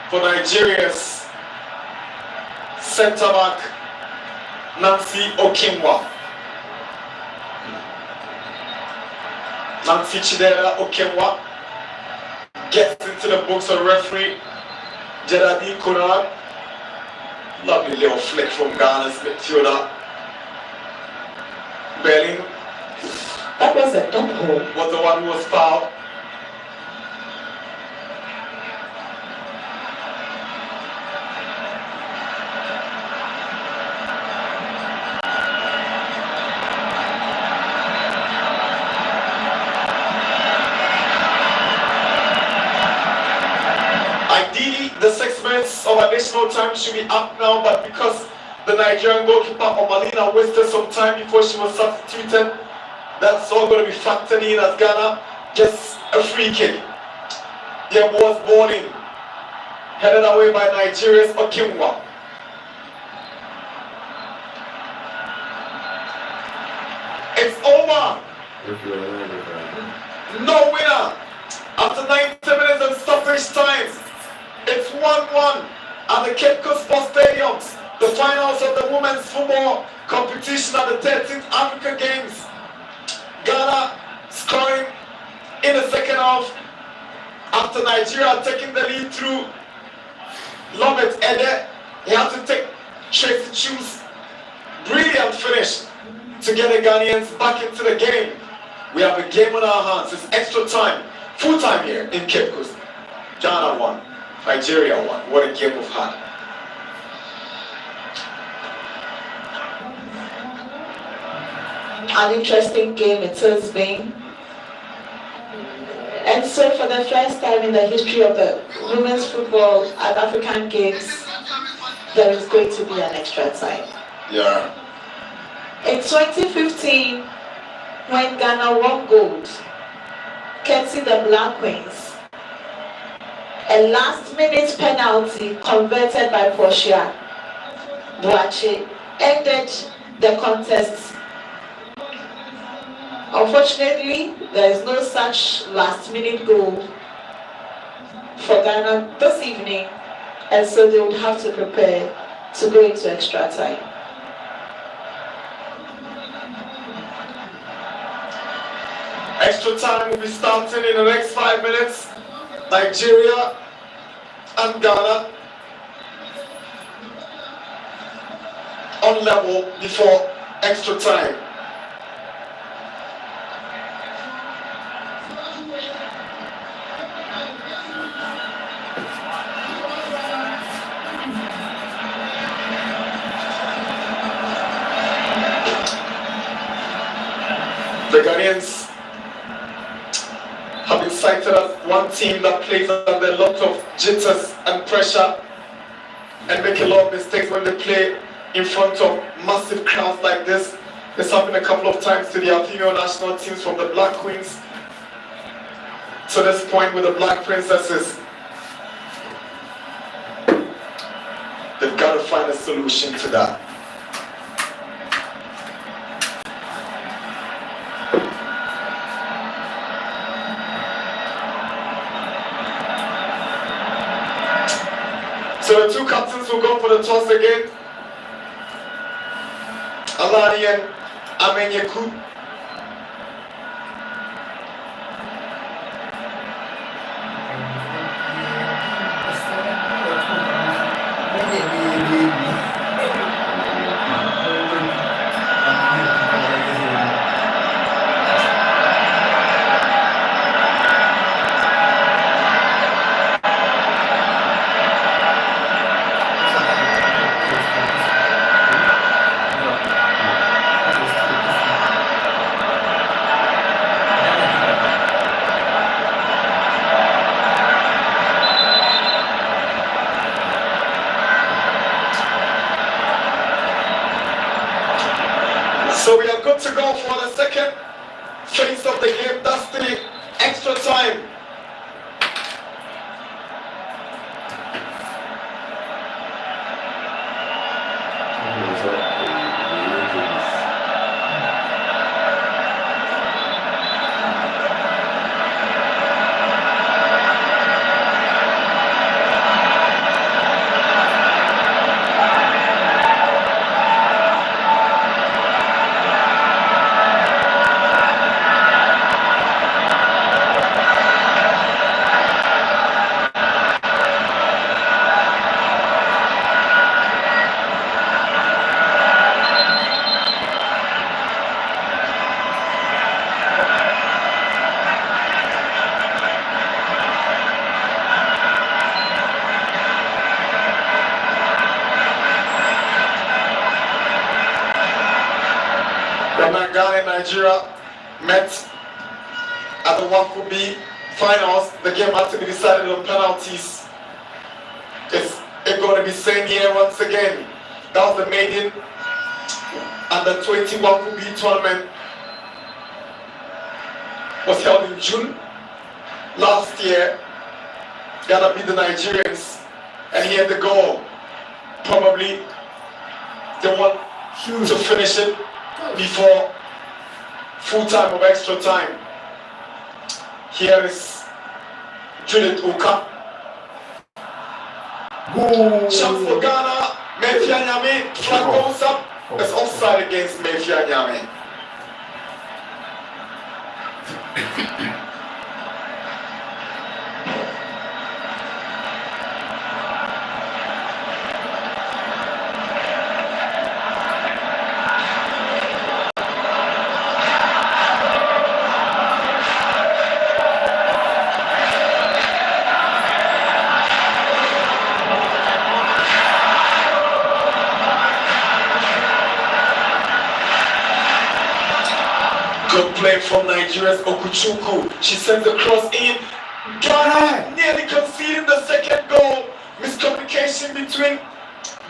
for Nigeria's centre back Nancy Okinwa. Nancy Chidera Okinwa gets into the books of referee Jedadi Kunad. Lovely little flick from Ghana's midfielder. Belling That was a dump hole. was the one who was fouled. Ideally, the 6 minutes of additional time should be up now, but because the Nigerian goalkeeper Omalina wasted some time before she was substituted, that's all going to be factored in as Ghana gets a free kick. There was bowling, headed away by Nigeria's Okinwa. It's over. No winner. After 90 minutes of stoppage time, it's 1-1 at the Cape Coast Sports Stadium. The finals of the women's football competition at the 13th Africa Games. Ghana scoring in the second half after Nigeria taking the lead through Lobet Ede. He had to take Tracy Chu's brilliant finish to get the Ghanaians back into the game. We have a game on our hands. It's extra time, full time here in Cape Coast. Ghana won, Nigeria won. What a game we've had. An interesting game it has been. And so for the first time in the history of the women's football at African Games, there is going to be an extra time. Yeah. In 2015, when Ghana won gold, courtesy the Black Queens, a last-minute penalty converted by Portia Boache ended the contest. Unfortunately, there is no such last-minute goal for Ghana this evening, and so they would have to prepare to go into extra time. Extra time will be starting in the next 5 minutes. Nigeria and Ghana on level before extra time. The Ghanaians have been cited as one team that plays under a lot of jitters and pressure and make a lot of mistakes when they play in front of massive crowds like this. This happened a couple of times to the female national teams, from the Black Queens to this point with the Black Princesses. They've got to find a solution to that. So the two captains will go for the toss again. Alani and Amenyeku. to go for the second phase of the game. That's the extra time. When Ghana and Nigeria met at the WAFCO finals, the game had to be decided on penalties. It's going to be same here once again. That was the maiden under 20 WAFCO tournament. Was held in June last year. Ghana beat the Nigerians, and here the goal. Probably they want to finish it before full time of extra time. Here is Judith Uka. Chance for Ghana. Mefia Nyame. Flag goes up. It's offside against Mefia Nyame. Good play from Nigeria's Okuchukwu. She sends the cross in. Ghana nearly conceding the second goal. Miscommunication between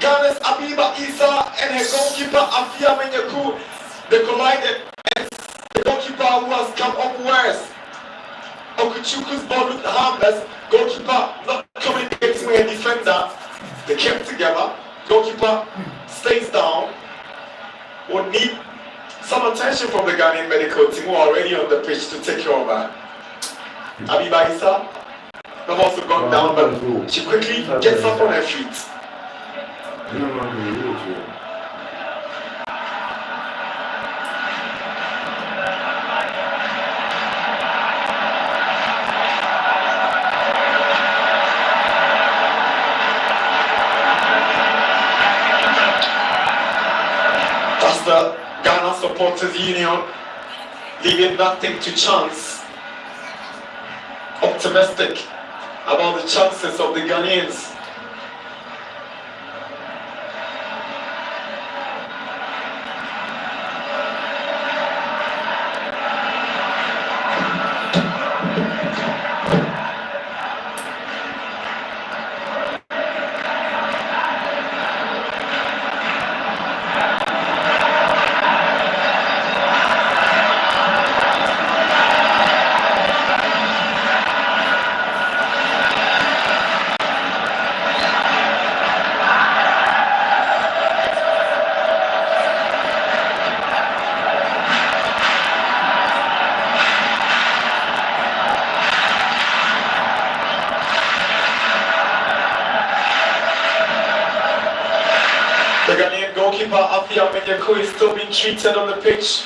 Ghana's Abiba Isa and her goalkeeper Afia Menyaku. They collided, and the goalkeeper who has come up worse. Okuchukwu's ball looked harmless. Goalkeeper not communicating with a defender. They kept together. Goalkeeper stays down. Will need some attention from the Ghanaian medical team who are already on the pitch to take care of her. Abiba Isa have also gone down, but she quickly gets up on her feet. That's the Ghana Supporters Union, leaving nothing to chance. Optimistic about the chances of the Ghanaians. The Ghanaian goalkeeper Afia Menyaku is still being treated on the pitch.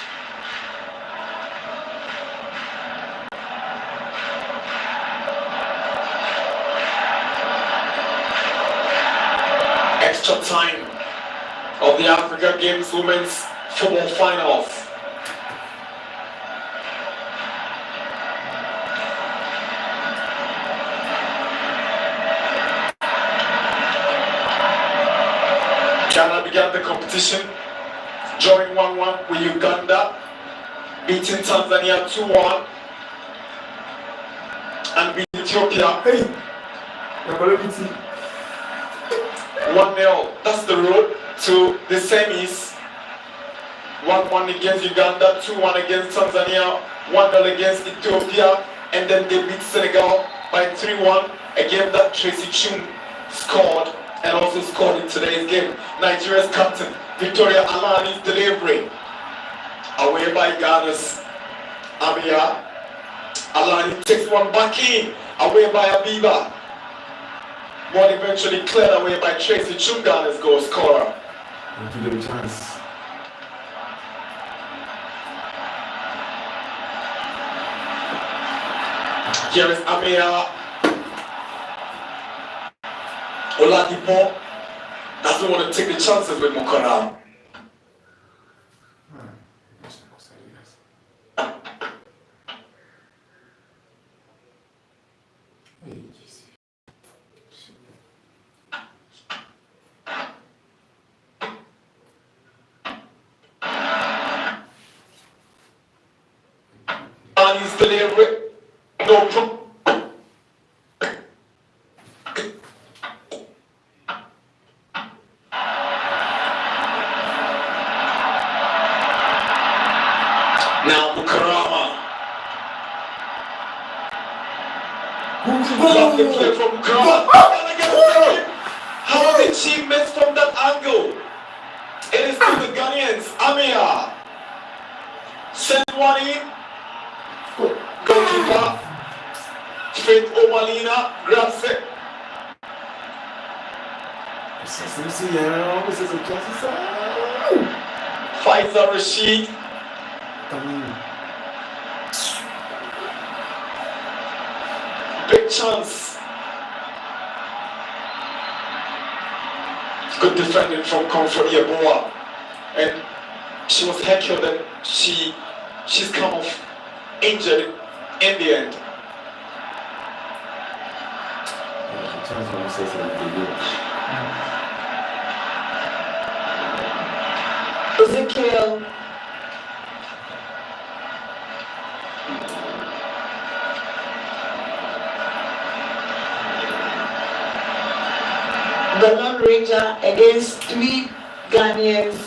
Extra time of the Africa Games Women's Football Finals. Ghana began the competition, drawing 1-1 with Uganda, beating Tanzania 2-1, and beat Ethiopia 1-0. That's the road to the semis. 1-1 against Uganda, 2-1 against Tanzania, 1-0 against Ethiopia, and then they beat Senegal by 3-1. A game that Tracy Chum scored and also scored in today's game. Nigeria's captain, Victoria Alani's delivery. Away by Ghana's Abia. Alani takes one back in. Away by Abiba. One eventually cleared away by Tracy Chum, Ghana's goal scorer. To give a chance. Here is Amia. Oladipo doesn't want to take the chances with Mukara. And he's delivery. No problem. Now Bukarama. Love the play from Bukarama. How are the achievements from that angle? It is to the Ghanaians. Amia. Send one in. Goalkeeper. Faith Omalina grabs it. Faisal Rashid. Big chance. Good defending from Comfort Yeboah. And she was heckled and she's come off injured in the end. Ezekiel. The Lone Ranger against 3 Ghanaians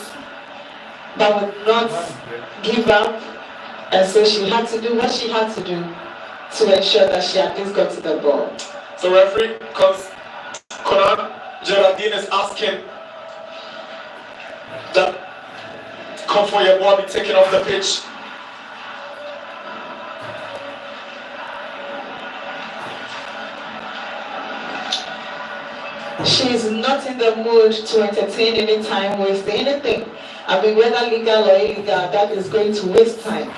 that would not give up, and so she had to do what she had to do to ensure that she at least got to the ball. So referee, Conan Geraldine is asking that Comfort Yeboah be taken off the pitch. She is not in the mood to entertain any time wasting anything. I mean, whether legal or illegal, that is going to waste time.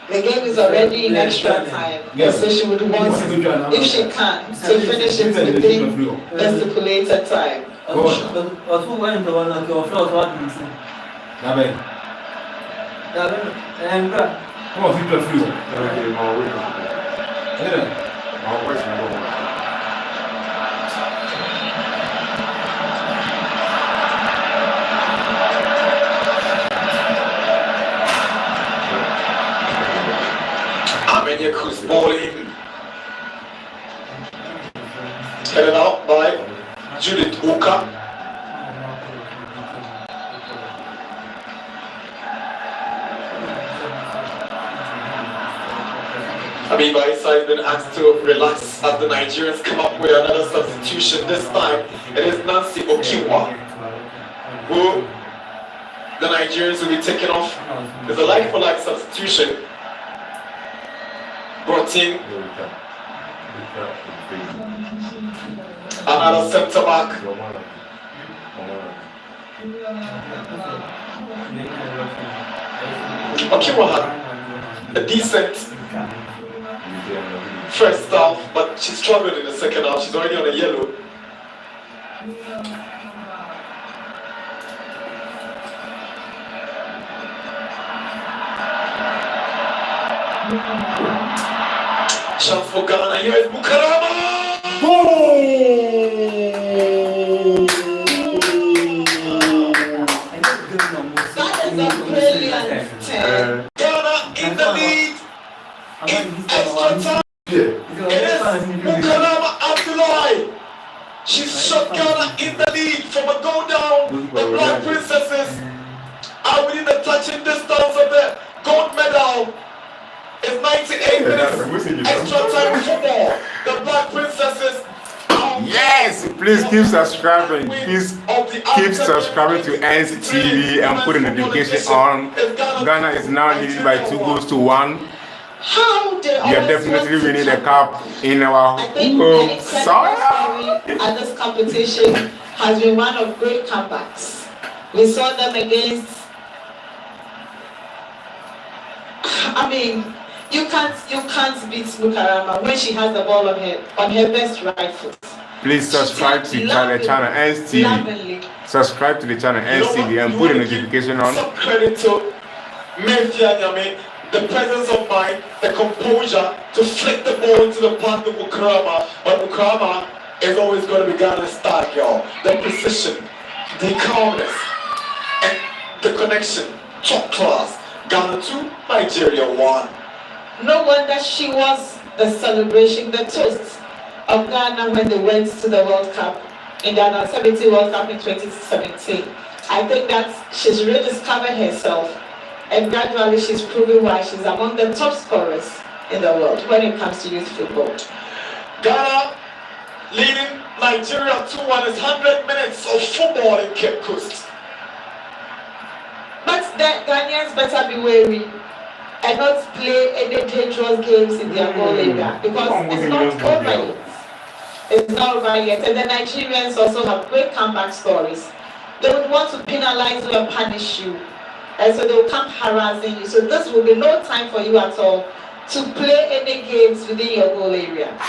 The game is already in extra time, so she would want, if she can, to finish it within the stipulated time. Amenyaku's bowling. Headed out by Judith Uka. Abiba Issa has been asked to relax as the Nigerians come up with another substitution. This time it is Nancy Okiwa, who the Nigerians will be taking off. It's a life-for-life substitution. Brought in another centre back. Okiwa had a decent first half, but she struggled in the second half. She's already on a yellow. Chance for Ghana. Here is Bukarama. That is a brilliant turn. Ghana in the lead in extra time. It is Bukarama Abdullahi. She shot Ghana in the lead from a goal down. The Black Princesses are within the touching distance of the gold medal. It's 98 minutes extra time football. The Black Princesses. Yes, please keep subscribing. Please keep subscribing to NCTV and put a notification on. Ghana is now leading by 2-1. How they We are definitely winning the cup in our I think the home exciting soil. story at this competition has been one of great comebacks. We saw them against. I mean, you can't beat Mukarama when she has the ball on her best right foot. Please subscribe to the channel NCTV. Lovingly. Subscribe to the channel NCTV and put a notification on. Some credit to Mefia Nyame, the presence of mind, the composure to flick the ball into the path of Mukarama. But Mukarama is always going to be Ghana's star, y'all. The precision, the calmness, and the connection. Top class. Ghana 2, Nigeria 1. No wonder she was the celebration, the toast of Ghana when they went to the World Cup, in the Under 17 World Cup in 2017. I think that she's rediscovered herself, and gradually she's proving why she's among the top scorers in the world when it comes to youth football. Ghana leading Nigeria 2-1 is 100 minutes of football in Cape Coast. But the Ghanaians better be wary and not play any dangerous games in their goal area, because it's not over yet. It's not over yet. And the Nigerians also have great comeback stories. They would want to penalize you and punish you, and so they will come harassing you. So this will be no time for you at all to play any games within your goal area.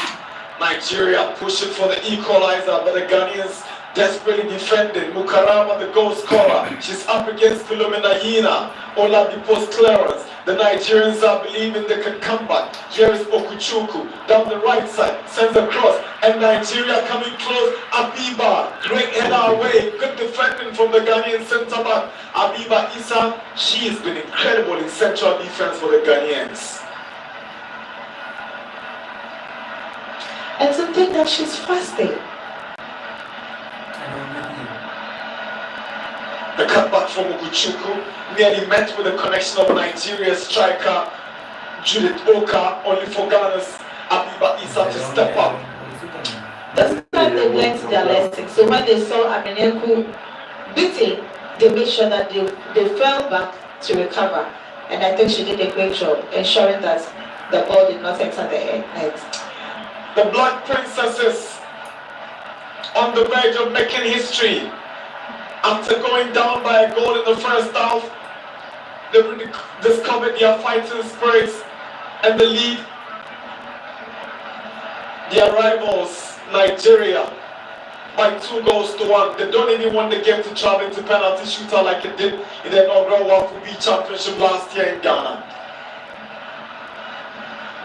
Nigeria pushing for the equalizer, but the Ghanaians desperately defending. Mukarama, the goal scorer. She's up against Philomena Yina. Oladipo's clearance. The Nigerians are believing they can come back. Here is Okuchuku down the right side. Sends a cross. And Nigeria coming close. Abiba. Great header away. Good defending from the Ghanaian centre back. Abiba Issa. She has been incredible in central defense for the Ghanaians. And to think that she's fasting. The cutback from Okuchuku nearly met with the connection of Nigeria's striker Judith Oka, only for Ghana's Abiba Issa to step up. That's why they learned their lesson. So when they saw Amineku beating, they made sure that they fell back to recover. And I think she did a great job ensuring that the ball did not enter the net. The Black Princesses on the verge of making history. After going down by a goal in the first half, they discovered their fighting spirits and the lead. Their rivals, Nigeria, by 2-1. They don't even want the game to travel into penalty shootout like it did in the inaugural WAFU Championship last year in Ghana.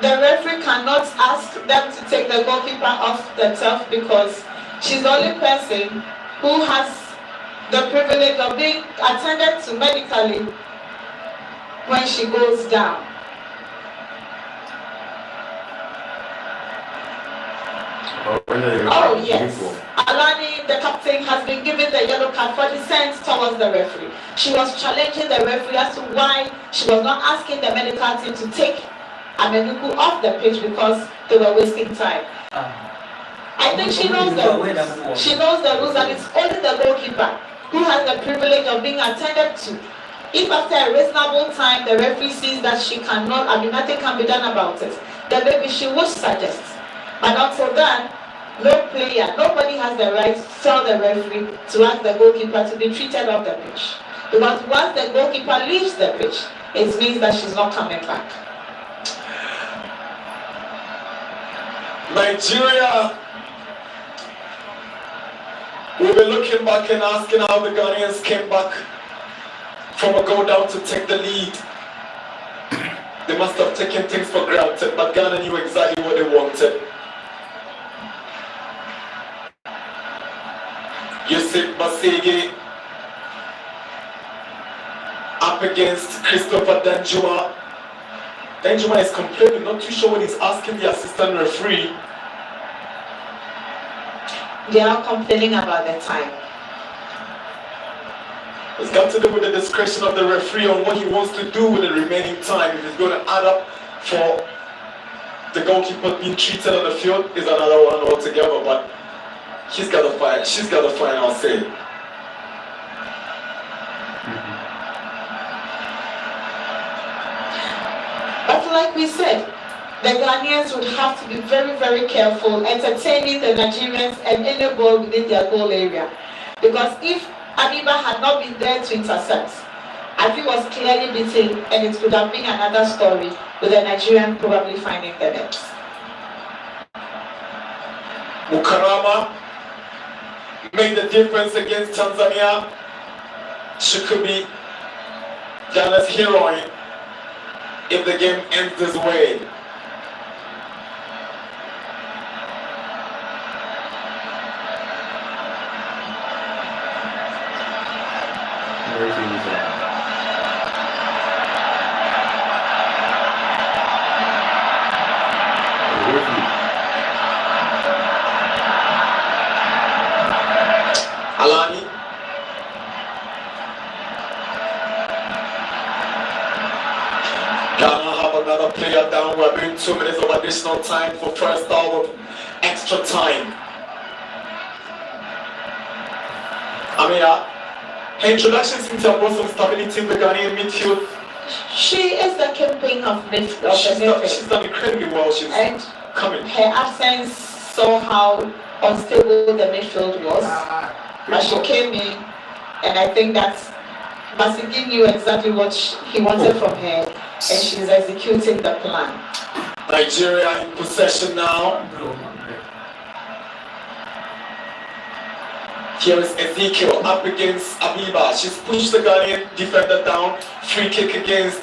The referee cannot ask them to take the goalkeeper off the turf because she's the only person who has the privilege of being attended to medically when she goes down. Oh yes, Alani, the captain, has been given the yellow card for dissent towards the referee. She was challenging the referee as to why she was not asking the medical team to take Amenuku off the pitch because they were wasting time. I think she knows the rules. She knows the rules, and it's only the goalkeeper who has the privilege of being attended to. If after a reasonable time the referee sees that she cannot, nothing can be done about it, then maybe she would suggest. But until then, no player, nobody has the right to tell the referee to ask the goalkeeper to be treated off the pitch. Because once the goalkeeper leaves the pitch, it means that she's not coming back. Nigeria will be looking back and asking how the Ghanaians came back from a goal down to take the lead. They must have taken things for granted, but Ghana knew exactly what they wanted. Yusuf Basege up against Christopher Danjuma. Danjuma is complaining, not too sure what he's asking the assistant referee. They are complaining about the time. It's got to do with the discretion of the referee on what he wants to do with the remaining time. If it's going to add up for the goalkeeper being treated on the field, is another one altogether. But she's got the final say. But like we said, the Ghanaians would have to be very, very careful entertaining the Nigerians and any ball within their goal area. Because if Abiba had not been there to intercept, Abi was clearly beaten, and it could have been another story with the Nigerian probably finding the net. Mukarama made the difference against Tanzania. She could be Ghana's heroine if the game ends this way. Alani. Ghana have another player down. We're doing 2 minutes of additional time for first out of extra time. Amira, her introduction seems to have brought some stability in the Ghanaian midfield. She is the kingpin of midfield. She's done incredibly well. She's And coming. her absence saw how unstable the midfield was. But she came in, and I think that Masigi knew exactly what he wanted from her, and she's executing the plan. Nigeria in possession now. Here is Ezekiel up against Abiba. She's pushed the Ghanaian defender down. Free kick against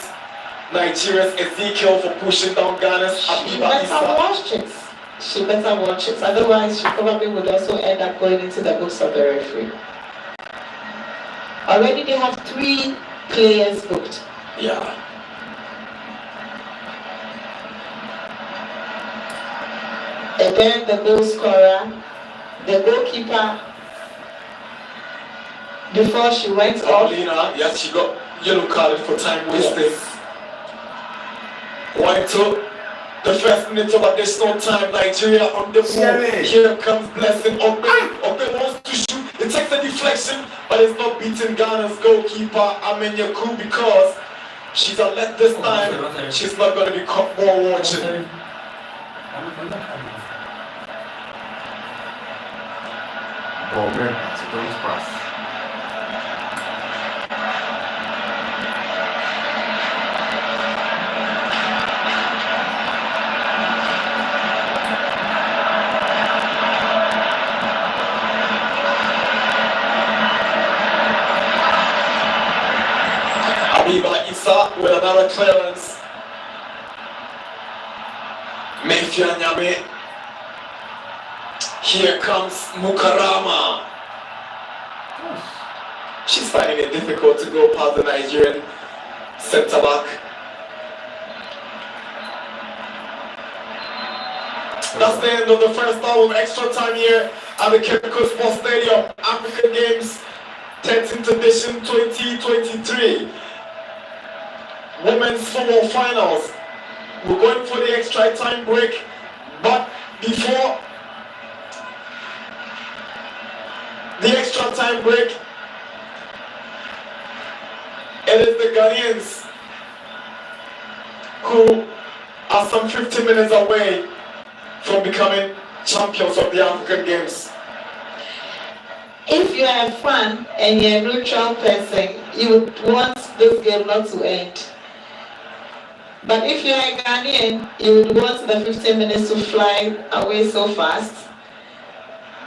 Nigeria's Ezekiel for pushing down Ghana's She Abiba better Issa. watch it. She better watch it. Otherwise, she probably would also end up going into the books of the referee. Already they have 3 players booked. Yeah. And then the goal scorer, the goalkeeper, before she went off. Paulina, yes, she got yellow carded for time wasting. One, two. The first minute of additional time, Nigeria on the move. Here comes Blessing. Obe wants to shoot. It takes a deflection, but it's not beating Ghana's goalkeeper, Amenyaku, because she's alert this time. She's not going to be caught more watching. Abiba Issa with another clearance. Mefia Nyame. Here comes Mukarama. She's finding it difficult to go past the Nigerian centre back. That's the end of the first hour of extra time here at the Kemiko Sports Stadium, Africa Games 13th edition 2023. Women's football finals. We're going for the extra time break, but before the extra time break, it is the Ghanaians who are some 15 minutes away from becoming champions of the African Games. If you are a fan and you're a neutral person, you would want this game not to end. But if you're a Ghanaian, you would want the 15 minutes to fly away so fast.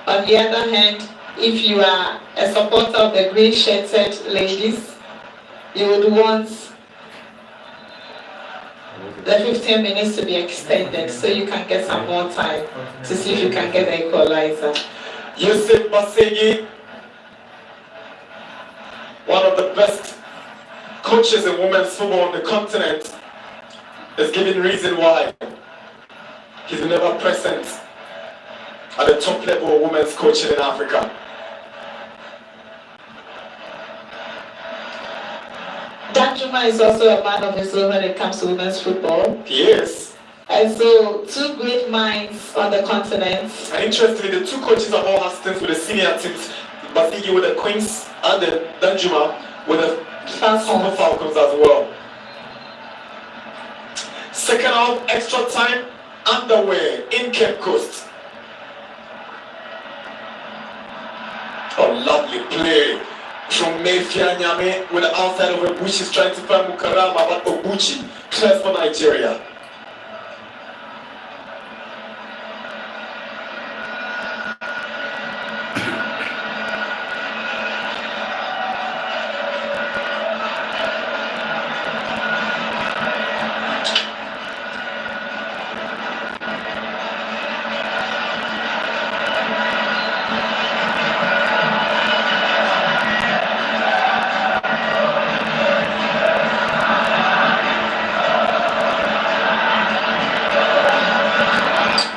On the other hand, if you are a supporter of the green shirted ladies, you would want the 15 minutes to be extended so you can get some more time to see if you can get the equalizer. Yusuf Basegi, one of the best coaches in women's football on the continent, is giving reason why he's never present at the top level of women's coaching in Africa. Danjuma is also a man of his own when it comes to women's football. He is. And so, two great minds on the continent. And interestingly, the two coaches have all had stints with the senior teams. Basigi with the Queens and the Danjuma with the Super Falcons as well. Second half, extra time underway in Cape Coast. Oh, lovely play from Mayfair Nyame with the outside of Obuchi. Is trying to find Mukarama, but Obuchi clears for Nigeria.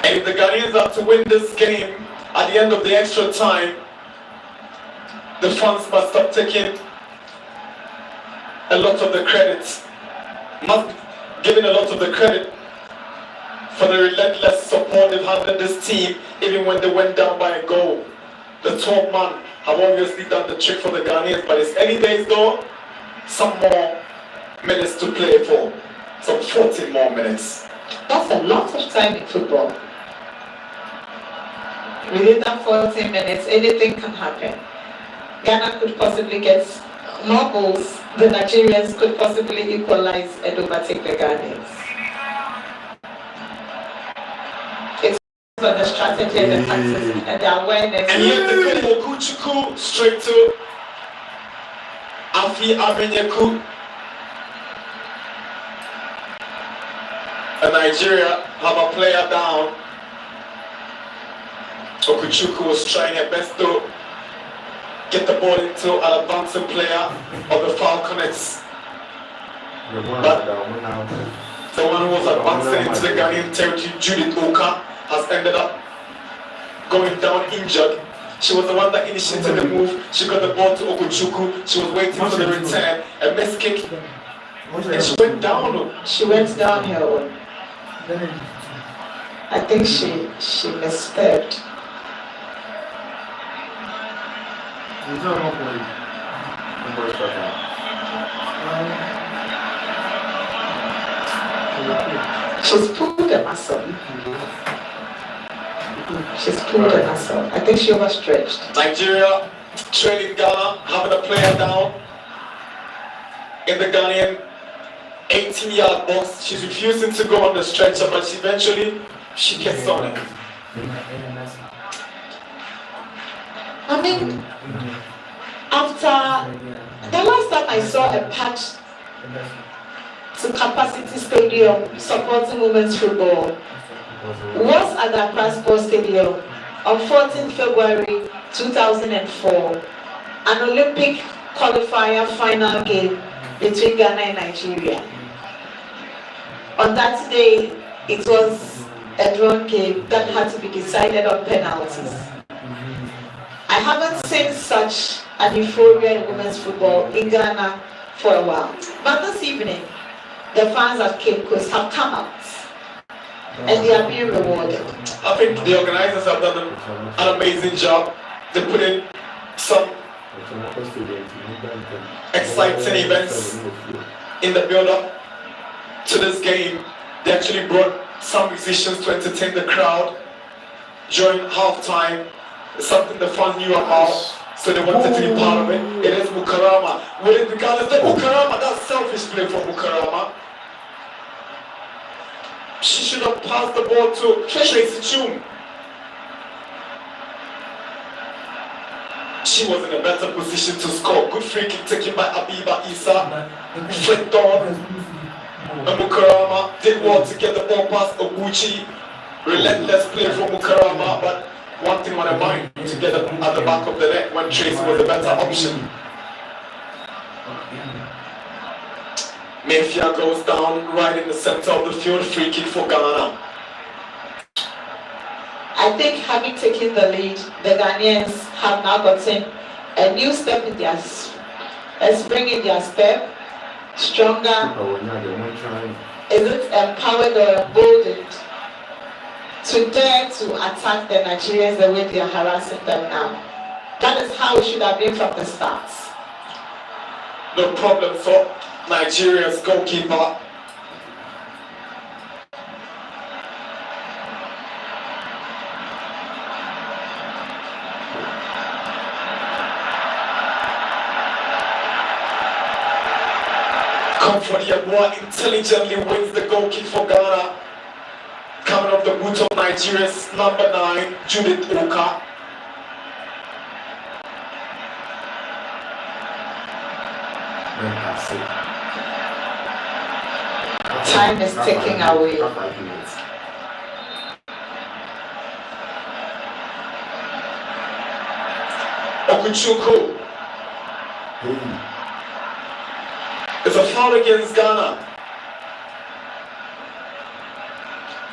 If the Ghanaians are to win this game at the end of the extra time, the fans must stop taking a lot of the credit, must be given a lot of the credit for the relentless support they've handed this team, even when they went down by a goal. The 12 man have obviously done the trick for the Ghanaians, but it's early days though. Some more minutes to play for, some 14 more minutes. That's a lot of time in football. Within that 14 minutes, anything can happen. Ghana could possibly get more goals. The Nigerians could possibly equalize and overtake the Ghanaians. It's on the strategy and the tactics and the awareness. And yet the goal for Kuchuku straight to Afi Abenyeku. And Nigeria have a player down. Okuchuku was trying her best to get the ball into an advancing player of the Falconets. But the one who was advancing into the Ghanaian territory, Judith Oka, has ended up going down injured. She was the one that initiated the move. She got the ball to Okuchuku. She was waiting for the return. A miss kick. And she went down. She went downhill. I think she misstepped. She's pulled a muscle. She's pulled a muscle. I think she overstretched. Nigeria trailing Ghana, having a player down in the Ghanaian 18-yard box. She's refusing to go on the stretcher, but eventually she gets on it. I mean, after the last time I saw a patch to Capacity Stadium supporting women's football was at the Accra Sports Stadium on 14th February 2004, an Olympic qualifier final game between Ghana and Nigeria. On that day, it was a drawn game that had to be decided on penalties. I haven't seen such an euphoria in women's football in Ghana for a while. But this evening, the fans at Cape Coast have come out and they are being rewarded. I think the organizers have done an amazing job. They put in some exciting events in the build-up to this game. They actually brought some musicians to entertain the crowd during halftime. It's something the fans knew about, so they wanted to be part of it. It is Mukarama. Will it be regardless that Mukarama, that's selfish play for Mukarama. She should have passed the ball to Tracy Chum. She was in a better position to score. Good free kick taken by Abiba Isa. Flicked on. And Mukarama did well to get the ball past Oguchi. Relentless play from Mukarama, but one thing on her mind, to get it at the back of the net when Tracy was a better option. Mayfair goes down right in the center of the field, free kick for Ghana. I think having taken the lead, the Ghanaians have now gotten a new step in their spring in their step, stronger? Is it empowered or emboldened to dare to attack the Nigerians the way they are harassing them now? That is how it should have been from the start. No problem for Nigeria's goalkeeper. Comfort Yabua intelligently wins the goal kick for Ghana. Coming off the boot of Nigeria's number 9, Judith Oka. Time is ticking away. Okuchukwu. It's a foul against Ghana.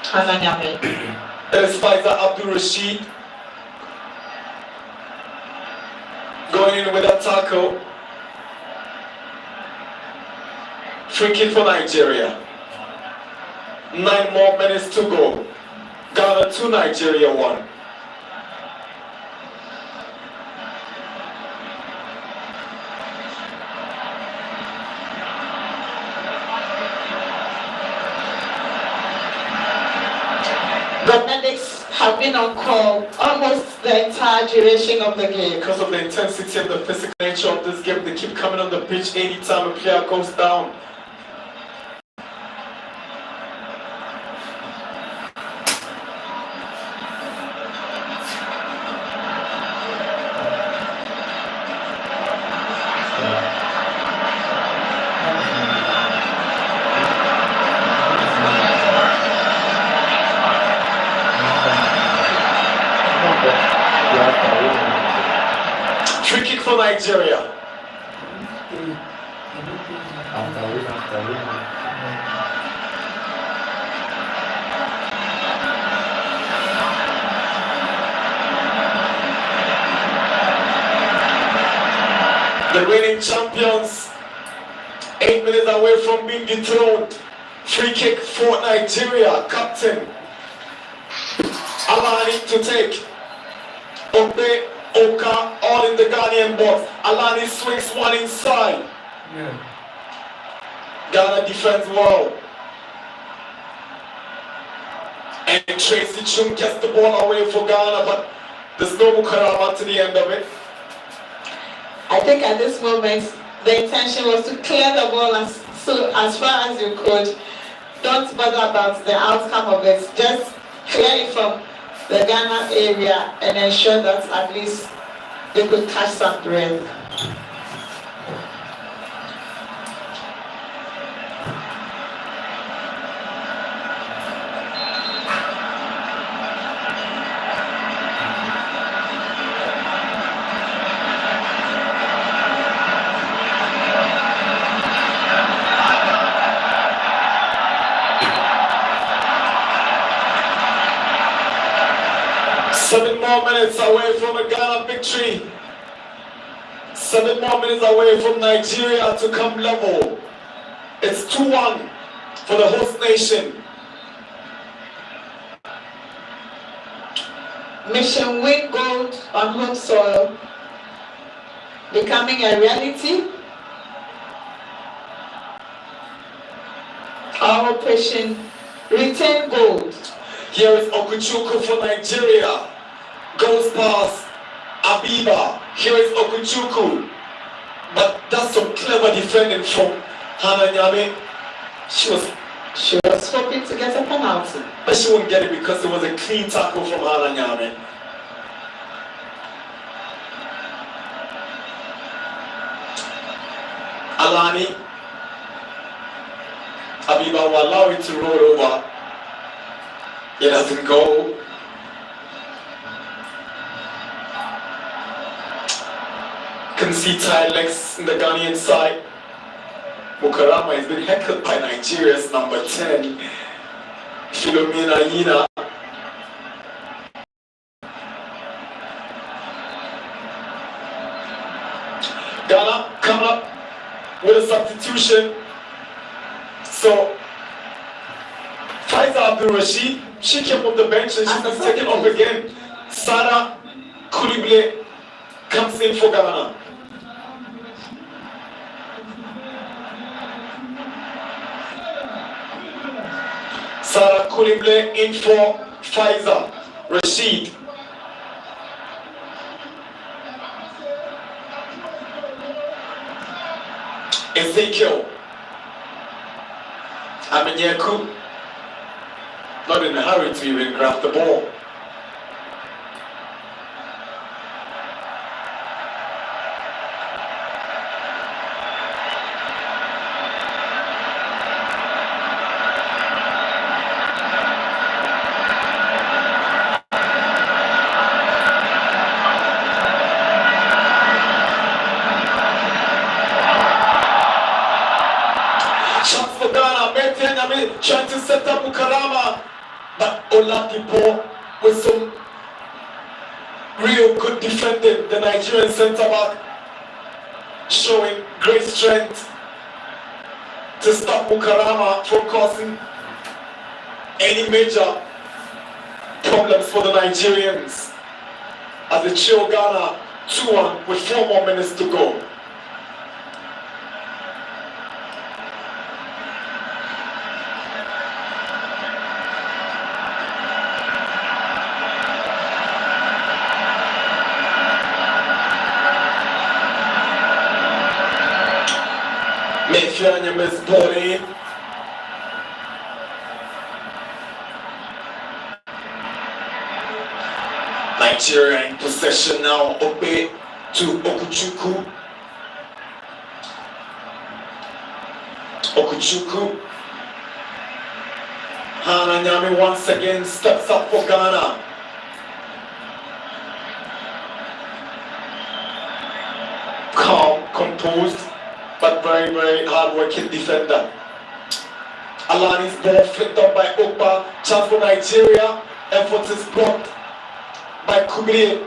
Hannah Nyame. That is Faisal Abdul Rashid going in with a tackle. Free kick for Nigeria. 9 more minutes to go. Ghana 2, Nigeria 1. The medics have been on call almost the entire duration of the game. Because of the intensity and the physical nature of this game, they keep coming on the pitch anytime a player goes down. Free kick for Nigeria. The reigning champions, 8 minutes away from being dethroned. Free kick for Nigeria. Captain Alani to take. Obe, Oka, all in the Ghanaian box. Alani swings one inside. Ghana defends well. And Tracy Chung gets the ball away for Ghana, but there's no Mukarama to the end of it. I think at this moment, the intention was to clear the ball as far as you could. Don't bother about the outcome of it. Just clear it from the Ghana area and ensure that at least they could catch some breath. Seven more minutes away from a Ghana victory. 7 more minutes away from Nigeria to come level. It's 2-1 for the host nation. Mission win gold on home soil, becoming a reality. Our operation retain gold. Here is Okuchukwu for Nigeria. Goes past Abiba. Here is Okuchukwu. But that's some clever defending from Hannah Nyame. She was hoping to get a penalty. But she won't get it because it was a clean tackle from Hannah Nyame. Alani. Abiba will allow it to roll over. It doesn't go. Can see tired legs in the Ghanaian side. Mukarama has been heckled by Nigeria's number 10, Philomena Yina. Ghana coming up with a substitution. So, Faiza Abdul Rashid, she came off the bench and she's taken off again. Sarah Koulibaly comes in for Ghana. Sarah Koulibaly in for Faiza Rashid. Ezekiel Amenyeku, not in a hurry to even grab the ball. Shots for Ghana, Mete trying to set up Mukarama, but Oladipo with some real good defending. The Nigerian centre back showing great strength to stop Mukarama from causing any major problems for the Nigerians as they chill Ghana 2-1 with 4 more minutes to go. Mefianya Mesbori. Nigeria in possession now. Obe to Okuchukwu. Okuchukwu. Hannah Nyami once again steps up for Ghana. Calm, composed, but very, very hard-working defender. Alani's ball flicked up by Okpa. Chance for Nigeria. Effort is blocked by Kubili.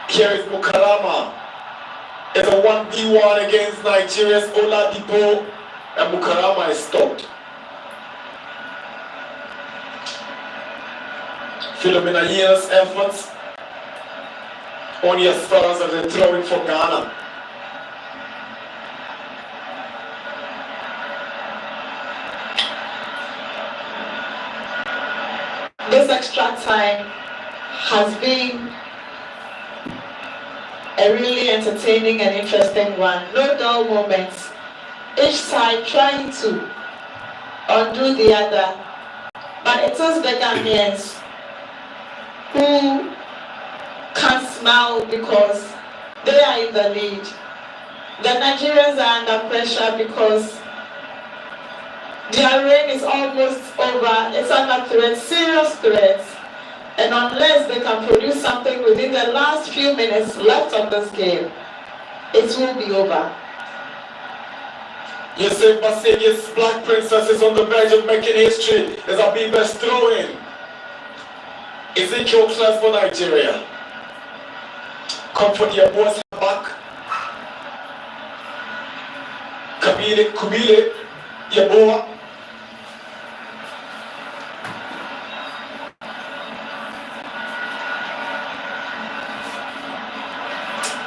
Here is Mukarama. It's a 1v1 against Nigeria's Oladipo, and Mukarama is stopped. Philomena Year's efforts only as far as the throwing for Ghana. This extra time has been a really entertaining and interesting one. No dull moments. Each side trying to undo the other. But it is the Ghanaians who can't smile because they are in the lead. The Nigerians are under pressure because their reign is almost over. It's under threat, serious threat. And unless they can produce something within the last few minutes left of this game, it will be over. Yusuf Bassegi's Black Princess is on the verge of making history as Abiba's throw-in. Ezekiel Clark for Nigeria. Comfort your boys back. Kubile, Yaboa.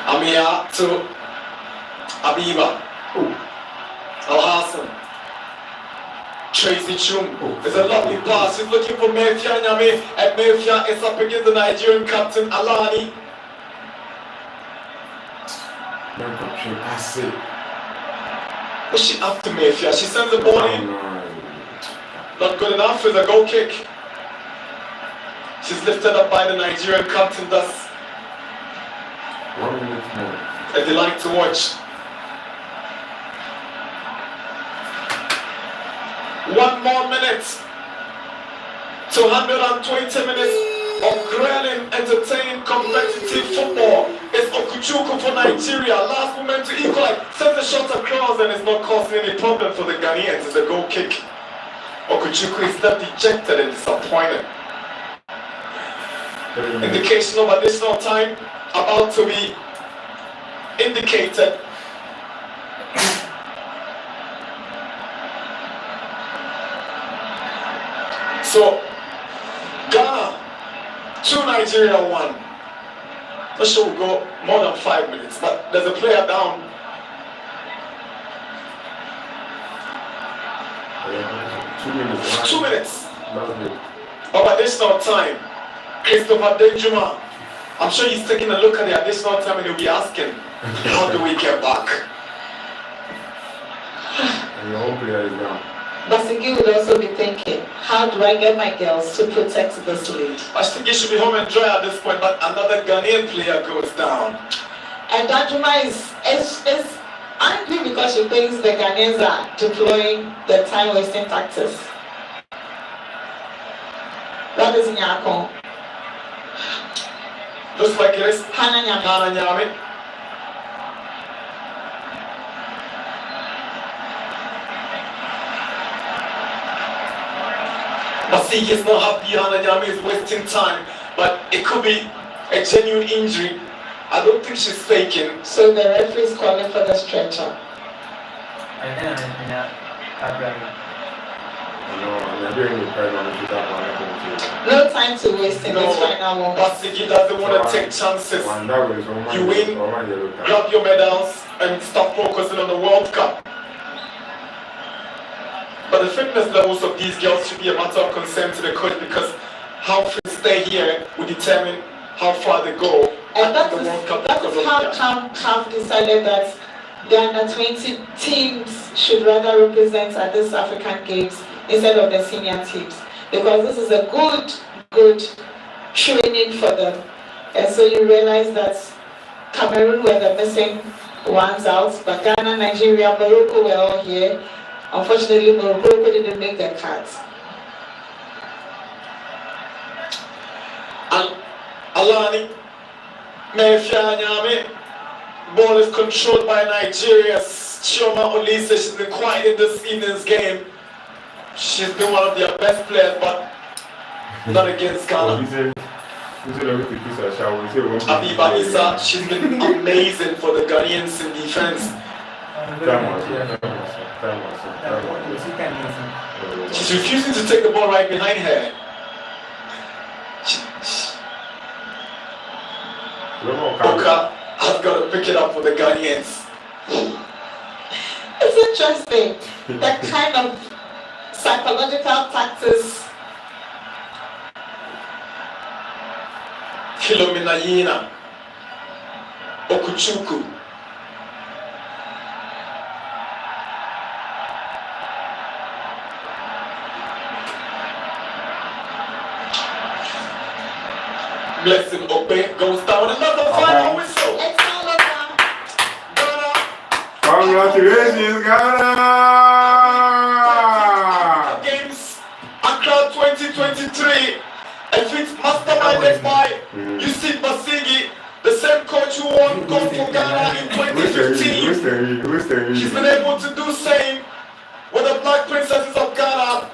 Amia to Abiba. Al-Hassan. Tracy Chum. It's a lovely pass. She's looking for Mefia Nyame, and Mefia is up against the Nigerian captain Alani. What's she up to, Mefia? She sends the ball in. Not good enough with a goal kick. She's lifted up by the Nigerian captain. That's a delight to watch. 1 more minute to 120 minutes of grilling, entertaining, competitive football. It's Okuchukwu for Nigeria. Last moment to equalize. Sends the shot across and it's not causing any problem for the Ghanaians. It's a goal kick. Okuchukwu is not dejected and disappointed. Indication of additional time about to be indicated. So, Ghana, 2 Nigeria 1. The show will go more than 5 minutes, but there's a player down. Yeah, 2 minutes. 2 minutes That's good. of additional time. Christopher Denjuma, I'm sure he's taking a look at the additional time and he'll be asking, how do we get back? And your own player is down. Basigi would also be thinking, how do I get my girls to protect this lead? I think he should be home and dry at this point, but another Ghanaian player goes down. And Danjuma is angry because she thinks the Ghanaians are deploying the time-wasting tactics. That is Nyako. Looks like it is Hannah Nyame. Hannah Nyame. Basigi is not happy. Hannah Nyame is wasting time, but it could be a genuine injury. I don't think she's faking. So the referee is calling for the stretcher. No time to waste in this final moment. Basigi doesn't want to take chances. You win, grab your medals, and stop focusing on the World Cup. But the fitness levels of these girls should be a matter of concern to the coach because how fit they here will determine how far they go And at the World Cup. that is how CAF decided that the under 20 teams should rather represent at this African Games instead of the senior teams. Because this is a good training for them. And so you realize that Cameroon were the missing ones out, but Ghana, Nigeria, Morocco were all here. Unfortunately, Morocco didn't make the cut. Alani Mefia Nyame. Ball is controlled by Nigeria's Chioma Olise. She's been quiet in this evening's game. She's been one of their best players, but not against Ghana. Abiba Issa, she's been amazing for the Ghanaians in defense. She's refusing to take the ball right behind her. Oka has got to pick it up for the Ghanaians. It's interesting, the kind of psychological tactics. Philomena Yina Okuchuku. Blessing Ope goes down. Another final whistle. It's all over. Ghana. Congratulations, Ghana! Games Accra 2023. A feat masterminded by Yusuf Basigi, the same coach who won gold for Ghana in 2015. She's been able to do the same with the Black Princesses of Ghana.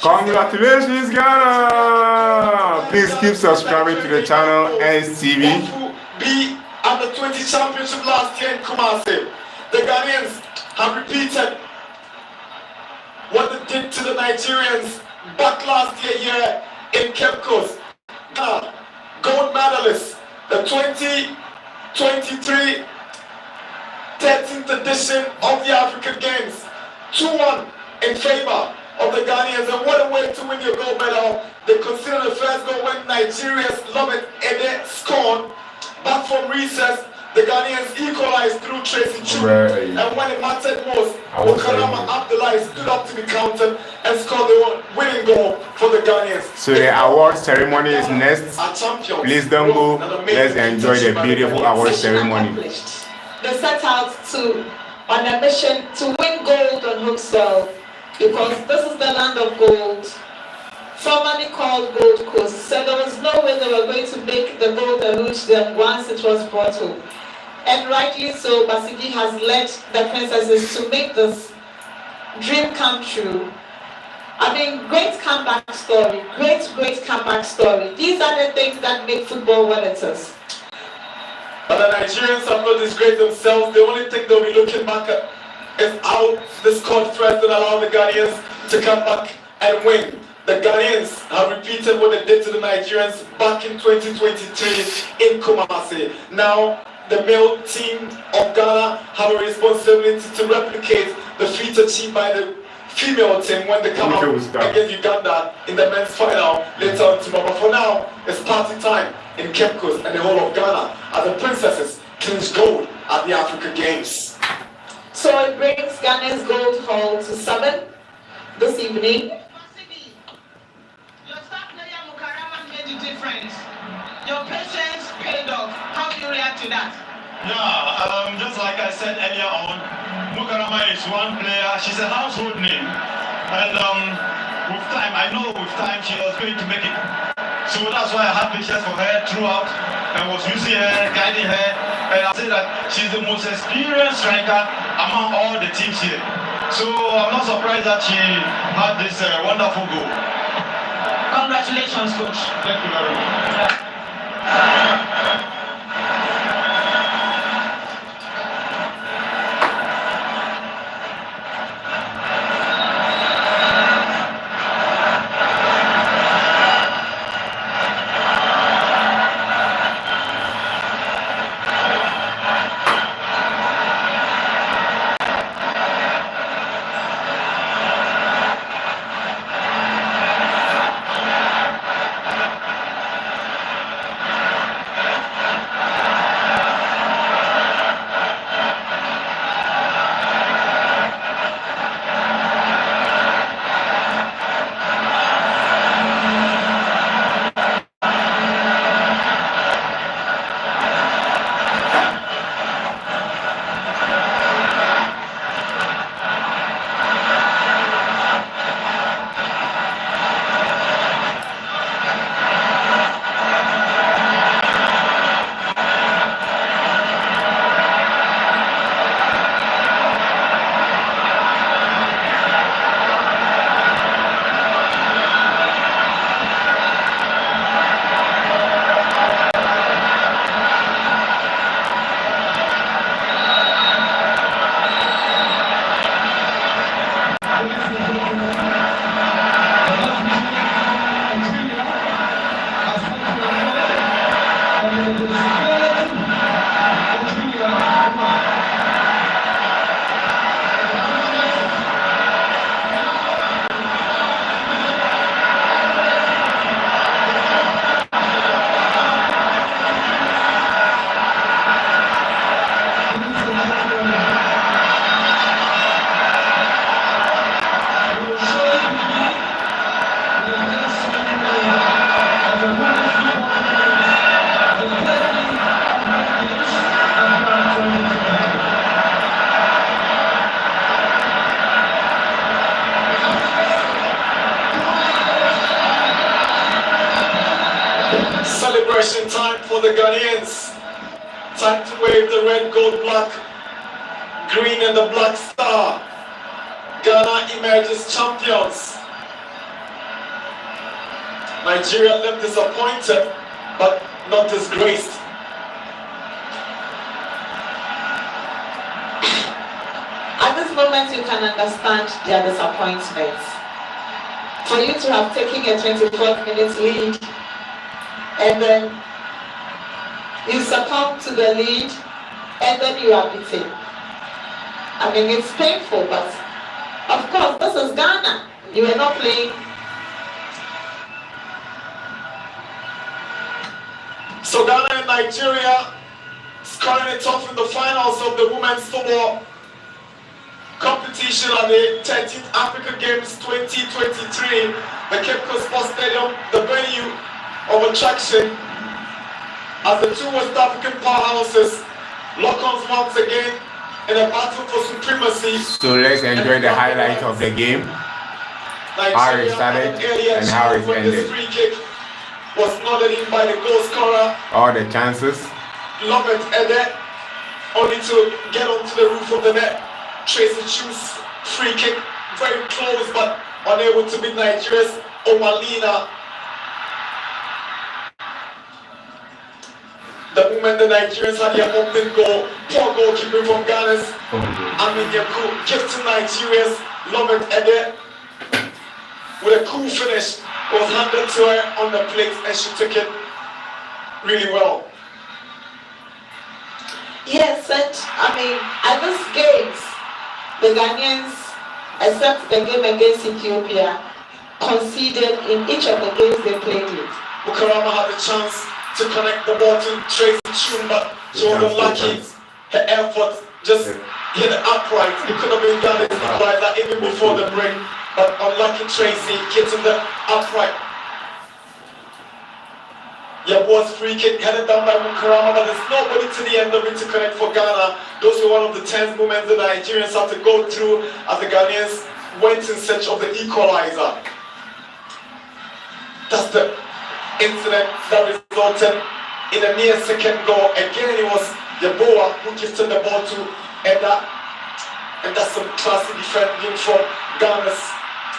Congratulations, Ghana! Please keep subscribing to the channel NSTV. Be at the 20 championship last year in Kumasi. The Ghanaians have repeated what they did to the Nigerians back last year here in Cape Coast. Ghana, gold medalists, the 2023 13th edition of the African Games. 2-1 in favor of the Ghanaians, and what a way to win your gold medal. They consider the first goal when Nigeria's Lobet Ede scored. Back from recess, the Ghanaians equalized through Tracy Chu. And when it mattered most, Okarama Abdullahi stood up to be counted and scored the winning goal for the Ghanaians. So the award ceremony is next. Our champions. Please don't go. Let's enjoy the beautiful award ceremony. They set out on a mission to win gold on Hooksville because this is the land of gold, formerly called Gold Coast. So there was no way they were going to make the gold elude them once it was brought home. And rightly so, Basigi has led the princesses to make this dream come true. I mean, great comeback story, great comeback story. These are the things that make football what it is. But the Nigerians have not disgraced themselves. The only thing they'll be looking back at is how they scored first and allow the Ghanaians to come back and win. The Ghanaians have repeated what they did to the Nigerians back in 2023 in Kumasi. Now, the male team of Ghana have a responsibility to replicate the feat achieved by the female team when they come out against Uganda in the men's final later on tomorrow. But for now, it's party time in Cape Coast and the whole of Ghana as the princesses clinch gold at the Africa Games. So it brings Ghana's gold haul to 7 this evening. Your star player Mukarama made the difference. Your patience paid off. How do you react to that? Yeah, just like I said earlier on, Mukarama is one player. She's a household name, and with time, I know with time she was going to make it. So that's why I have patience for her throughout, and was using her, guiding her, and I say that she's the most experienced striker among all the teams here. So I'm not surprised that she had this wonderful goal. Congratulations, coach. Thank you very much. Celebration time for the Ghanaians. Time to wave the red, gold, black, green and the black star. Ghana emerges champions. Nigeria left disappointed, but not disgraced. At this moment, you can understand their disappointment. For you to have taken a 24-minute lead, and then you succumb to the lead, and then you are beaten. I mean, it's painful, but of course, this is Ghana. You are not playing. So Ghana and Nigeria scoring it off in the finals of the women's football competition at the 13th Africa Games 2023. The Cape Coast Sports Stadium, the venue of attraction as the two West African powerhouses lock arms once again in a battle for supremacy. So let's enjoy the highlight of the game, how it started and how it ended. This free kick was nodded in by the goal scorer. All the chances. Lovett Ede, only to get onto the roof of the net. Tracy Chu's free kick, very close but unable to beat Nigeria's Omalina. The moment the Nigerians had their opening goal, poor goalkeeping from Ghana's Amin Yaku, gives to Nigeria's Lovett Ede with a cool finish. It was handed to her on the plate and she took it really well. Yes, and I mean, at these games, the Ghanaians, except the game against Ethiopia, conceded in each of the games they played it. Mukarama had the chance to connect the ball to Tracy Chum, but she was unlucky. Her effort just hit it upright. It could have been done like that even before the break, but unlucky Tracy hitting the upright. Yaboa's free kick headed down by Mukarama, but there's nobody to the end of it to connect for Ghana. Those were one of the tense moments the Nigerians had to go through as the Ghanaians went in search of the equalizer. That's the incident that resulted in a near second goal. Again, it was Yaboa who gifted the ball to Edda, and that's some classy defending from Ghana's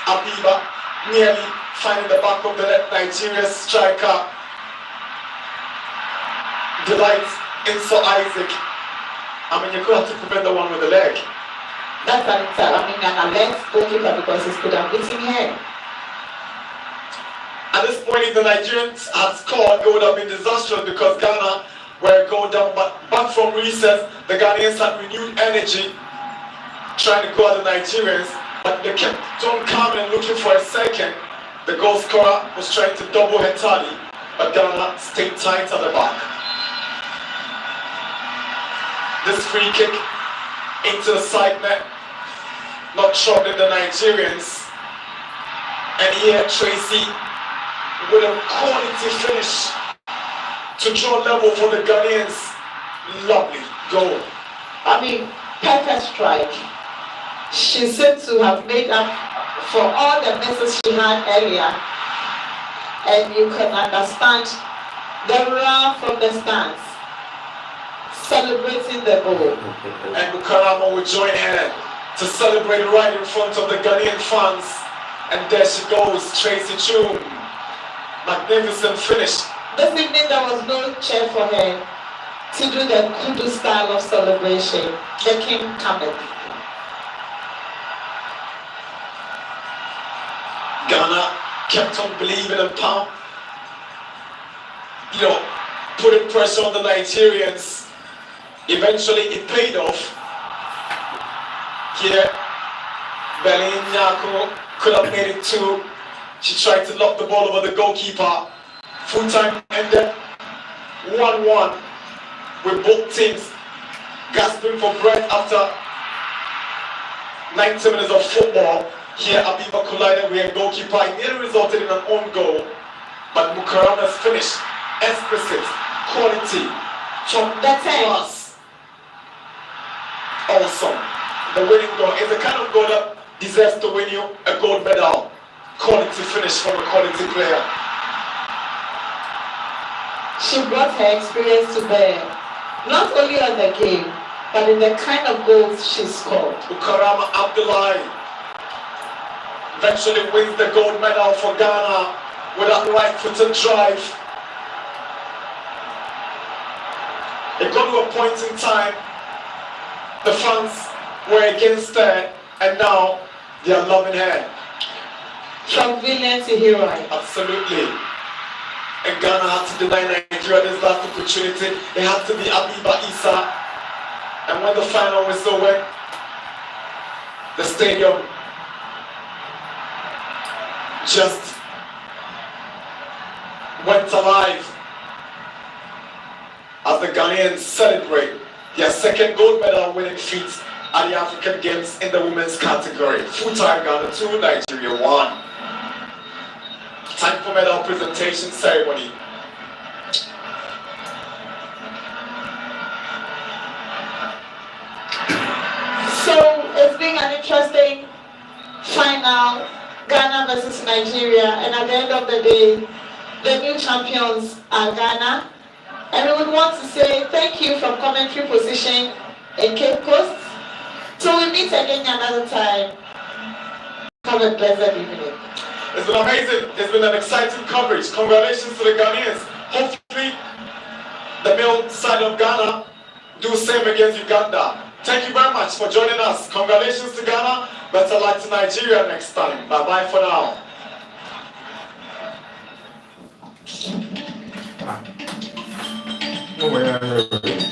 Abiba, nearly finding the back of the net. Nigeria's striker Delight Insult Isaac. I mean, you could have to prevent the one with the leg. That's an alert goalkeeper because he could have beaten her. At this point, if the Nigerians had scored, it would have been disastrous because Ghana were going down. But back from recess, the Ghanaians had renewed energy trying to go at the Nigerians, but they kept on coming and looking for a second. The goal scorer was trying to double her tally, but Ghana stayed tight at the back. This free kick into the side net, not troubling the Nigerians. And here Tracy with a quality finish to draw level for the Ghanaians. Lovely goal. I mean, perfect strike. She seemed to have made up for all the misses she had earlier. And you can understand the roar from the stands, celebrating the goal. And Mukarama will join her to celebrate right in front of the Ghanaian fans. And there she goes, Tracy Chum. Magnificent finish. This evening there was no chair for her to do the kudu style of celebration. The king cometh. Ghana kept on believing and putting pressure on the Nigerians. Eventually it paid off. Here, Belin Nyako could have made it 2. She tried to lock the ball over the goalkeeper. Full time ended 1-1 with both teams gasping for breath after 90 minutes of football. Here, Abiba collided with a goalkeeper. It nearly resulted in an own goal, but Mukarama's finish, exquisite, quality, top class, awesome. The winning goal is the kind of goal that deserves to win you a gold medal. Quality finish from a quality player. She brought her experience to bear, not only on the game, but in the kind of goals she scored. Mukarama Abdullahi eventually wins the gold medal for Ghana with that right-footed drive. It got to a point in time, the fans were against her, and now they are loving her. From villain to hero. Absolutely. And Ghana had to deny Nigeria this last opportunity. It had to be Abiba Issa. And when the final whistle went, the stadium just went alive as the Ghanaians celebrate their second gold medal winning feat at the African Games in the women's category. Full-time Ghana 2, Nigeria 1. Time for medal presentation ceremony. So it's been an interesting final, Ghana versus Nigeria, and at the end of the day, the new champions are Ghana. And we would want to say thank you from commentary position in Cape Coast. So we meet again another time. Have a pleasant evening. It's been amazing. It's been an exciting coverage. Congratulations to the Ghanaians. Hopefully, the male side of Ghana do the same against Uganda. Thank you very much for joining us. Congratulations to Ghana. Better luck to Nigeria next time. Bye-bye for now. Oh, yeah.